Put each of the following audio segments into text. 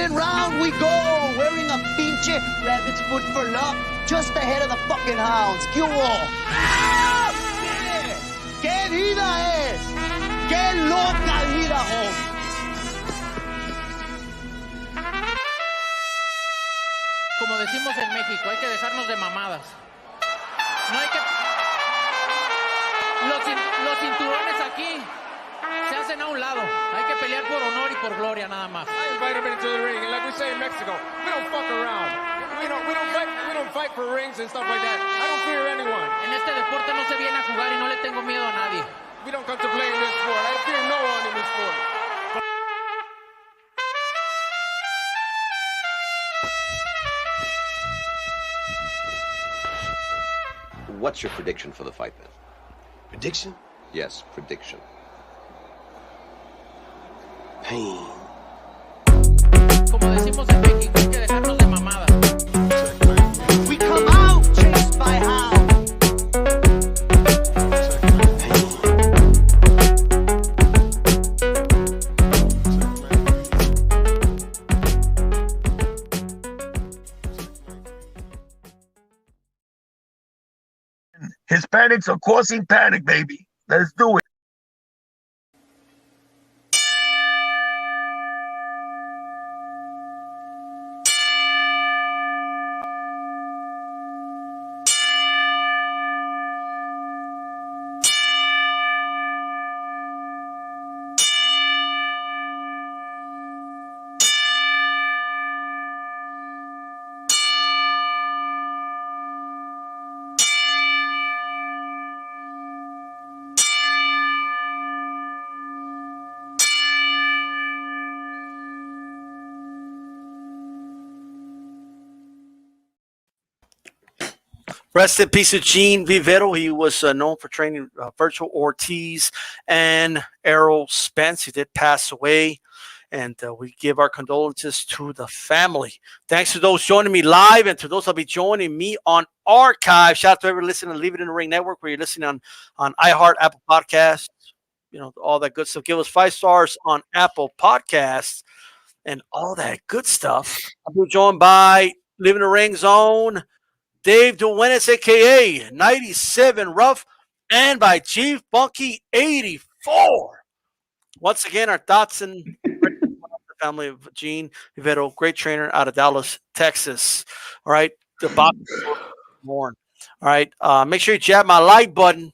second round we go, wearing a pinche rabbit's foot for luck, just ahead of the fucking hounds. ¿Qué hubo? ¡Ah! ¡Qué vida es! ¡Qué loca vida, homie! Como decimos en México, hay que dejarnos de mamadas. No hay que... Los cinturones aquí se hacen a un lado. Hay que pelear por honor y por gloria nada más. I invite him into the ring, and like we say in Mexico, we don't fuck around. We don't fight for rings and stuff like that. I don't fear anyone. En este deporte no se viene a jugar y no le tengo miedo a nadie. We don't come to play in this sport. I fear no one in this sport. What's your prediction for the fight then? Prediction? Yes, prediction. Pain. Como decimos en México, hay que dejarnos de mamadas. We come out chased by hounds. Hispanics are causing panic, baby. Let's do it. Rest in peace of Gene Vivero. He was known for training Berchelt Ortiz and Errol Spence. He did pass away, and we give our condolences to the family. Thanks to those joining me live and to those that'll be joining me on archive. Shout out to everyone listening to Leave It in the Ring Network, where you're listening on iHeart, Apple Podcasts, you know, all that good stuff. Give us 5 stars on Apple Podcasts and all that good stuff. I'll be joined by Living the Ring Zone Dave Duenas, a.k.a. 97 Rough, and by Chief Bunky 84. Once again, our thoughts and the family of Gene Vivero, great trainer out of Dallas, Texas. All right, the box born. All right, make sure you jab my like button,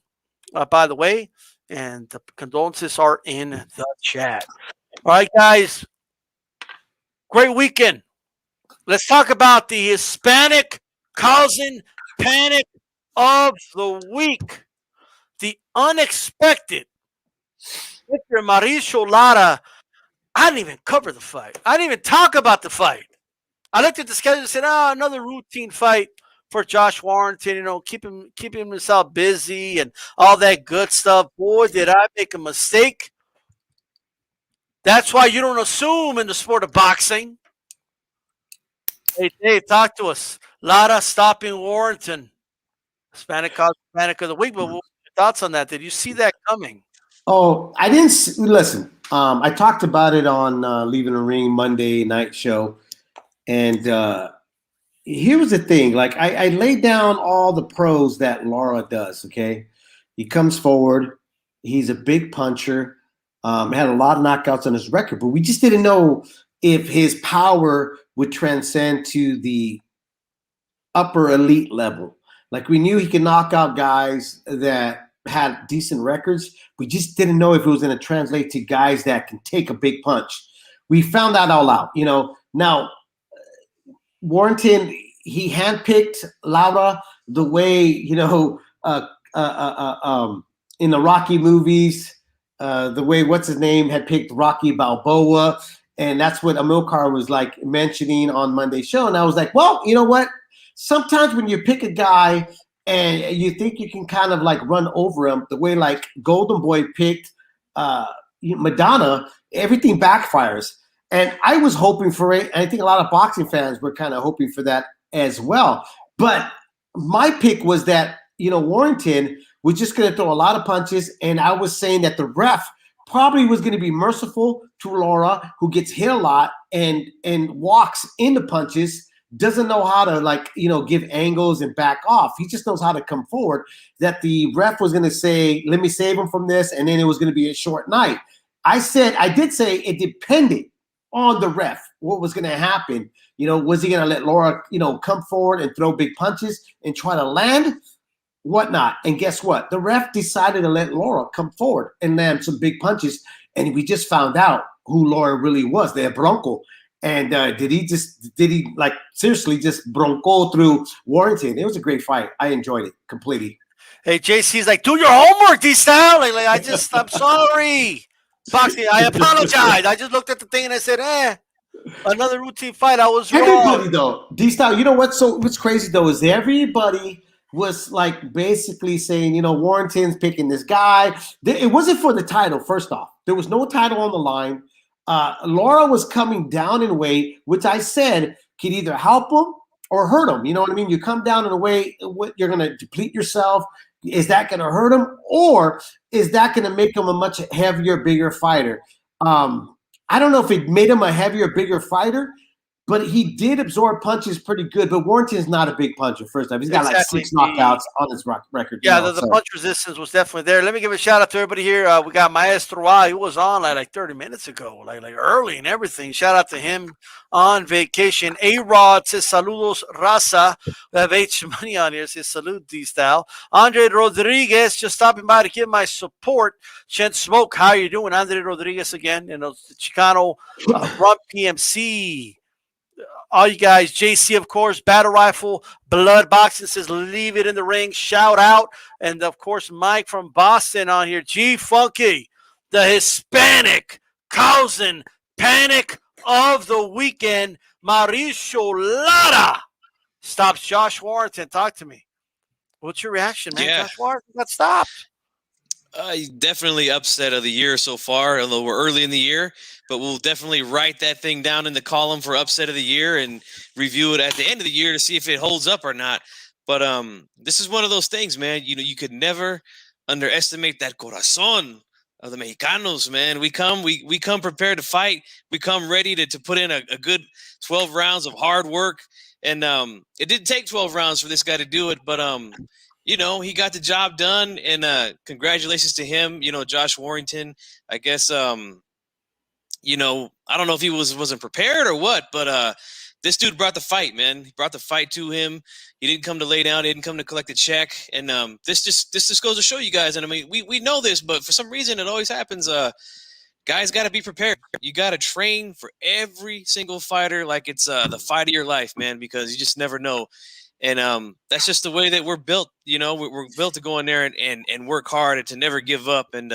by the way, and the condolences are in the chat. All right, guys, great weekend. Let's talk about the Hispanic causing panic of the week. The unexpected. Mr. Mauricio Lara. I didn't even cover the fight. I didn't even talk about the fight. I looked at the schedule and said, another routine fight for Josh Warrington, you know, keeping himself busy and all that good stuff. Boy, did I make a mistake. That's why you don't assume in the sport of boxing. Hey, Dave, talk to us. Lara stopping Warrington. Hispanic cause panic of the week. But what were your thoughts on that? Did you see that coming? Oh, I didn't listen. I talked about it on Leaving the Ring Monday night show. And here was the thing. Like, I laid down all the pros that Lara does, okay? He comes forward. He's a big puncher. Had a lot of knockouts on his record. But we just didn't know if his power would transcend to the upper elite level. Like, we knew he could knock out guys that had decent records. We just didn't know if it was going to translate to guys that can take a big punch. We found that all out, you know. Now, Warrington, he handpicked Lara the way, you know, in the Rocky movies, the way what's his name had picked Rocky Balboa. And that's what Amilcar was like mentioning on Monday's show. And I was like, well, you know what? Sometimes when you pick a guy and you think you can kind of like run over him, the way like Golden Boy picked Madonna, everything backfires. And I was hoping for it. And I think a lot of boxing fans were kind of hoping for that as well. But my pick was that, you know, Warrington was just going to throw a lot of punches. And I was saying that the ref probably was going to be merciful to Lara, who gets hit a lot and walks into punches, doesn't know how to give angles and back off. He just knows how to come forward. That the ref was going to say, let me save him from this, and then it was going to be a short night. I did say it depended on the ref, what was going to happen. Was he going to let Lara, come forward and throw big punches and try to land? Whatnot. And guess what? The ref decided to let Lara come forward and land some big punches. And we just found out who Lara really was, the Bronco. And did he seriously just Bronco through Warrington? It was a great fight. I enjoyed it completely. Hey, JC's like, do your homework, D-Style. I'm sorry. Boxing, I apologize. I just looked at the thing and I said, another routine fight. I was wrong. Everybody, though, D-Style, you know what's crazy, though, is everybody was basically saying, Warrington's picking this guy. It wasn't for the title, first off. There was no title on the line. Lara was coming down in weight, which I said could either help him or hurt him. You know what I mean? You come down in a way, you're going to deplete yourself. Is that going to hurt him, or is that going to make him a much heavier, bigger fighter? I don't know if it made him a heavier, bigger fighter, but he did absorb punches pretty good. But Warrington's not a big puncher, first off. He's got 6 knockouts on his record. Yeah, the punch resistance was definitely there. Let me give a shout-out to everybody here. We got Maestro. He was on like 30 minutes ago, like early and everything. Shout-out to him on vacation. A-Rod says, saludos, raza. We have H Money on here. Says, salute, D-Style. Andre Rodriguez just stopping by to give my support. Chen Smoke, how you doing? Andre Rodriguez again. The Chicano Run PMC. All you guys, JC, of course, Battle Rifle, Blood Boxing says, leave it in the ring, shout out. And, of course, Mike from Boston on here. G Funky, the Hispanic causing panic of the weekend. Mauricio Lara stops Josh Warrington. Talk to me. What's your reaction, man? Yeah. Josh Warrington got stopped. Definitely upset of the year so far, although we're early in the year. But we'll definitely write that thing down in the column for upset of the year and review it at the end of the year to see if it holds up or not. But this is one of those things, man. You could never underestimate that corazón of the Mexicanos, man. We come prepared to fight. We come ready to put in a good 12 rounds of hard work. And it didn't take 12 rounds for this guy to do it, but he got the job done, and congratulations to him. Josh Warrington, I guess, I don't know if he wasn't prepared or what, but this dude brought the fight, man. He brought the fight to him. He didn't come to lay down. He didn't come to collect a check. And this just goes to show you guys. And I mean, we know this, but for some reason it always happens. Guys got to be prepared. You got to train for every single fighter like it's the fight of your life, man, because you just never know. And that's just the way that we're built. We're built to go in there and work hard and to never give up and,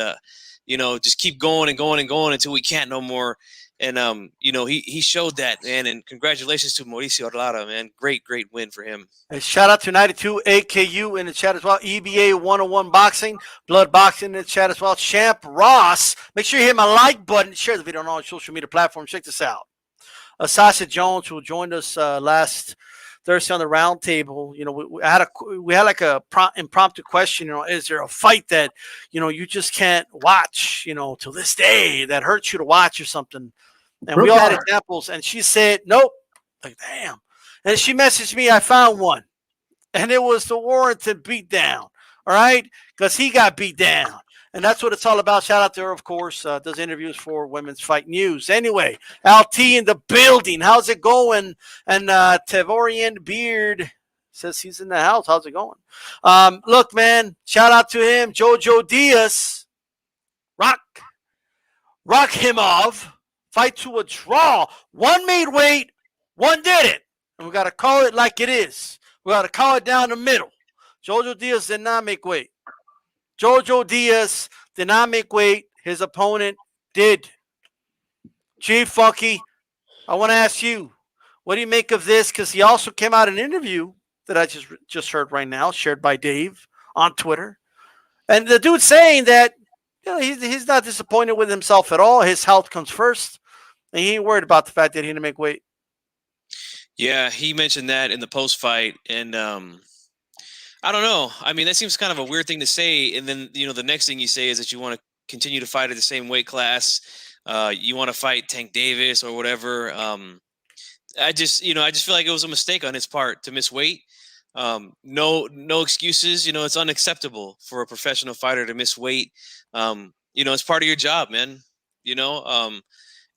just keep going and going and going until we can't no more. And, he showed that, man. And congratulations to Mauricio Lara, man. Great win for him. And shout out to 92 AKU in the chat as well. EBA 101 Boxing, Blood Boxing in the chat as well. Champ Ross. Make sure you hit my like button. Share the video on all social media platforms. Check this out. Sasha Jones, who joined us last Thursday on the round table, we had like a impromptu question, is there a fight that, you just can't watch, till this day that hurts you to watch or something? And we all had examples, and she said, nope. Like, damn. And she messaged me, I found one. And it was the Warrington beatdown, all right? Because he got beat down. And that's what it's all about. Shout out to her, of course. Does interviews for Women's Fight News. Anyway, LT in the building. How's it going? And Tavorian Beard says he's in the house. How's it going? Look, man, shout out to him. Jojo Diaz. Rock him off. Fight to a draw. One made weight. One did it. And we got to call it like it is. We got to call it down the middle. Jojo Diaz did not make weight. Jojo Diaz did not make weight. His opponent did. Chief Funky, I want to ask you, what do you make of this? Because he also came out in an interview that I just heard right now, shared by Dave on Twitter. And the dude's saying that he's not disappointed with himself at all. His health comes first. And he ain't worried about the fact that he didn't make weight. Yeah, he mentioned that in the post-fight. And I don't know. I mean, that seems kind of a weird thing to say. And then, the next thing you say is that you want to continue to fight at the same weight class. You want to fight Tank Davis or whatever. I just feel like it was a mistake on his part to miss weight. No excuses. It's unacceptable for a professional fighter to miss weight. It's part of your job, man.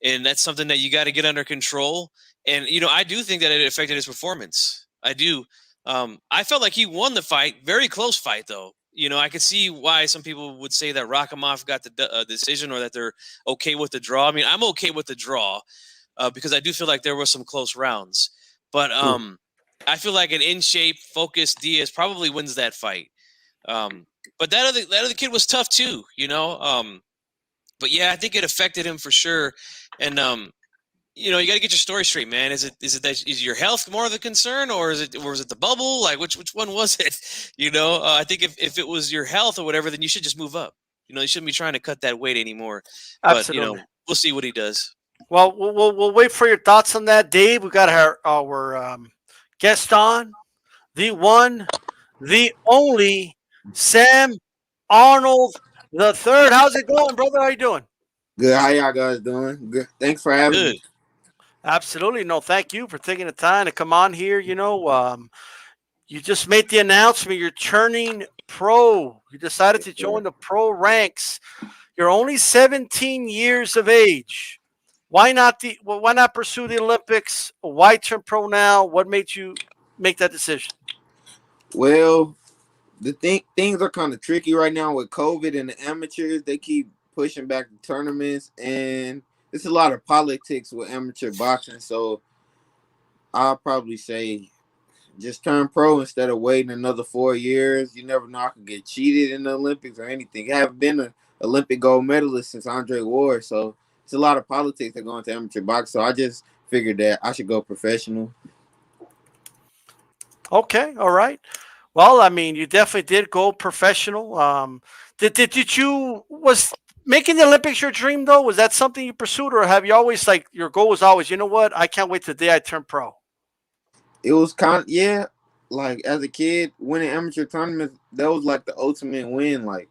And that's something that you got to get under control. And, I do think that it affected his performance. I do. I felt like he won the fight. Very close fight, though. I could see why some people would say that Rakhimov got the decision or that they're okay with the draw. I mean, I'm okay with the draw because I do feel like there were some close rounds. But I feel like an in-shape, focused Diaz probably wins that fight. But that other kid was tough, too, But, yeah, I think it affected him for sure. And, you got to get your story straight, man. Is your health more of the concern, or is it the bubble? Like which one was it? I think if it was your health or whatever, then you should just move up. You shouldn't be trying to cut that weight anymore. Absolutely. But we'll see what he does. Well, we'll wait for your thoughts on that, Dave. We got our guest on, the one, the only Sam Arnold III. How's it going, brother? How you doing? Good. How y'all guys doing? Good. Thanks for having me. Absolutely. No, thank you for taking the time to come on here. You just made the announcement. You're turning pro. You decided to join the pro ranks. You're only 17 years of age. Why not pursue the Olympics? Why turn pro now? What made you make that decision? Well, things are kind of tricky right now with COVID and the amateurs. They keep pushing back the tournaments, and it's a lot of politics with amateur boxing. So I'll probably say just turn pro instead of waiting another 4 years. You never know, I could get cheated in the Olympics or anything. I haven't been an Olympic gold medalist since Andre Ward, so it's a lot of politics that go into amateur boxing. So I just figured that I should go professional. Okay, all right. Well, I mean, you definitely did go professional. Was making the Olympics your dream, though? Was that something you pursued, or have you always, your goal was always, I can't wait till the day I turn pro? It was like as a kid, winning amateur tournaments, that was like the ultimate win. Like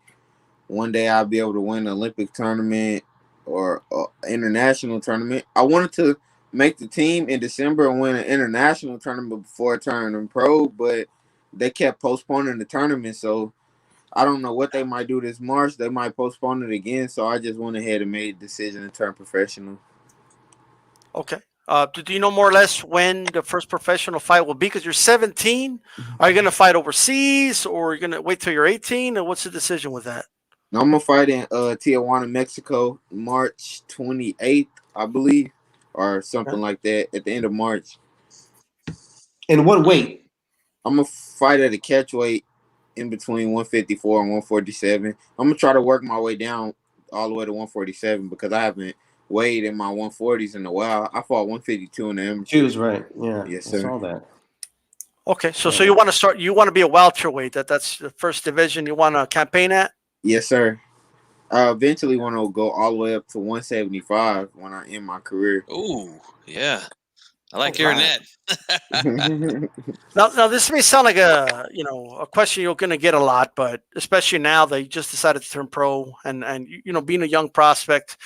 one day I'll be able to win an Olympic tournament or an international tournament. I wanted to make the team in December and win an international tournament before turning pro, but they kept postponing the tournament, so I don't know what they might do this March. They might postpone it again, so I just went ahead and made a decision to turn professional. Okay. Do you know more or less when the first professional fight will be? Because you're 17. Are you going to fight overseas, or are you going to wait till you're 18? Or what's the decision with that? Now, I'm going to fight in Tijuana, Mexico, March 28th, I believe, or something like that, at the end of March. And what weight? I'm going to fight at a catch weight in between 154 and 147. I'm going to try to work my way down all the way to 147 because I haven't weighed in my 140s in a while. I fought 152 in the amateur. She was right. Yeah. Yes, sir. I saw that. Okay. So you want to be a welterweight. That's the first division you want to campaign at? Yes, sir. I eventually want to go all the way up to 175 when I end my career. Ooh, yeah. I like hearing that. Now this may sound like a question you're going to get a lot, but especially now that you just decided to turn pro and being a young prospect,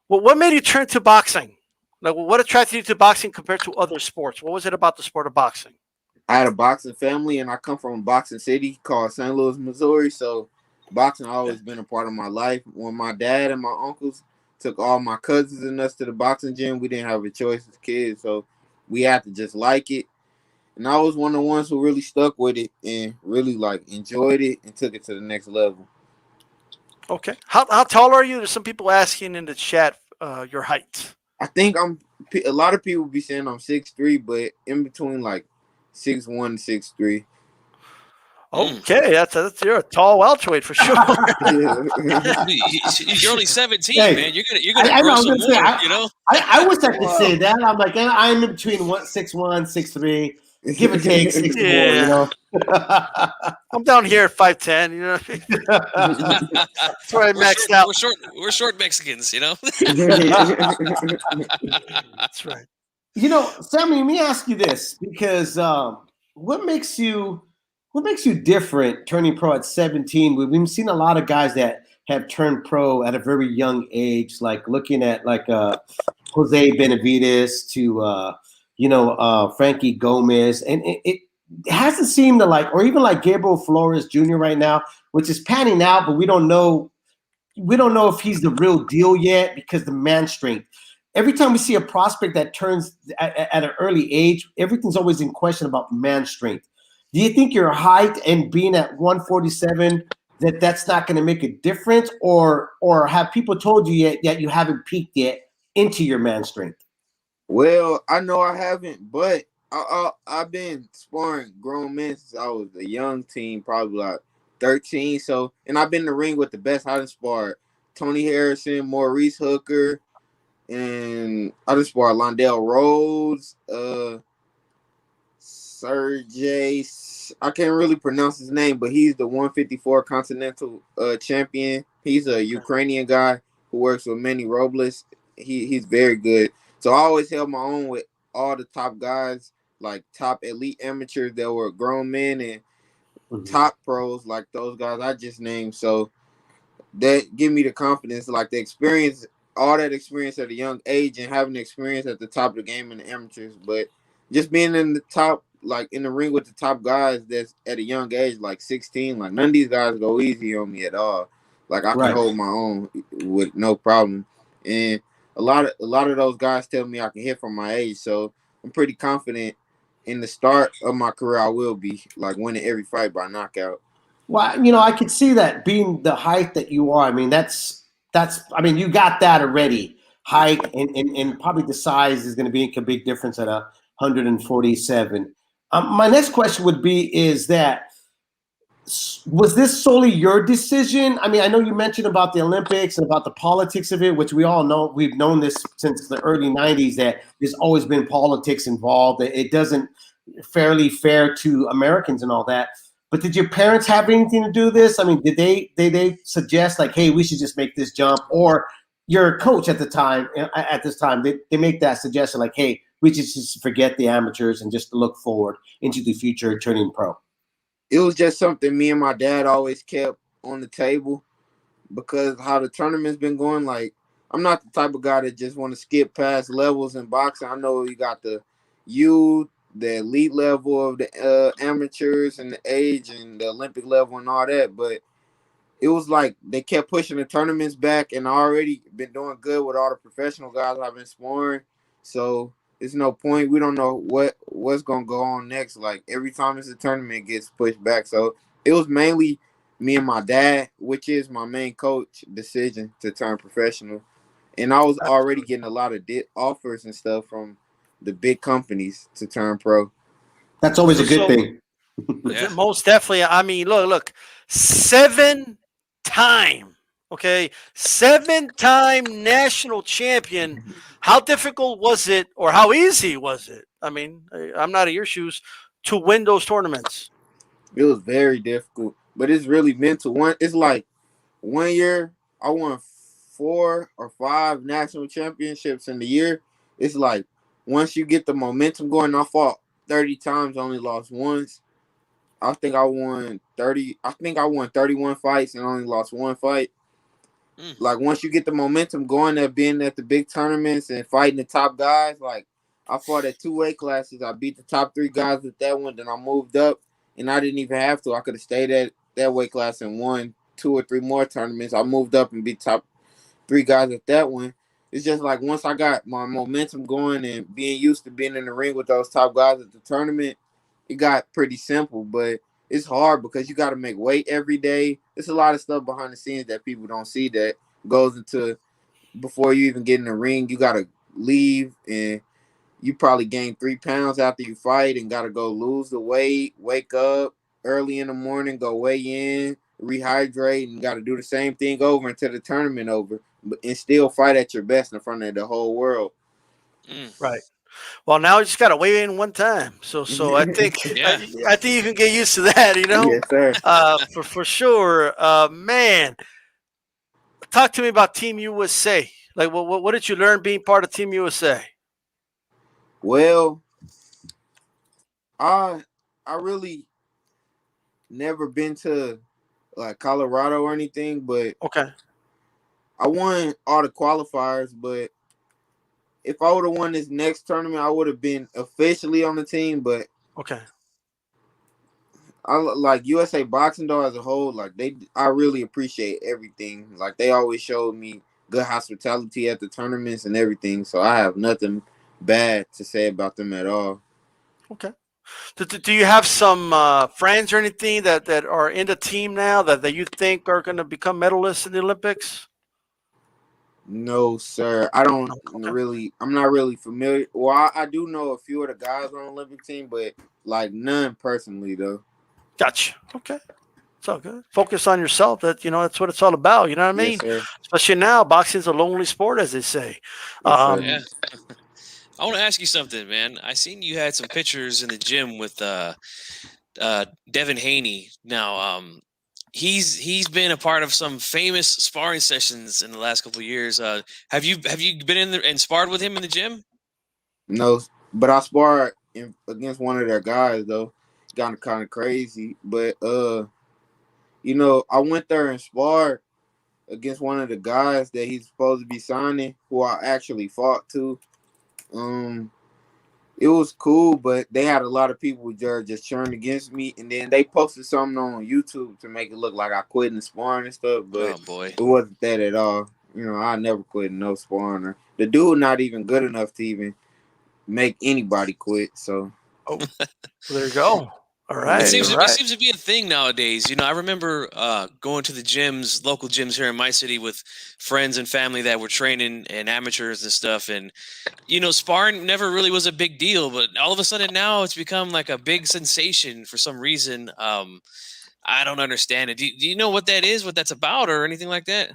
well, what made you turn to boxing? Like, what attracted you to boxing compared to other sports? What was it about the sport of boxing? I had a boxing family, and I come from a boxing city called St. Louis, Missouri. So boxing has always been a part of my life. When my dad and my uncles took all my cousins and us to the boxing gym, we didn't have a choice as kids, so we had to just like it. And I was one of the ones who really stuck with it and really enjoyed it and took it to the next level. Okay. How tall are you? There's some people asking in the chat your height. I think a lot of people be saying I'm 6'3", but in between 6'1", 6'3". Okay, that's you're a tall welterweight for sure. You're only 17, man. You're gonna grow some more. I wish I could say that. I'm I'm in between 6'1", 6'3", give or take 6'4". Yeah. I'm down here at 5'10". That's where I maxed out. We're short Mexicans, That's right. Sammy, let me ask you this, because what makes you different turning pro at 17? We've seen a lot of guys that have turned pro at a very young age, like looking at like Jose Benavides to Frankie Gomez, and it hasn't seemed to like, or even like Gabriel Flores Jr. right now, which is panning out, but we don't know if he's the real deal yet because the man strength. Every time we see a prospect that turns at an early age, everything's always in question about man strength. Do you think your height and being at 147 that's not going to make a difference, or have people told you yet that you haven't peaked yet into your man strength? Well, I know I haven't, but I've been sparring grown men since I was a young teen, probably like 13. So, and I've been in the ring with the best. I done sparred Tony Harrison, Maurice Hooker, and I just sparred Londell Rhodes, Sergey. I can't really pronounce his name, but he's the 154 Continental champion. He's a Ukrainian guy who works with Manny Robles. He's very good. So I always held my own with all the top guys, like top elite amateurs that were grown men and top pros, like those guys I just named. So that give me the confidence, like the experience, all that experience at a young age and having the experience at the top of the game in the amateurs. But just being in the top, like in the ring with the top guys that's at a young age, like 16, like none of these guys go easy on me at all. Like I can hold my own with no problem. And a lot of those guys tell me I can hit from my age. So I'm pretty confident in the start of my career I will be like winning every fight by knockout. Well, I could see that being the height that you are. I mean, you got that already. Height and probably the size is going to make a big difference at 147. My next question would be, is that, was this solely your decision? I mean, I know you mentioned about the Olympics and about the politics of it, which we all know. We've known this since the early 90s, that there's always been politics involved. It doesn't fairly fair to Americans and all that. But did your parents have anything to do with this? I mean, did they suggest like, hey, we should just make this jump? Or your coach at this time, they make that suggestion like, hey, we should just forget the amateurs and just look forward into the future turning pro? It was just something me and my dad always kept on the table because how the tournament's been going. Like, I'm not the type of guy that just want to skip past levels in boxing. I know you got the elite level of the amateurs and the age and the Olympic level and all that, but it was like they kept pushing the tournaments back, and I already been doing good with all the professional guys I've been sparring. So there's no point. We don't know what's gonna go on next. Like every time it's a tournament, it gets pushed back. So it was mainly me and my dad, which is my main coach, decision to turn professional. And I was already getting a lot of offers and stuff from the big companies to turn pro. That's always a good thing. Yeah. Most definitely. I mean, look, 7-time national champion. How difficult was it, or how easy was it? I mean, I'm not in your shoes to win those tournaments. It was very difficult, but it's really mental. It's like 1 year I won 4 or 5 national championships in the year. It's like once you get the momentum going, I fought 30 times, only lost once. I think I won 31 fights and only lost 1 fight. Like once you get the momentum going at being at the big tournaments and fighting the top guys, like I fought at 2 weight classes. I beat the top 3 guys with that one. Then I moved up, and I didn't even have to. I could have stayed at that weight class and won 2 or 3 more tournaments. I moved up and beat top 3 guys at that one. It's just like once I got my momentum going and being used to being in the ring with those top guys at the tournament, it got pretty simple. But it's hard because you got to make weight every day. There's a lot of stuff behind the scenes that people don't see that goes into before you even get in the ring. You got to leave, and you probably gain 3 pounds after you fight and got to go lose the weight, wake up early in the morning, go weigh in, rehydrate, and got to do the same thing over until the tournament over, and still fight at your best in front of the whole world. Right. Well, now you just got to weigh in one time. So I think I think you can get used to that, Yes, sir. For sure. Man, talk to me about Team USA. Like, what did you learn being part of Team USA? Well, I really never been to like Colorado or anything, but Okay. I won all the qualifiers. But if I would have won this next tournament, I would have been officially on the team. But Okay. I like USA Boxing though as a whole. Like I really appreciate everything. Like they always showed me good hospitality at the tournaments and everything. So I have nothing bad to say about them at all. Okay. Do you have some friends or anything that are in the team now that you think are going to become medalists in the Olympics? No, sir. I don't Okay. really. I'm not really familiar. Well, I do know a few of the guys on the Olympic team, but like none personally though. Gotcha. Okay. It's all good. Focus on yourself. That's what it's all about. You know what I Yes, mean? sir. Especially now, boxing's a lonely sport, as they say. Yes, sir. Yeah. I want to ask you something, man. I seen you had some pictures in the gym with Devin Haney. Now, he's been a part of some famous sparring sessions in the last couple of years. Have you been in there and sparred with him in the gym? No, but I sparred against one of their guys though. Got kind of crazy, but you know, I went there and sparred against one of the guys that he's supposed to be signing, who I actually fought to. It was cool, but they had a lot of people just cheering against me, and then they posted something on YouTube to make it look like I quit in the sparring and stuff, but Oh boy, it wasn't that at all. You know, I never quit in no sparring. The dude not even good enough to even make anybody quit. So, Oh, there you go. All right. It seems all right. it seems to be a thing nowadays. You know, I remember going to the gyms, local gyms here in my city, with friends and family that were training and amateurs and stuff. And you know, sparring never really was a big deal, but all of a sudden now it's become like a big sensation for some reason. I don't understand it. Do you know what that is, what that's about, or anything like that?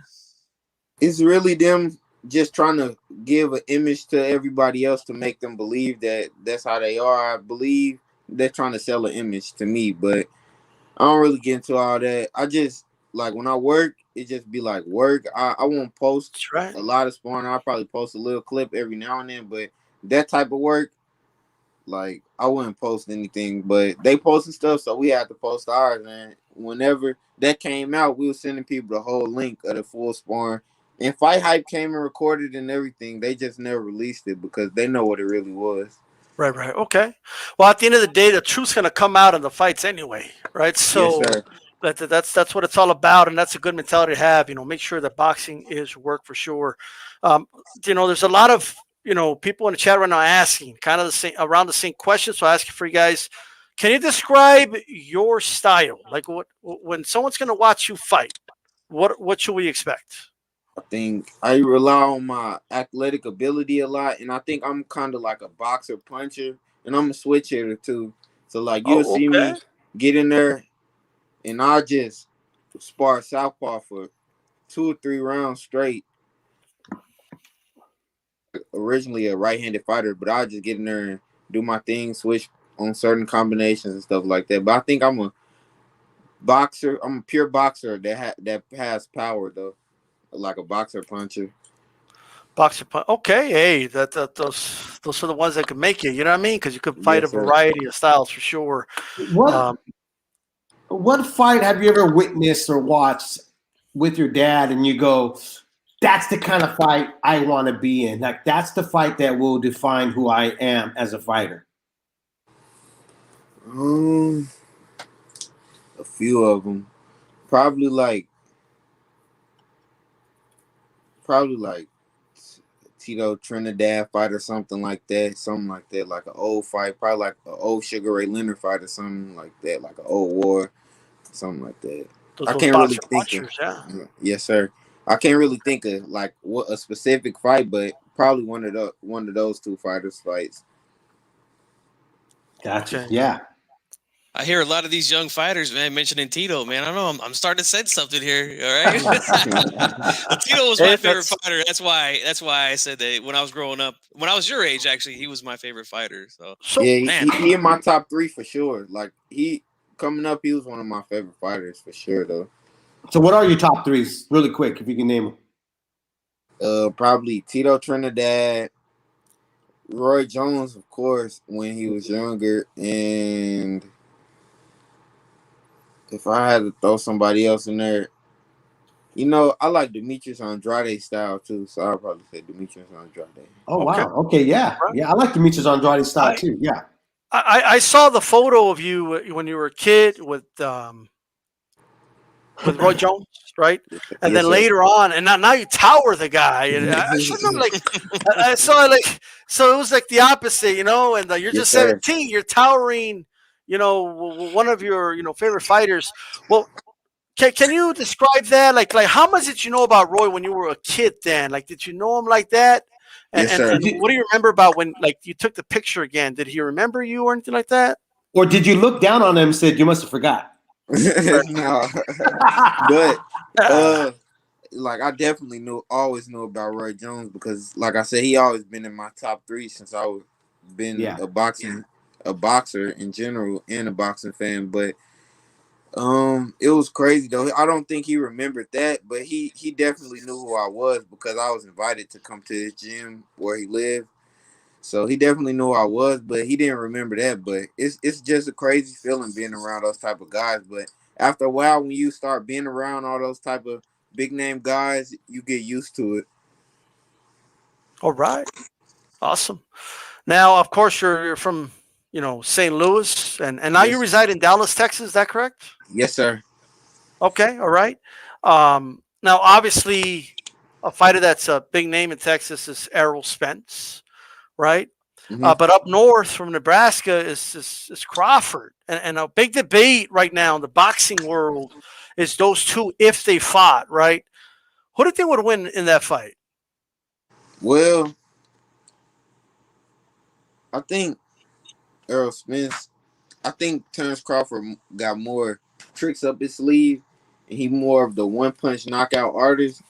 it's really them just trying to give an image to everybody else to make them believe that that's how they are. I believe they're trying to sell an image to me, but I don't really get into all that. I just like when I work, it just be like work. I won't post That's right. a lot of sparring. I'll probably post a little clip every now and then, but that type of work, like I wouldn't post anything. But they posted stuff, so we had to post ours. And whenever that came out, we were sending people the whole link of the full sparring. And Fight Hype came and recorded and everything. They just never released it because they know what it really was. Right. Okay. Well, at the end of the day, the truth's going to come out in the fights anyway, right? So Yes, sir. that's what it's all about, and that's a good mentality to have. You know, make sure that boxing is work for sure. You know, there's a lot of people in the chat right now asking kind of the same around the same question. So I ask you for you guys, can you describe your style? Like when someone's going to watch you fight, what should we expect? I think I rely on my athletic ability a lot, and I think I'm kind of like a boxer puncher, and I'm a switch hitter too. So like you'll Oh, see okay. me get in there, and I'll just spar southpaw for 2 or 3 rounds straight. Originally a right-handed fighter, but I'll just get in there and do my thing, switch on certain combinations and stuff like that. But I think I'm a boxer. I'm a pure boxer that has power though, like a boxer puncher. Boxer punch. Okay, hey, those are the ones that can make you. You know what I mean? Because you could fight Yes, a sir. variety of styles for sure. What fight have you ever witnessed or watched with your dad and you go, that's the kind of fight I want to be in? Like, that's the fight that will define who I am as a fighter. A few of them. Probably like Tito Trinidad fight or something like that. Something like that. Like an old fight. Probably like an old Sugar Ray Leonard fight or something like that. Like an old war. Something like that. Those I can't really boxer think punchers, of. Yes, sir. I can't really think of like what a specific fight, but probably one of those two fighters fights. Gotcha. Okay. Yeah. I hear a lot of these young fighters, man, mentioning Tito. Man, I don't know. I'm starting to sense something here. All right. Tito was my favorite fighter. That's why I said that when I was growing up. When I was your age, actually, he was my favorite fighter. So yeah, he in my top 3 for sure. Like coming up, he was one of my favorite fighters for sure, though. So what are your top 3s, really quick, if you can name them? Probably Tito Trinidad, Roy Jones, of course, when he was younger, and If I had to throw somebody else in there, you know, I like Demetrius Andrade style too, so I'll probably say Demetrius Andrade. Oh wow. Okay, yeah. Yeah, I like Demetrius Andrade style too. Yeah. I saw the photo of you when you were a kid with Roy Jones, right? And Yes, then sir. later on, and now you tower the guy. And I remember, like, I saw it, like, so it was like the opposite, you know. And you're Yes, just sir. 17, you're towering, you know, one of your favorite fighters. Well, can you describe that? Like how much did you know about Roy when you were a kid? Then, like, did you know him like that? Yes, sir. And what do you remember about when, like, you took the picture again? Did he remember you or anything like that? Or did you look down on him and said you must have forgot? No, but like I definitely always knew about Roy Jones because, like I said, he always been in my top 3 since I was been a boxer in general and a boxing fan. But it was crazy though. I don't think he remembered that, but he definitely knew who I was because I was invited to come to his gym where he lived. So he definitely knew who I was, but he didn't remember that. But it's just a crazy feeling being around those type of guys. But after a while, when you start being around all those type of big name guys, you get used to it. All right. Awesome. Now, of course, you're from, St. Louis, and now you reside in Dallas, Texas. Is that correct? Yes, sir. Okay. All right. Now, obviously, a fighter that's a big name in Texas is Errol Spence, right? Mm-hmm. But up north from Nebraska is Crawford. And a big debate right now in the boxing world is those two if they fought, right? Who do you think would win in that fight? Well, I think Errol Spence. I think Terrence Crawford got more tricks up his sleeve, and he more of the one-punch knockout artist.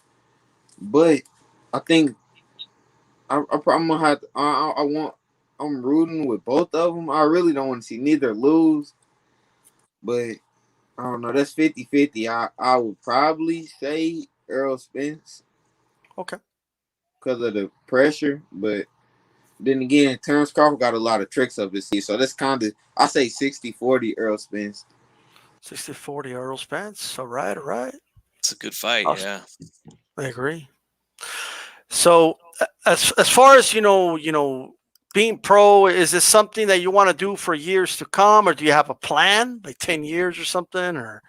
But I think I'm gonna have to, I'm rooting with both of them. I really don't want to see neither lose, but I don't know. That's 50-50. I would probably say Errol Spence. Okay. Because of the pressure, but then again, Terrence Crawford got a lot of tricks up his sleeve, so that's kind of, I say 60-40 Errol Spence. 60-40 Errol Spence. All right. It's a good fight. Awesome. Yeah, I agree. So as far as being pro, is this something that you want to do for years to come, or do you have a plan, like 10 years or something, or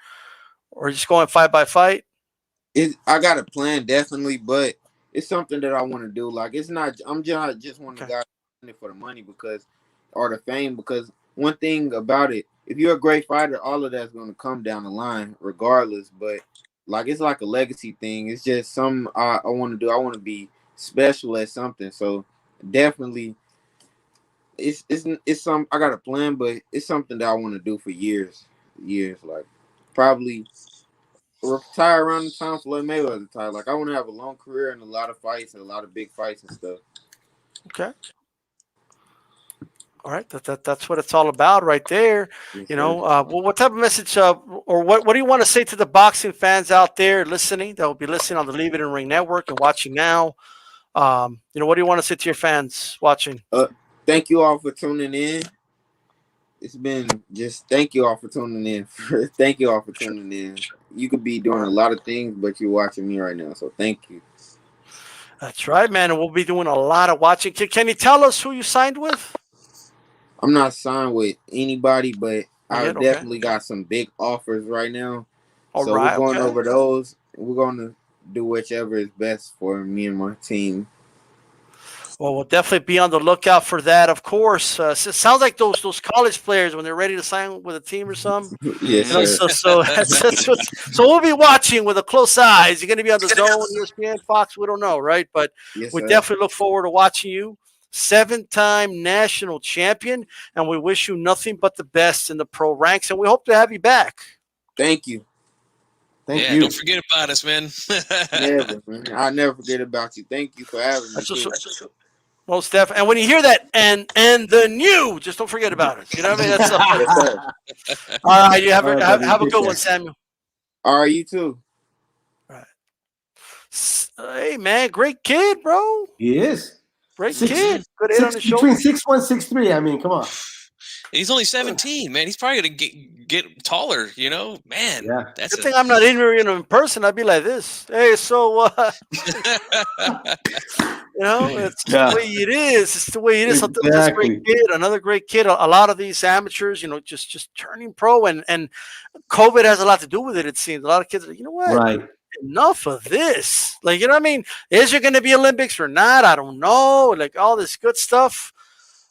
just going fight by fight? I got a plan definitely, but it's something that I want to do. Like, it's not, I'm just one of the guys in it for the money or the fame, because one thing about it, if you're a great fighter, all of that's going to come down the line regardless. But like, it's like a legacy thing. It's just something I want to do. I want to be special at something. So definitely, it's some, I got a plan, but it's something that I want to do for years. Like probably retire around the time Floyd Mayweather retired. Like, I want to have a long career and a lot of fights and a lot of big fights and stuff. Okay. All right, that's what it's all about right there. Yes, well, what type of message or what do you want to say to the boxing fans out there listening that will be listening on the Leave It in Ring Network and watching now? What do you want to say to your fans watching? Thank you all for tuning in. It's been just thank you all for tuning in. Thank you all for tuning in. You could be doing a lot of things, but you're watching me right now, so thank you. That's right, man. And we'll be doing a lot of watching. Can you tell us who you signed with? I'm not signed with anybody, but I Okay. definitely got some big offers right now. All so right, we're going over those. We're going to do whichever is best for me and my team. Well, we'll definitely be on the lookout for that, of course. It sounds like those college players when they're ready to sign with a team or something. Yes, sir. So we'll be watching with a close eye. Is he going to be on the Zone, ESPN, Fox? We don't know, right? But we definitely look forward to watching you. 7-time national champion, and we wish you nothing but the best in the pro ranks, and we hope to have you back. Thank you. Thank you. Don't forget about us, man. Never, man. I'll never forget about you. Thank you for having me. Most definitely. And when you hear that and the new, just don't forget about us. You know what I mean? That's yes, all right. You have a good one, Samuel. All right, you too. All right. Hey, man, great kid, bro. He is. Great kid. Good hit on the show. Between 6'1", 6'3". I mean, come on. He's only 17, man. He's probably gonna get taller. You know, man. Yeah. That's Good thing I'm not interviewing him in person. I'd be like this. Hey, so you know, it's the way it is. It's the way it is. So this Exactly. great kid, another great kid. A lot of these amateurs, you know, just turning pro, and COVID has a lot to do with it. It seems a lot of kids are, you know what? Right. Enough of this. Like, you know what I mean? Is there going to be Olympics or not? I don't know. Like all this good stuff.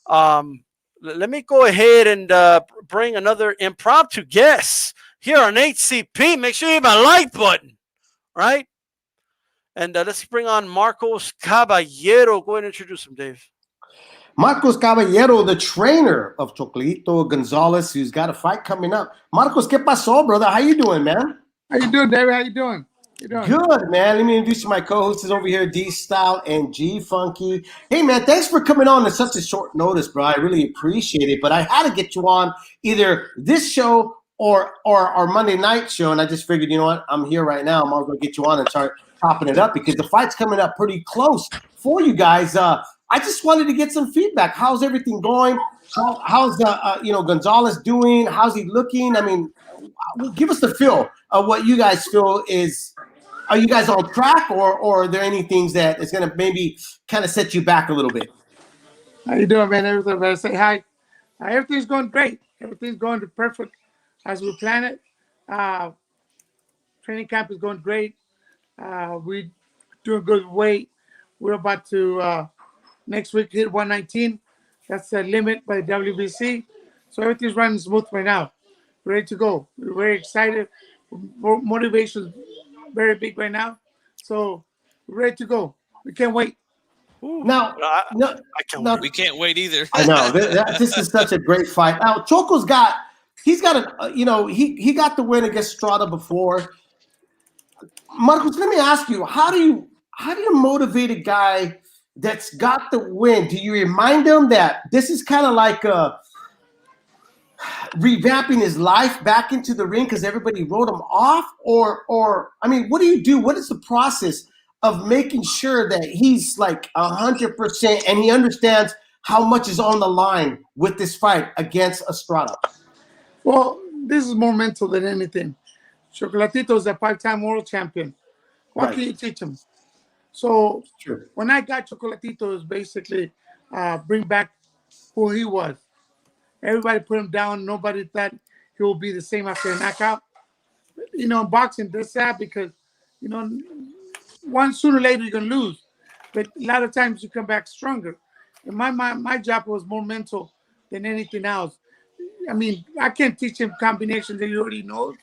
Let me go ahead and bring another impromptu guest here on HCP. Make sure you hit my like button, right? And let's bring on Marcos Caballero. Go ahead and introduce him, Dave. Marcos Caballero, the trainer of Chocolatito Gonzalez, who's got a fight coming up. Marcos, ¿qué pasó, brother? How you doing, man? How you doing, David? How you doing? Good, man. Let me introduce you to my co-hosts over here, D-Style and G-Funky. Hey, man, thanks for coming on at such a short notice, bro. I really appreciate it. But I had to get you on either this show or our Monday night show, and I just figured, you know what? I'm here right now. I'm going to get you on and start topping it up because the fight's coming up pretty close for you guys. I just wanted to get some feedback. How's everything going? How's Gonzalez doing? How's he looking? I mean, give us the feel of what you guys feel is. Are you guys on track, or are there any things that is going to maybe kind of set you back a little bit? How you doing, man? Everybody say hi. Everything's going great. Everything's going perfect as we plan it. Training camp is going great. We doing good weight. We're about to next week hit 119. That's the limit by the WBC. So everything's running smooth right now. We're ready to go. We're very excited. Motivation very big right now, so we're ready to go. We can't wait. Now, we can't wait either. I know this is such a great fight. Now, Choco's got he got the win against Estrada before. Marcos, let me ask you, how do you motivate a guy that's got the win? Do you remind him that this is kind of like revamping his life back into the ring because everybody wrote him off, or I mean, what do you do? What is the process of making sure that he's like 100% and he understands how much is on the line with this fight against Estrada? Well, this is more mental than anything. Chocolatito is a 5-time world champion. What can you teach him? So when I got Chocolatito, it was basically bring back who he was. Everybody put him down. Nobody thought he will be the same after a knockout. You know, in boxing, that's sad because, you know, sooner or later you're going to lose. But a lot of times you come back stronger. And my job was more mental than anything else. I mean, I can't teach him combinations that he already knows.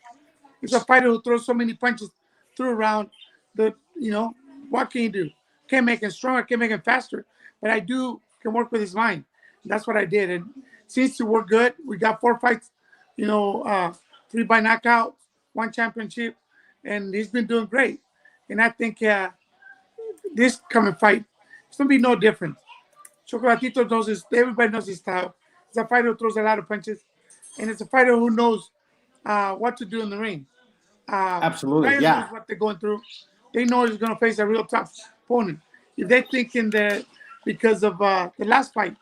He's a fighter who throws so many punches through a round that, you know, what can you do? Can't make him stronger, can't make him faster. But I can work with his mind. And that's what I did. And seems to work good. We got 4 fights, 3 by knockout, 1 championship, and he's been doing great. And I think this coming fight, it's going to be no different. Chocolatito everybody knows his style. He's a fighter who throws a lot of punches, and it's a fighter who knows what to do in the ring. Absolutely, knows what they're going through. They know he's going to face a real tough opponent. If they're thinking that because of the last fight,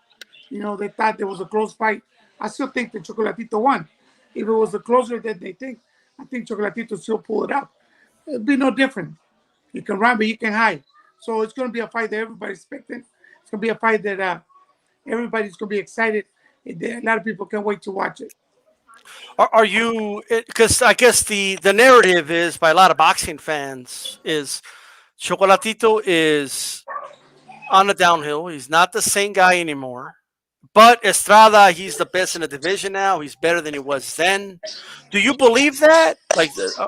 they thought there was a close fight. I still think that Chocolatito won. If it was a closer than they think, I think Chocolatito still pulled it out. It'd be no different. You can run, but you can hide. So it's going to be a fight that everybody's expecting. It's going to be a fight that everybody's going to be excited. A lot of people can't wait to watch it. Are you, because I guess the narrative is by a lot of boxing fans is Chocolatito is on the downhill. He's not the same guy anymore. But Estrada, he's the best in the division now. He's better than he was then. Do you believe that?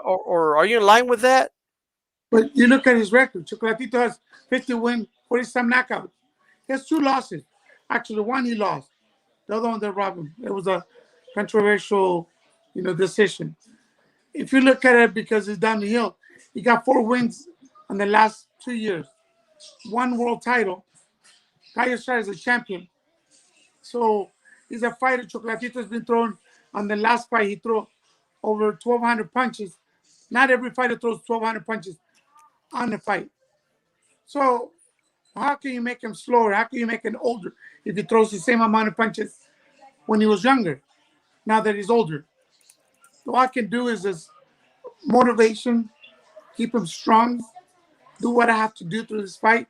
Or are you in line with that? But you look at his record. Chocolatito has 50 wins, 40-some knockouts. He has 2 losses. Actually, 1 he lost. The other one they robbed him. It was a controversial, decision. If you look at it because it's down the hill, he got 4 wins in the last 2 years. 1 world title. Gallo Estrada is a champion. So he's a fighter. Chocolatito's been thrown on the last fight. He threw over 1,200 punches. Not every fighter throws 1,200 punches on the fight. So how can you make him slower? How can you make him older if he throws the same amount of punches? when he was younger. Now that he's older, all I can do is just motivation, keep him strong, do what I have to do through this fight,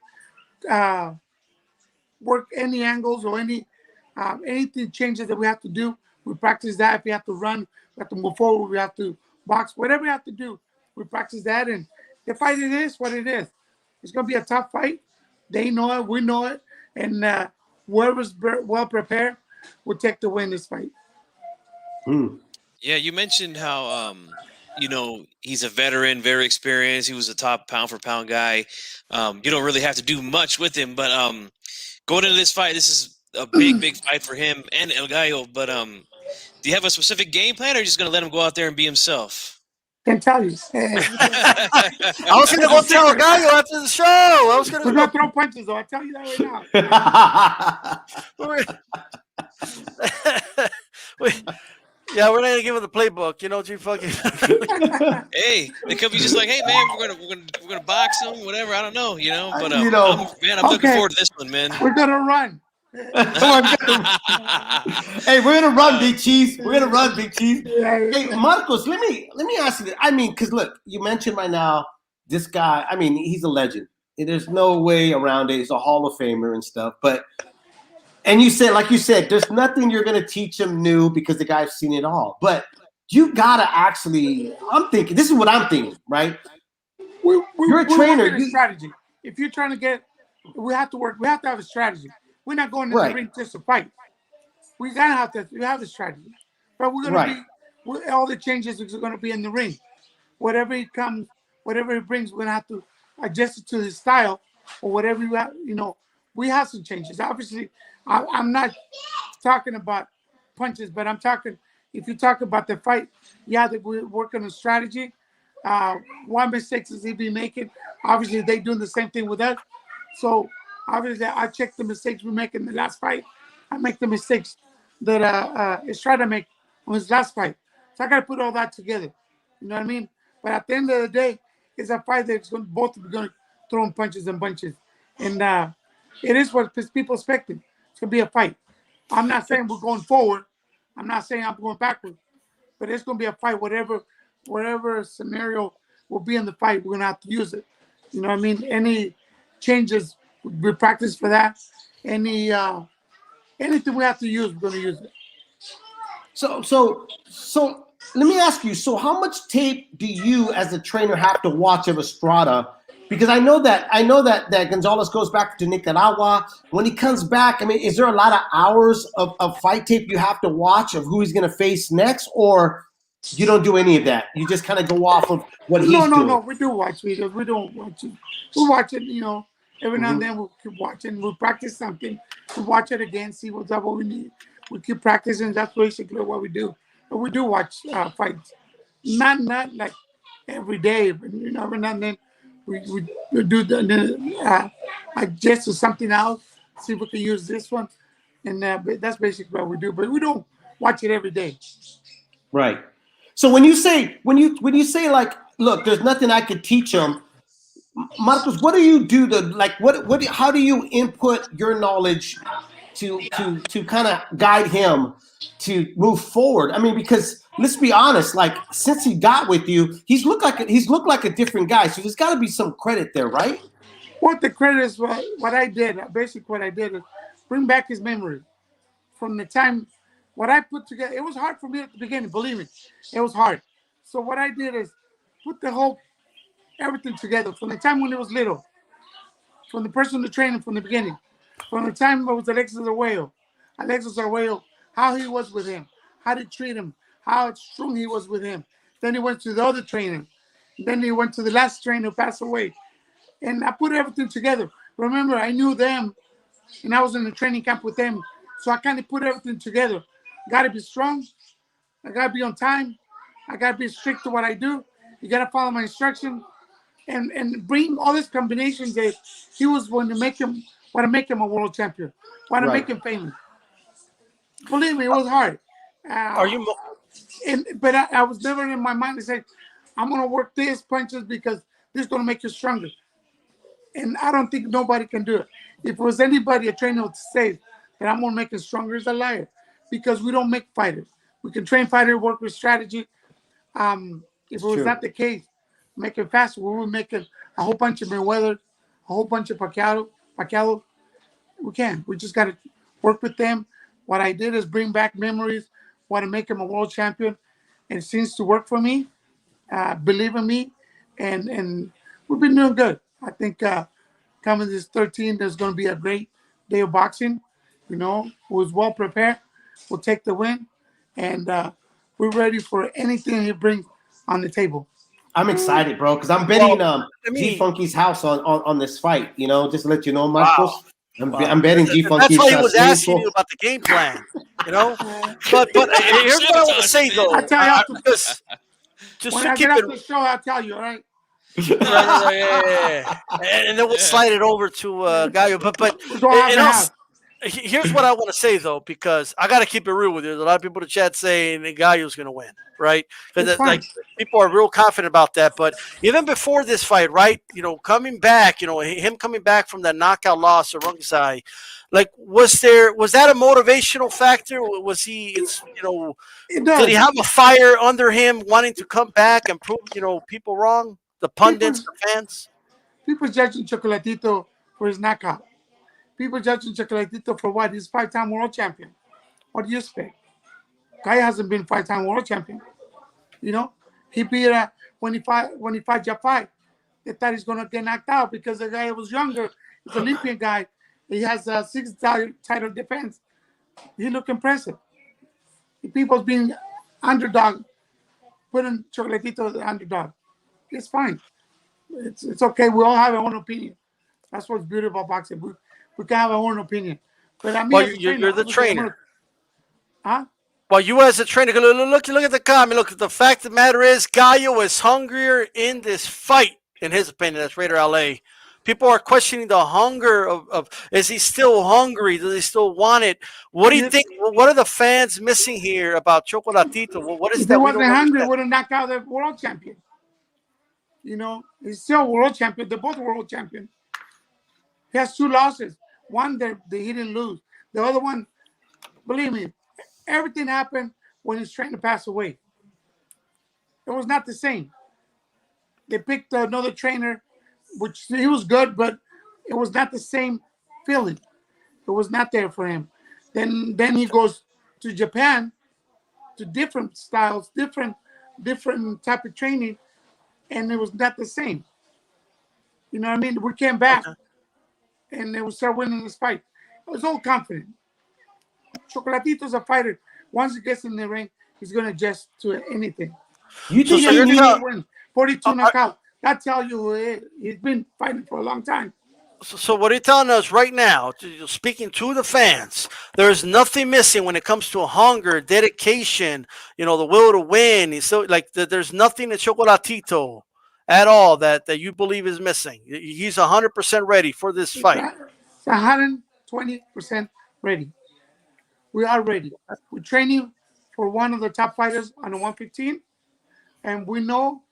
work any angles or anything changes that we have to do. We practice that. If we have to run, we have to move forward, we have to box, whatever we have to do, we practice that. And the fight, it is what it is. It's going to be a tough fight. They know it, we know it, and whoever's well prepared will take the win this fight. Yeah, you mentioned how he's a veteran, very experienced. He was a top pound for pound guy. You don't really have to do much with him, but going into this fight, this is a big fight for him and El Gallo. But do you have a specific game plan, or are you just going to let him go out there and be himself? Can't tell you. I was going to go tell Gallo after the show. We're going to throw punches, though. I'll tell you that right now. Yeah, we're not gonna give him the playbook, G fucking. Hey, it could be just like, hey man, we're gonna box him, whatever. I don't know, But I'm looking forward to this one, man. We're gonna run. Hey, we're gonna run, Big Cheese. We're gonna run, Big Cheese. Hey, Marcos, let me ask you this. I mean, because look, you mentioned right now this guy. I mean, he's a legend. There's no way around it. He's a Hall of Famer and stuff, but. And you said, like you said, there's nothing you're going to teach him new because the guy's seen it all. But you got to actually, this is what I'm thinking, right? You're a trainer. Strategy. If you're trying to we have to work. We have to have a strategy. We're not going to the ring just to fight. We got to have a strategy. But we're going to be, all the changes are going to be in the ring. Whatever he brings, we're going to have to adjust it to his style or whatever we have some changes. Obviously, I'm not talking about punches, but I'm talking, if you talk about the fight, that we're working on strategy. What mistakes is he be making? Obviously, they doing the same thing with us. So, obviously, I check the mistakes we make in the last fight. I make the mistakes that Estrada make on his last fight. So, I got to put all that together. You know what I mean? But at the end of the day, it's a fight that's both going to throw punches and bunches. And it is what people expected. It's going to be a fight. I'm not saying we're going forward. I'm not saying I'm going backward. But it's going to be a fight. Whatever scenario will be in the fight, we're going to have to use it. You know what I mean? Any changes, we practice for that. Anything we have to use, we're going to use it. So let me ask you. So how much tape do you, as a trainer, have to watch of Estrada? Because I know that Gonzalez goes back to Nicaragua. When he comes back, I mean, is there a lot of hours of fight tape you have to watch of who he's going to face next, or you don't do any of that? You just kind of go off of what he's doing. No. We do watch videos. We don't watch it. We watch it, every now and then we'll keep watching. We'll practice something. We'll watch it again, see what's up, what we need. We keep practicing. That's basically what we do. But we do watch fights. Not like every day, but every now and then. We do adjust to something else, see if we can use this one, and that's basically what we do. But we don't watch it every day. Right. So when you say like, look, there's nothing I could teach him, Marcos, what do you do to like what how do you input your knowledge to kind of guide him to move forward? I mean, because let's be honest, like since he got with you, he's looked like a different guy. So there's got to be some credit there, right? What the credit is what I did. Basically, what I did is bring back his memory from the time what I put together. It was hard for me at the beginning, believe me, it was hard. So what I did is put everything together from the time when he was little, from the personal training from the beginning, from the time it was Alexis Arguello, how he was with him, how to treat him, how strong he was with him. Then he went to the other trainer. Then he went to the last trainer who passed away. And I put everything together. Remember, I knew them, and I was in the training camp with them. So I kind of put everything together. Got to be strong. I got to be on time. I got to be strict to what I do. You got to follow my instruction. And bring all these combinations that he was want to make him a world champion, want to make him famous. Believe me, it was hard. Are you? But I was never in my mind to say, I'm going to work these punches because this is going to make you stronger. And I don't think nobody can do it. If it was anybody, a trainer would say that I'm going to make him stronger, is a liar. because we don't make fighters. We can train fighters, work with strategy. If it was not the case, make it faster. We would make a whole bunch of Mayweather, a whole bunch of Pacquiao. We can. We just got to work with them. What I did is bring back memories, want to make him a world champion. And it seems to work for me. Believe in me. And we've been doing good. I think coming this 13, there's going to be a great day of boxing. You know, who's well prepared will take the win. And we're ready for anything he brings on the table. I'm excited, bro, because I'm betting G Funky's house on this fight. You know, just to let you know, Marcos. Wow. I'm betting G Funky's house. That's why he was asking you about the game plan. You know, but here's what I want to say though. I tell you, just when to I keep get it. off the show, I'll tell you. All right. Yeah. And then we'll slide it over to Gallo. But here's what I want to say though, because I got to keep it real with you. There's a lot of people in the chat saying Gallo's going to win, right? Because like people are real confident about that. But even before this fight, right? You know, coming back, you know, him coming back from that knockout loss to Rungsai, like was that a motivational factor? Was he, you know, did he have a fire under him wanting to come back and prove, you know, people wrong? The pundits, the fans? People judging Chocolatito for his knockout. People judging Chocolatito for what? He's 5-time world champion. What do you expect? Guy hasn't been 5-time world champion. You know, he beat when he fought Jafai. They thought he's gonna get knocked out because the guy was younger. He's an Olympian guy. He has a 6-title defense. He looked impressive. People's being underdog, putting Chocolatito as the underdog. It's fine. It's okay. We all have our own opinion. That's what's beautiful about boxing. We can have our own opinion. But I mean, well, you're the trainer. Huh? Well, you as a trainer, look at the comment. Look, the fact of the matter is, Gallo is hungrier in this fight, in his opinion. That's Raider LA. People are questioning the hunger of is he still hungry? Does he still want it? What do you think? What are the fans missing here about Chocolatito? What is if that? If he wasn't hungry, he would have knocked out the world champion. You know, he's still world champion. They're both world champions. He has 2 losses. One that he didn't lose. The other one, believe me, everything happened when he's trying to pass away. It was not the same. They picked another trainer, which he was good, but it was not the same feeling. It was not there for him. Then he goes to Japan, to different styles, different type of training, and it was not the same. You know what I mean? We came back, and they would start winning this fight. I was all confident. Chocolatito's a fighter. Once he gets in the ring, he's going to adjust to anything. You think he will win? 42 knockout. That tells you who he is. He's been fighting for a long time. So what are you telling us right now, speaking to the fans, there's nothing missing when it comes to hunger, dedication, you know, the will to win. He's so like there's nothing in Chocolatito at all that you believe is missing. He's 100% ready for this fight. It's 120% ready. We are ready. We're training for one of the top fighters on the 115, and we know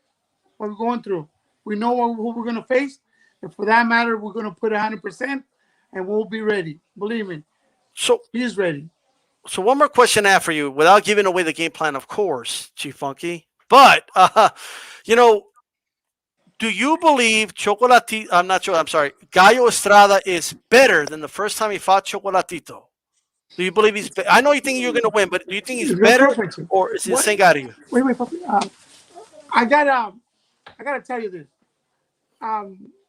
what we're going through. We know who we're going to face. And for that matter, we're going to put 100%, and we'll be ready. Believe me. So he's ready. So one more question I have for you, without giving away the game plan, of course, Chief Funky. But you know, do you believe Chocolatito? I'm sorry. Gallo Estrada is better than the first time he fought Chocolatito. Do you believe he's? I know you think you're going to win, but do you think he's better, or is he the same guy to you? Wait, Papi. I gotta tell you this.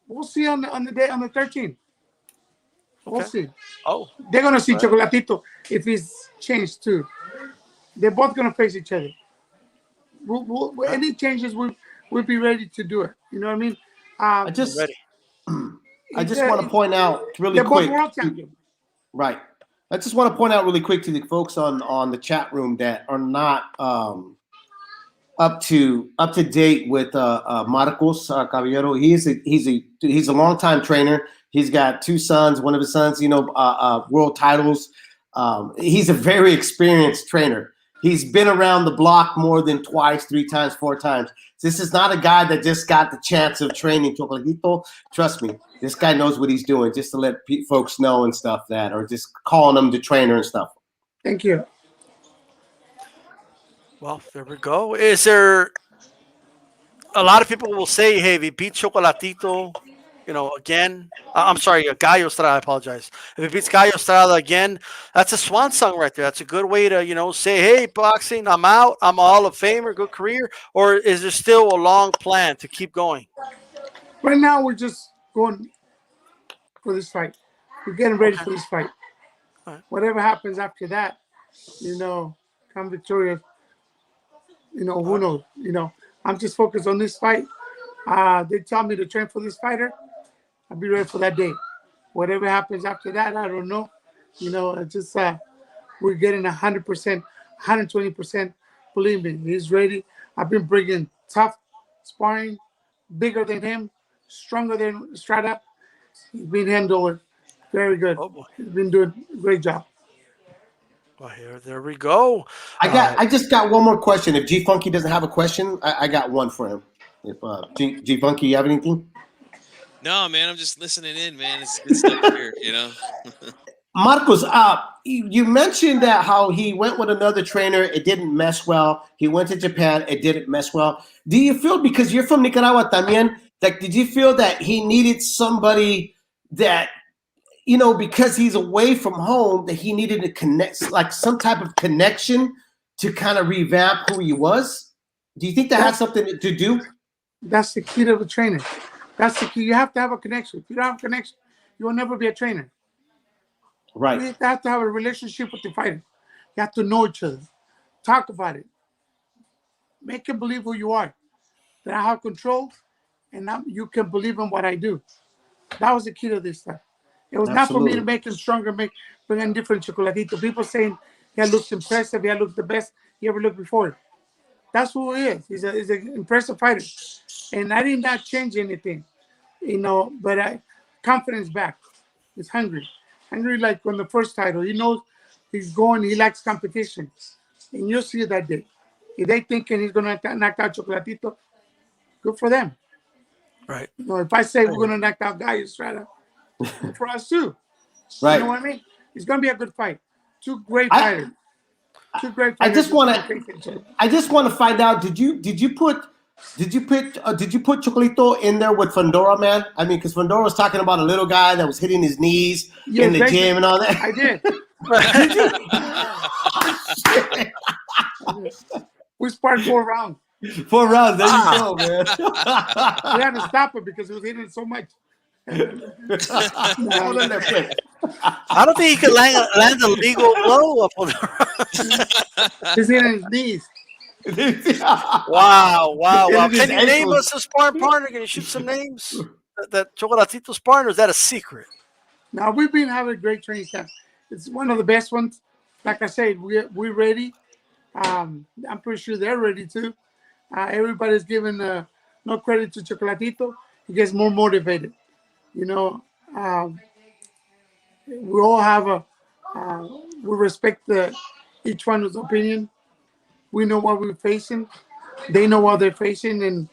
We'll see on the day on the 13th. We'll see. Oh, they're gonna see Chocolatito if he's changed too. They're both gonna face each other. Any changes, we'll be ready to do it. You know what I mean? I just want to point out really quick. They're both world champions. Right. I just want to point out really quick to the folks on the chat room that are not up to date with Marcos Caballero. He's a longtime trainer. He's got 2 sons. One of his sons, world titles. He's a very experienced trainer. He's been around the block more than twice, 3 times, 4 times. This is not a guy that just got the chance of training Chocolatito. Trust me, this guy knows what he's doing. Just to let folks know and stuff that, or just calling him the trainer and stuff. Thank you. Well, there we go. Is there a lot of people will say, hey, if he beats Chocolatito, again, I'm sorry, Gallo Estrada, I apologize. If he beats Gallo Estrada again, that's a swan song right there. That's a good way to, say, hey, boxing, I'm out. I'm a Hall of Famer, good career. Or is there still a long plan to keep going? Right now, we're just going for this fight. We're getting ready for this fight. Right. Whatever happens after that, come victorious. Who knows? I'm just focused on this fight. They tell me to train for this fighter. I'll be ready for that day. Whatever happens after that, I don't know. It's just we're getting 100%, 120%. Believe me, he's ready. I've been bringing tough sparring, bigger than him, stronger than Estrada. He's been handled very good. Oh, boy. He's been doing a great job. Well, there we go. I just got one more question. If G Funky doesn't have a question, I got one for him. If G Funky, you have anything? No, man, I'm just listening in, man. It's good stuff here, Marcos, you mentioned that how he went with another trainer, it didn't mess well. He went to Japan, it didn't mess well. Do you feel, because you're from Nicaragua también, like, did you feel that he needed somebody that, because he's away from home, that he needed to connect, like some type of connection to kind of revamp who he was? Do you think that has something to do? That's the key to the trainer. That's the key. You have to have a connection. If you don't have a connection, you will never be a trainer. Right. You have to have a relationship with the fighter. You have to know each other. Talk about it. Make him believe who you are. That I have control, and you can believe in what I do. That was the key to this stuff. It was not for me to make him stronger, bring in different Chocolatito. People saying he looks impressive, he looks the best he ever looked before. That's who he is. He's an impressive fighter. And I did not change anything, but confidence back. He's hungry. Hungry like on the first title. He knows he's going, he likes competition. And you'll see it that day. If they thinking he's going to knock out Chocolatito, good for them. Right. If I say we're going to knock out Gallo Estrada, for us too. Right. You know what I mean? It's going to be a good fight. Two great fighters. I just want to find out, did you put Chocolatito in there with Fundora, man? I mean, because Fundora was talking about a little guy that was hitting his knees in the gym and all that. I did. We sparred 4 rounds. 4 rounds. There you go, man. We had to stop it because he was hitting it so much. I don't think he could land a legal blow up on the He's hitting his knees. Wow. Can you name us a sparring partner? Can you shoot some names? That Chocolatito sparring, or is that a secret? Now, we've been having a great training camp. It's one of the best ones. Like I said, we're ready. I'm pretty sure they're ready too. Everybody's giving no credit to Chocolatito. He gets more motivated. We all have we respect each one's opinion. We know what we're facing. They know what they're facing, and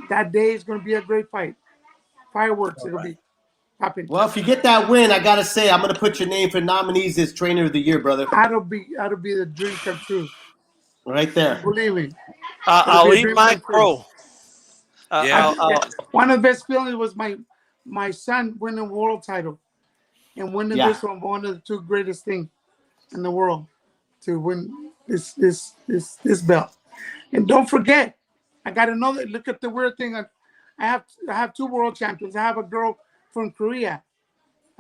that day is going to be a great fight. Fireworks, it'll be popping. Well, if you get that win, I gotta say, I'm gonna put your name for nominees as Trainer of the Year, brother. That'll be the dream come true. Right there. Believe me. I'll eat my crow. One of the best feelings was my son winning world title, and winning this one of the 2 greatest things in the world, to win this belt. And don't forget, I got another. Look at the weird thing. I have 2 world champions. I have a girl from Korea,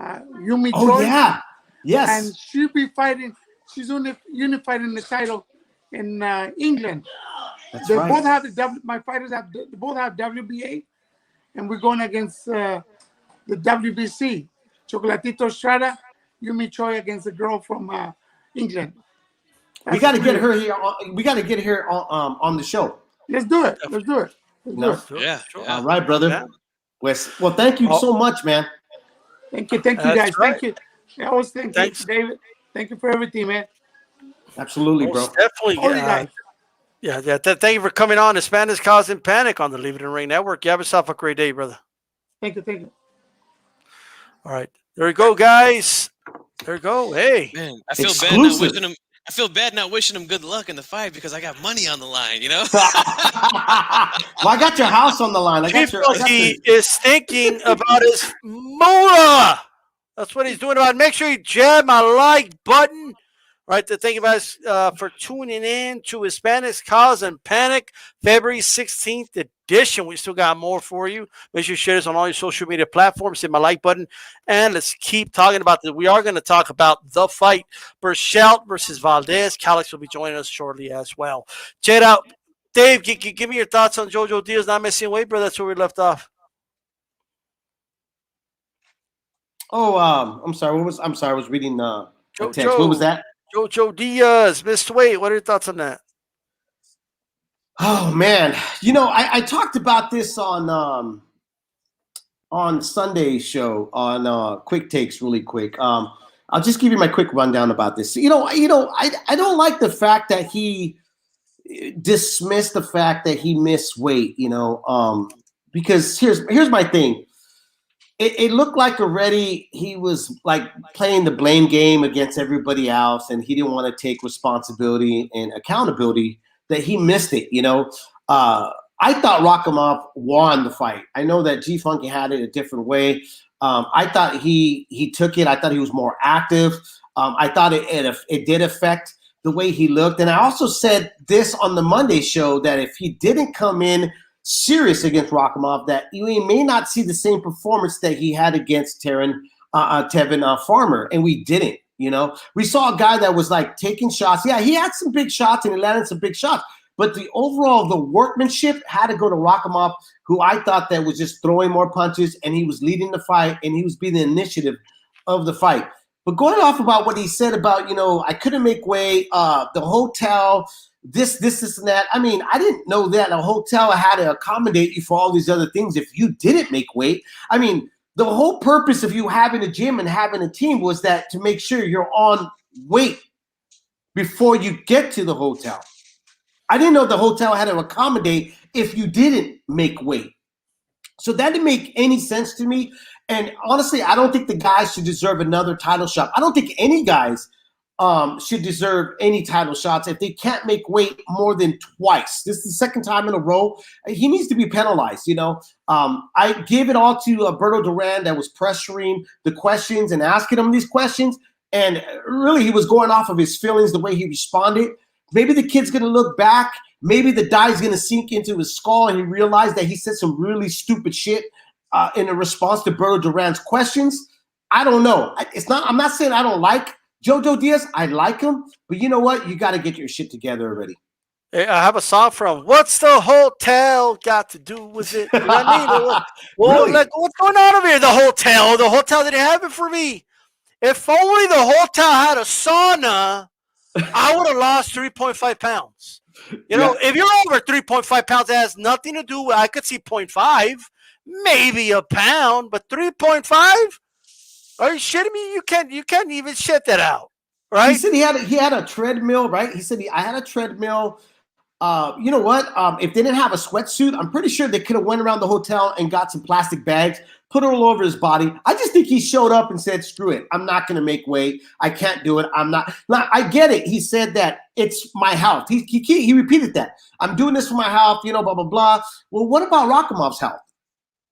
Yumi Choi. Oh yeah, yes. And she'll be fighting. She's unifying the title in England. That's they right. both have my fighters both have WBA, and we're going against the WBC. Chocolatito Estrada, Yumi Choi against the girl from England. We got to get her here. We got to get her on the show. Let's do it. Let's do it. Yeah. All right, brother. Yeah. Well, thank you so much, man. Thank you, guys. Right. Thank you. I always thank you, David. Thank you for everything, man. Absolutely, bro. Definitely. Yeah. Thank you for coming on. The Spanish Causing Panic on the Leave It in Ring Network. You have yourself a great day, brother. Thank you. All right. There we go, guys. There we go. Hey. Man, I feel bad not wishing him. I feel bad not wishing him good luck in the fight because I got money on the line, you know? Well, I got your house on the line. He is thinking about his moolah. That's what he's doing about it. Make sure you jab my like button. Right, to thank you guys for tuning in to Hispanics Cause and Panic, February 16th edition. We still got more for you. Make sure you share this on all your social media platforms. Hit my like button. And let's keep talking about this. We are going to talk about the fight, Berchelt versus Valdez. Calix will be joining us shortly as well. Check it out. Dave, give me your thoughts on Jojo Diaz not missing weight, bro. That's where we left off. Oh, I'm sorry. I was reading a text. What was that? Jojo Diaz missed weight. What are your thoughts on that? Oh man, I talked about this on Sunday's show on Quick Takes, really quick. I'll just give you my quick rundown about this. I don't like the fact that he dismissed the fact that he missed weight. Because here's my thing. It looked like already he was like playing the blame game against everybody else, and he didn't want to take responsibility and accountability that he missed it. I thought Rakhimov won the fight. I know that G-Funky had it a different way. I thought he took it. I thought he was more active. I thought it did affect the way he looked. And I also said this on the Monday show that if he didn't come in serious against Rakhimov, that we may not see the same performance that he had against Tevin Farmer, and we didn't. We saw a guy that was like taking shots. Yeah, he had some big shots and he landed some big shots, but the workmanship had to go to Rakhimov, who I thought that was just throwing more punches, and he was leading the fight and he was being the initiative of the fight. But going off about what he said about, I couldn't make weight, the hotel, this, and that. I mean, I didn't know that a hotel had to accommodate you for all these other things if you didn't make weight. I mean, the whole purpose of you having a gym and having a team was that to make sure you're on weight before you get to the hotel. I didn't know the hotel had to accommodate if you didn't make weight. So that didn't make any sense to me. And honestly, I don't think the guys should deserve another title shot. I don't think any guys should deserve any title shots if they can't make weight more than twice. This is the second time in a row. He needs to be penalized. I gave it all to Berto Duran that was pressuring the questions and asking him these questions. And really, he was going off of his feelings, the way he responded. Maybe the kid's going to look back. Maybe the dye's going to sink into his skull and he realized that he said some really stupid shit in a response to Berto Duran's questions. I don't know. I'm not saying I don't like Jojo Diaz. I like him, but you know what? You got to get your shit together already. Hey, I have a song from What's the Hotel Got to Do with It? You know what I mean? Well, really? What's going on over here? The hotel didn't have it for me. If only the hotel had a sauna, I would have lost 3.5 pounds. If you're over 3.5 pounds, it has nothing to do with, I could see 0.5, maybe a pound, but 3.5? Are you shitting me? You can't even shit that out, right? He said he had a treadmill, right? He said I had a treadmill. You know what? If they didn't have a sweatsuit, I'm pretty sure they could have went around the hotel and got some plastic bags, put it all over his body. I just think he showed up and said, "Screw it, I'm not going to make weight. I can't do it. I'm not." Now, I get it. He said that it's my health. He repeated that. I'm doing this for my health. Blah blah blah. Well, what about Rakhimov's health?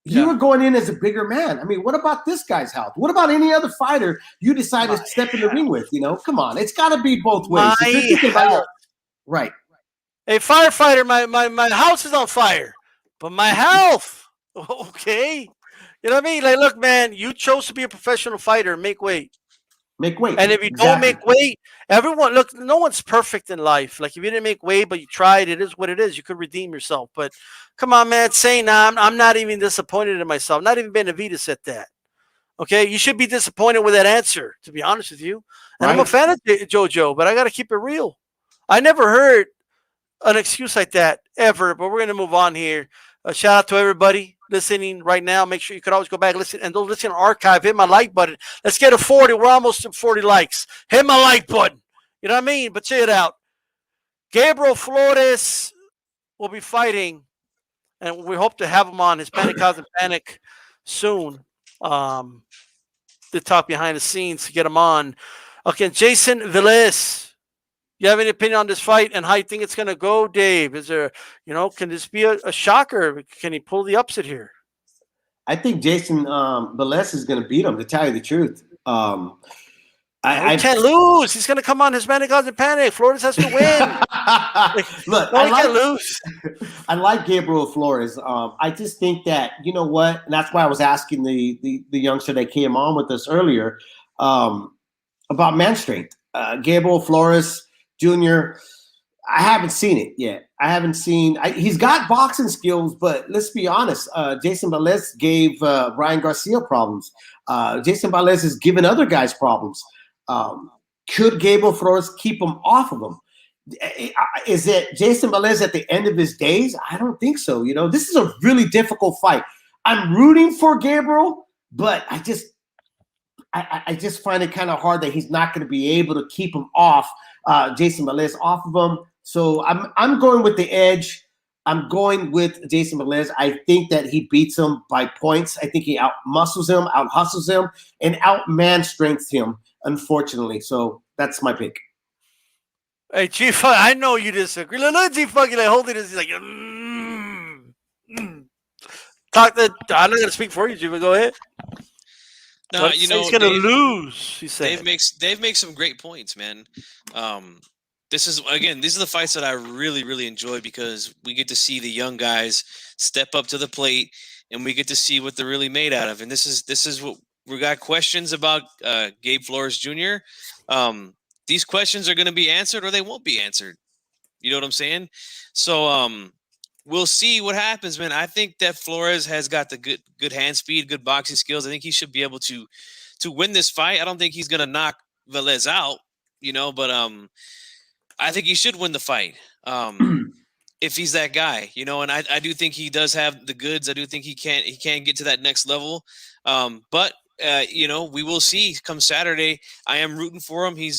You were going in as a bigger man. I mean, what about this guy's health? What about any other fighter you decide to step in the ring with? Come on. It's got to be both ways. Right. Hey, firefighter, my house is on fire, but my health, okay. You know what I mean? Like, look, man, you chose to be a professional fighter. Make weight. Make weight. And if you don't make weight, everyone, look, no one's perfect in life. Like, if you didn't make weight, but you tried, it is what it is. You could redeem yourself. But come on, man, saying I'm not even disappointed in myself. Not even Benavidez said that. Okay? You should be disappointed with that answer, to be honest with you. And I'm a fan of JoJo, but I got to keep it real. I never heard an excuse like that ever, but we're going to move on here. Shout out to everybody listening right now. Make sure you could always go back, listen, and don't listen to archive. Hit my like button. Let's get to 40. We're almost at 40 likes. Hit my like button. You know what I mean? But check it out. Gabriel Flores will be fighting, and we hope to have him on Hispanic Cause and Panic soon. To talk behind the scenes to get him on. Okay, Jason Velez. You have any opinion on this fight and how you think it's going to go, Dave? Is there, can this be a shocker? Can he pull the upset here? I think Jason Velez is going to beat him, to tell you the truth. I can't lose. He's going to come on Hispanic Odds and Panic. Flores has to win. Look, can't lose. I like Gabriel Flores. I just think that, you know what, and that's why I was asking the youngster that came on with us earlier about man strength. Gabriel Flores Jr., I haven't seen it yet. He's got boxing skills, but let's be honest. Jason Velez gave Ryan Garcia problems. Jason Velez has given other guys problems. Could Gabriel Flores keep him off of him? Is it Jason Velez at the end of his days? I don't think so. This is a really difficult fight. I'm rooting for Gabriel, but I just find it kind of hard that he's not going to be able to keep him off, Jason Velez off of him. So I'm going with the edge. I'm going with Jason Velez. I think that he beats him by points. I think he out-muscles him, out-hustles him, and out-man strengths him, unfortunately. So that's my pick. Hey, Chief, I know you disagree. Look at Chief fucking holding this. He's like, Talk to. I'm not going to speak for you, Chief. Go ahead. No, he's going to lose. He said. Dave makes some great points, man. These are the fights that I really, really enjoy because we get to see the young guys step up to the plate and we get to see what they're really made out of. And this is what we got questions about Gabe Flores Jr. These questions are going to be answered or they won't be answered. You know what I'm saying? So we'll see what happens, man. I think that Flores has got the good hand speed, good boxing skills. I think he should be able to win this fight. I don't think he's going to knock Velez out, but I think he should win the fight if he's that guy, and I do think he does have the goods. I do think he can get to that next level. But we will see come Saturday. I am rooting for him. He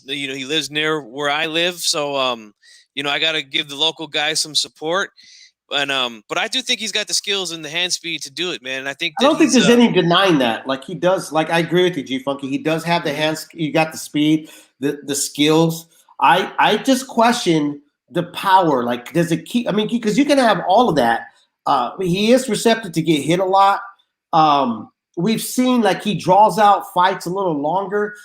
lives near where I live. So, I got to give the local guys some support. And but I do think he's got the skills and the hand speed to do it, man. And I don't think there's any denying that. Like he does. Like I agree with you, G Funky. He does have the hands. You got the speed, the skills. I just question the power. Like, does it keep? I mean, because you can have all of that. He is receptive to get hit a lot. We've seen like he draws out fights a little longer.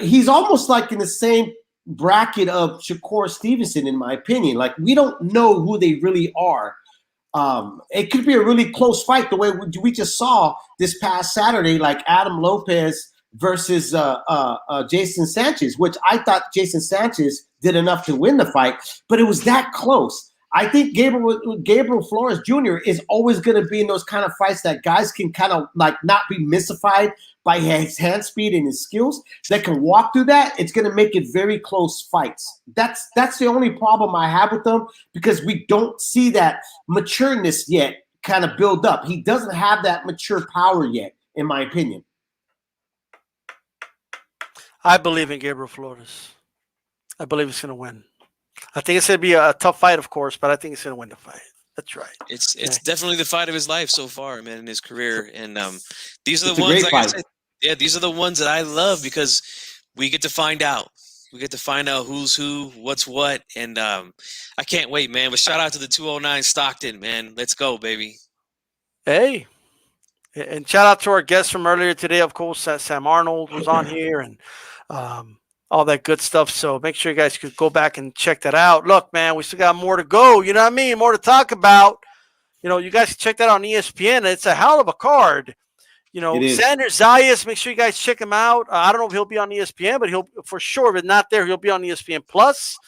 He's almost like in the same bracket of Shakur Stevenson, in my opinion. Like we don't know who they really are. It could be a really close fight the way we just saw this past Saturday, like Adam Lopez versus Jason Sanchez, which I thought Jason Sanchez did enough to win the fight, but it was that close. I think Gabriel Flores Jr. is always going to be in those kind of fights that guys can kind of like not be mystified by his hand speed and his skills that can walk through that. It's going to make it very close fights. That's the only problem I have with them because we don't see that matureness yet kind of build up. He doesn't have that mature power yet, in my opinion. I believe in Gabriel Flores. I believe he's going to win. I think it's going to be a tough fight, of course, but I think he's going to win the fight. That's right. It's definitely the fight of his life so far, man, in his career. And these are the ones, like I said, these are the ones that I love because we get to find out. We get to find out who's who, what's what, and I can't wait, man. But shout out to the 209 Stockton, man. Let's go, baby. Hey. And shout out to our guests from earlier today, of course. Sam Arnold was on here and all that good stuff. So make sure you guys could go back and check that out. Look, man, we still got more to go. You know what I mean? More to talk about. You guys can check that out on ESPN. It's a hell of a card. Sanders Zayas, make sure you guys check him out. I don't know if he'll be on ESPN, but he'll for sure, if not there, he'll be on ESPN Plus.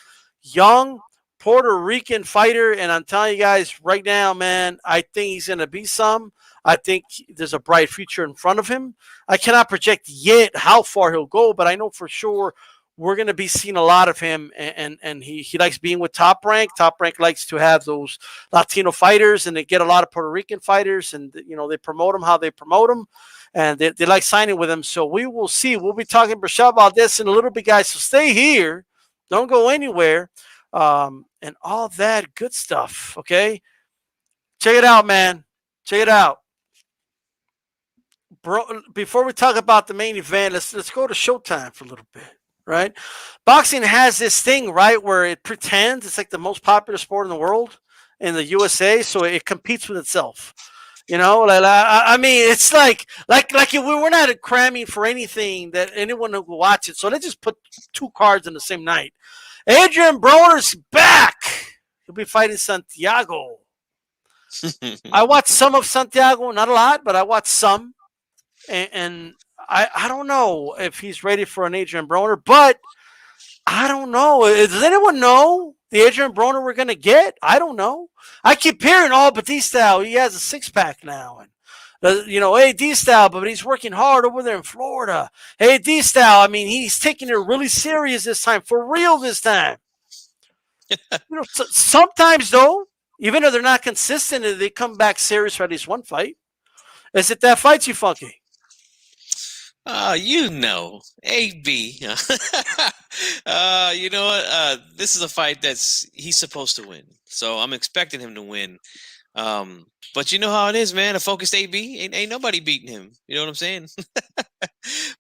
Young Puerto Rican fighter. And I'm telling you guys right now, man, I think he's going to be some. I think there's a bright future in front of him. I cannot project yet how far he'll go, but I know for sure we're going to be seeing a lot of him, and he likes being with Top Rank. Top Rank likes to have those Latino fighters, and they get a lot of Puerto Rican fighters, and they promote them how they promote them, and they like signing with them. So we will see. We'll be talking Berchelt about this in a little bit, guys, so stay here. Don't go anywhere, and all that good stuff, okay? Check it out, man. Check it out. Bro, before we talk about the main event, let's go to Showtime for a little bit, right? Boxing has this thing, right, where it pretends it's like the most popular sport in the world in the USA, so it competes with itself. Like I mean, it's like we're not cramming for anything that anyone will watch it. So let's just put 2 cards in the same night. Adrian Broner's back. He'll be fighting Santiago. I watched some of Santiago, not a lot, but I watched some, and I don't know if he's ready for an Adrian Broner, but I don't know. Does anyone know the Adrian Broner we're gonna get? I don't know. I keep hearing, Batista, he has a 6-pack now, and hey, D-Style, but he's working hard over there in Florida. Hey, D-Style, I mean, he's taking it really serious this time, for real this time. Sometimes though, even though they're not consistent, they come back serious for at least one fight. Is it that fight, you funky? AB. You know what? This is a fight he's supposed to win. So I'm expecting him to win. But you know how it is, man. A focused AB, ain't nobody beating him. You know what I'm saying?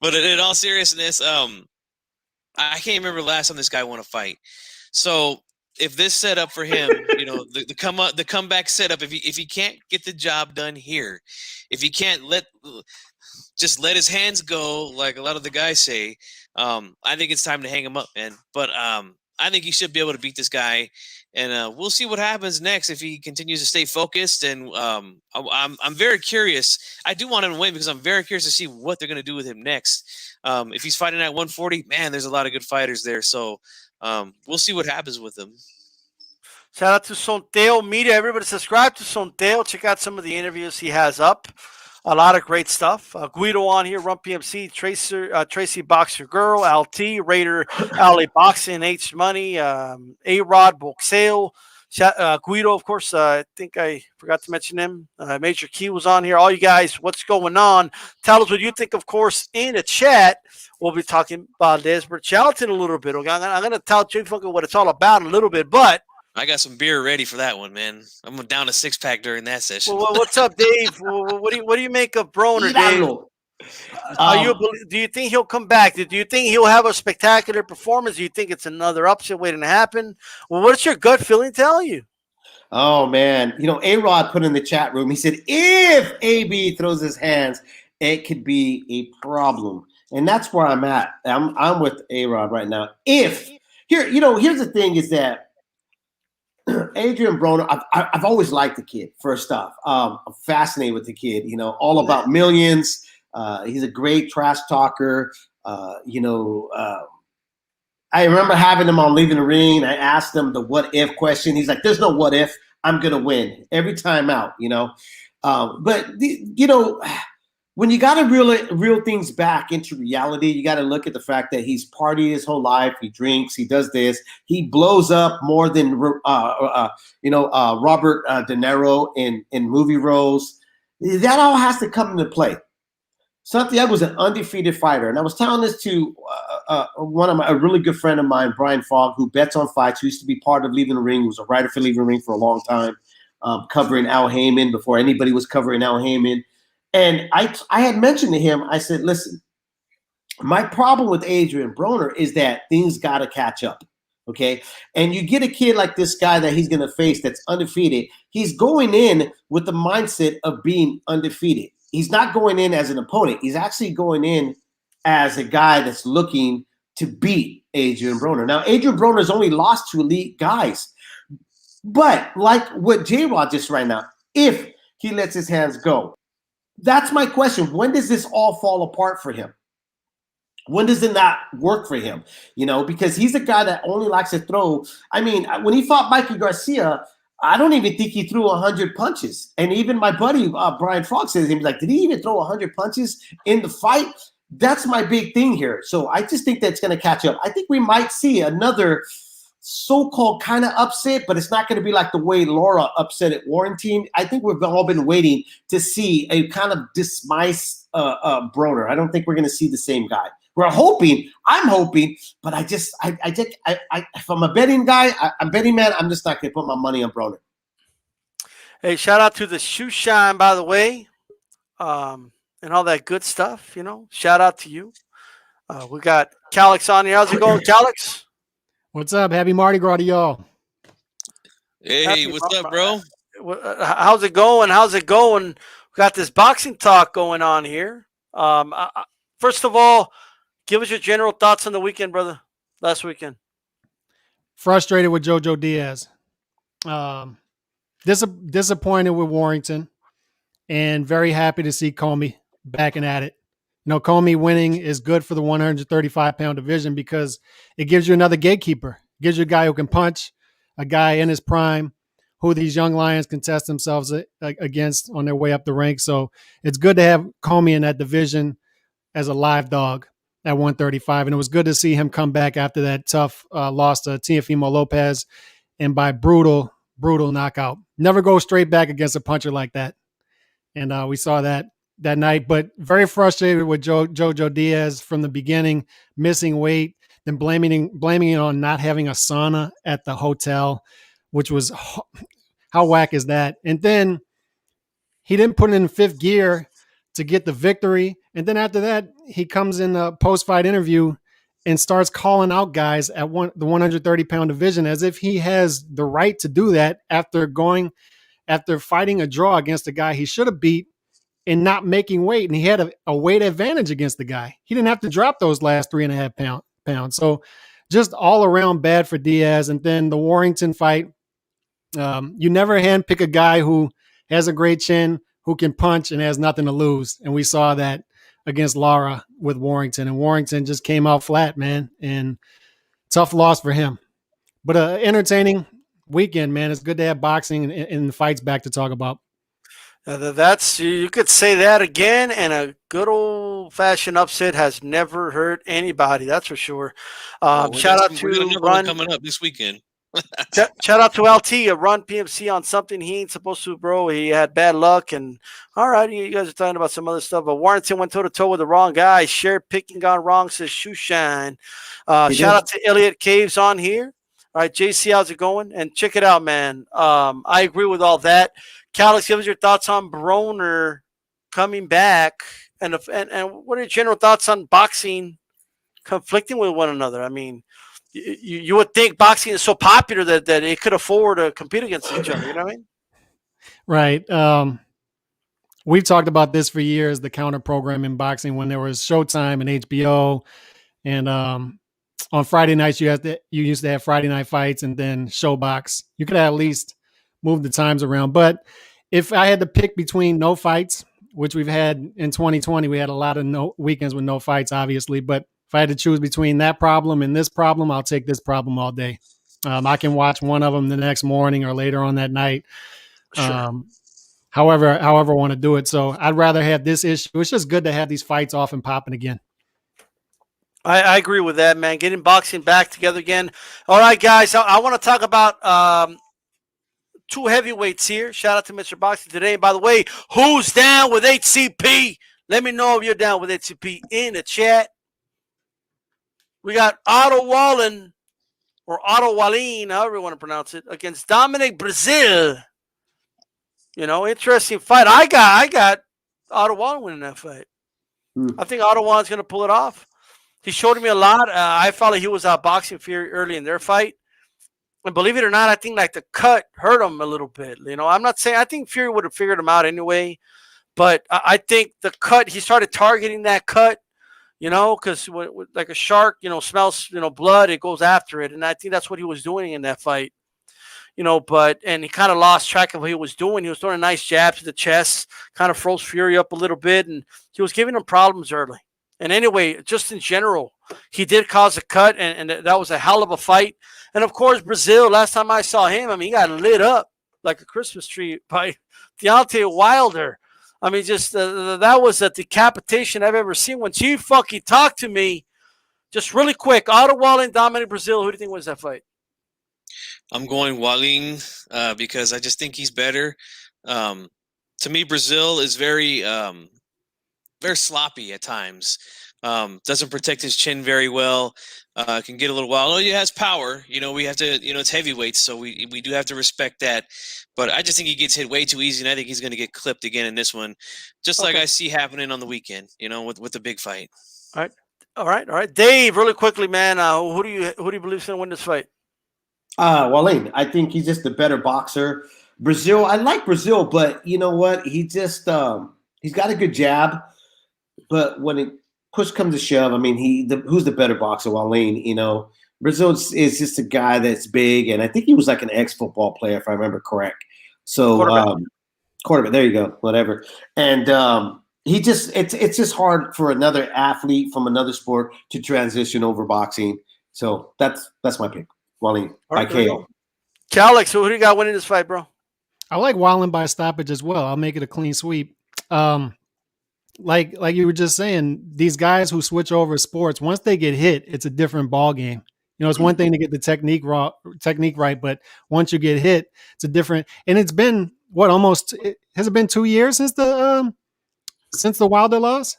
But in all seriousness, I can't remember the last time this guy won a fight. So if this setup for him, the comeback setup, if he can't get the job done here, if he can't just let his hands go, like a lot of the guys say, I think it's time to hang him up, man. But I think he should be able to beat this guy, and we'll see what happens next if he continues to stay focused. And I'm very curious. I do want him to win because I'm very curious to see what they're going to do with him next. If he's fighting at 140, man, there's a lot of good fighters there. So we'll see what happens with him. Shout out to Sonteo Media. Everybody subscribe to Sonteo. Check out some of the interviews he has up. A lot of great stuff. Guido on here, Run PMC, Tracy Boxer Girl, LT, Raider, Alley Boxing, H Money, A-Rod, Boxeo, Guido, of course. I think I forgot to mention him. Major Key was on here. All you guys, what's going on? Tell us what you think, of course, in the chat. We'll be talking about Miguel Berchelt in a little bit. Okay? I'm going to tell you what it's all about a little bit, but I got some beer ready for that one, man. I'm down a 6-pack during that session. Well, what's up, Dave? What do you make of Broner, Dave? Do you think he'll come back? Do you think he'll have a spectacular performance? Do you think it's another upset waiting to happen? Well, what's your gut feeling tell you? Oh man, A-Rod put in the chat room. He said if AB throws his hands, it could be a problem, and that's where I'm at. I'm with A-Rod right now. Here's the thing is that Adrian Broner, I've always liked the kid, first off. I'm fascinated with the kid, all about millions. He's a great trash talker. I remember having him on Leaving the Ring. I asked him the what if question. He's like, there's no what if. I'm going to win every time out, when you got to reel things back into reality, you got to look at the fact that he's partied his whole life. He drinks. He does this. He blows up more than Robert De Niro in movie roles. That all has to come into play. Santiago was an undefeated fighter, and I was telling this to a really good friend of mine, Brian Fogg, who bets on fights. Who used to be part of Leaving the Ring. Who was a writer for Leaving the Ring for a long time, covering Al Heyman before anybody was covering Al Heyman. And I had mentioned to him, I said, listen, my problem with Adrian Broner is that things got to catch up, okay? And you get a kid like this guy that he's going to face that's undefeated. He's going in with the mindset of being undefeated. He's not going in as an opponent. He's actually going in as a guy that's looking to beat Adrian Broner. Now, Adrian Broner has only lost to elite guys. But like what J-Rod just right now, if he lets his hands go, that's my question. When does this all fall apart for him? When does it not work for him? Because he's a guy that only likes to throw. I mean, when he fought Mikey Garcia, I don't even think he threw 100 punches. And even my buddy, Brian Fogg, says, he was like, did he even throw 100 punches in the fight? That's my big thing here. So I just think that's going to catch up. I think we might see another so-called kind of upset, but it's not going to be like the way Lara upset at Warrington. I think we've all been waiting to see a kind of dismiss Broner. I don't think we're going to see the same guy. I'm hoping, but I think if I'm a betting guy, I'm betting man, I'm just not going to put my money on Broner. Hey, shout out to the shoe shine, by the way, and all that good stuff, Shout out to you. We got Calix on here. How's it going, Calix? What's up? Happy Mardi Gras to y'all. Hey, what's up, bro? How's it going? How's it going? We got this boxing talk going on here. First of all, give us your general thoughts on the weekend, brother. Last weekend. Frustrated with Jojo Diaz. Disappointed with Warrington, and very happy to see Comey backing at it. You know, Comey winning is good for the 135-pound division because it gives you another gatekeeper. It gives you a guy who can punch, a guy in his prime, who these young lions can test themselves against on their way up the ranks. So it's good to have Comey in that division as a live dog at 135. And it was good to see him come back after that tough loss to Teofimo Lopez, and by brutal knockout. Never go straight back against a puncher like that. And we saw that night, but very frustrated with Jojo Diaz from the beginning, missing weight, then blaming it on not having a sauna at the hotel, which was, how whack is that? And then he didn't put it in fifth gear to get the victory. And then after that, he comes in a post-fight interview and starts calling out guys at the 130-pound division as if he has the right to do that after fighting a draw against a guy he should have beat and not making weight. And he had a weight advantage against the guy. He didn't have to drop those last 3.5 pounds. So just all around bad for Diaz. And then the Warrington fight, you never handpick a guy who has a great chin, who can punch and has nothing to lose. And we saw that against Lara with Warrington. And Warrington just came out flat, man. And tough loss for him. But entertaining weekend, man. It's good to have boxing and the fights back to talk about. That's, you could say that again, and a good old-fashioned upset has never hurt anybody. That's for sure. Shout out to Run coming up this weekend. Shout out to LT, a Run PMC on something he ain't supposed to, bro. He had bad luck, and all right, you guys are talking about some other stuff. But Warrington went toe-to-toe with the wrong guy. Share picking gone wrong, says Shoeshine. Shout out to Elliot Caves on here. All right, JC, how's it going? And check it out, man. I agree with all that. Calix, give us your thoughts on Broner coming back, and what are your general thoughts on boxing conflicting with one another? I mean, you would think boxing is so popular that it could afford to compete against each other. You know what I mean? Right. We've talked about this for years, the counter program in boxing when there was Showtime and HBO. And on Friday nights, you used to have Friday night fights and then Showbox. You could at least move the times around. But if I had to pick between no fights, which we've had in 2020, we had a lot of no weekends with no fights, obviously. But if I had to choose between that problem and this problem, I'll take this problem all day. I can watch one of them the next morning or later on that night. Sure. However I want to do it. So I'd rather have this issue. It's just good to have these fights off and popping again. I agree with that, man. Getting boxing back together again. All right, guys. I want to talk about two heavyweights here. Shout out to Mr. Boxing today. By the way, who's down with HCP? Let me know if you're down with HCP in the chat. We got Otto Wallin, or Otto Wallin, however you want to pronounce it, against Dominic Breazeale. You know, interesting fight. I got Otto Wallin winning that fight. I think Otto Wallin's going to pull it off. He showed me a lot. I felt like he was outboxing Fury early in their fight. And believe it or not, I think like the cut hurt him a little bit. You know, I'm not saying, I think Fury would have figured him out anyway. But I think the cut, he started targeting that cut, you know, because like a shark, you know, smells, you know, blood, it goes after it. And I think that's what he was doing in that fight. You know, and he kind of lost track of what he was doing. He was throwing a nice jab to the chest, kind of froze Fury up a little bit, and he was giving him problems early. And anyway, just in general, he did cause a cut, and that was a hell of a fight. And, of course, Breazeale, last time I saw him, I mean, he got lit up like a Christmas tree by Deontay Wilder. I mean, just that was a decapitation I've ever seen. When Chief fucking talked to me, just really quick, Otto Wallin, Dominic Breazeale, who do you think wins that fight? I'm going Wallin because I just think he's better. To me, Breazeale is very sloppy at times. Doesn't protect his chin very well. Can get a little wild. Oh, he has power. You know, we have to. You know, it's heavyweights, so we do have to respect that. But I just think he gets hit way too easy, and I think he's going to get clipped again in this one, just like I see happening on the weekend. You know, with the big fight. All right. All right. Dave, really quickly, man. Who do you believe is going to win this fight? Wallin. I think he's just a better boxer. Brazil, I like Brazil, but you know what? He just he's got a good jab, but when it push comes to shove, I mean, who's the better boxer? Wallin, you know. Brazil is just a guy that's big, and I think he was like an ex-football player, if I remember correct. So quarterback. There you go. Whatever. And it's just hard for another athlete from another sport to transition over boxing. So that's my pick. Wallin by KO. Alex, who do you got winning this fight, bro? I like Wallin by stoppage as well. I'll make it a clean sweep. Like you were just saying, these guys who switch over sports, once they get hit, it's a different ball game. You know, it's one thing to get the technique right, but once you get hit, it's a different. And it's been has it been 2 years since the Wilder loss?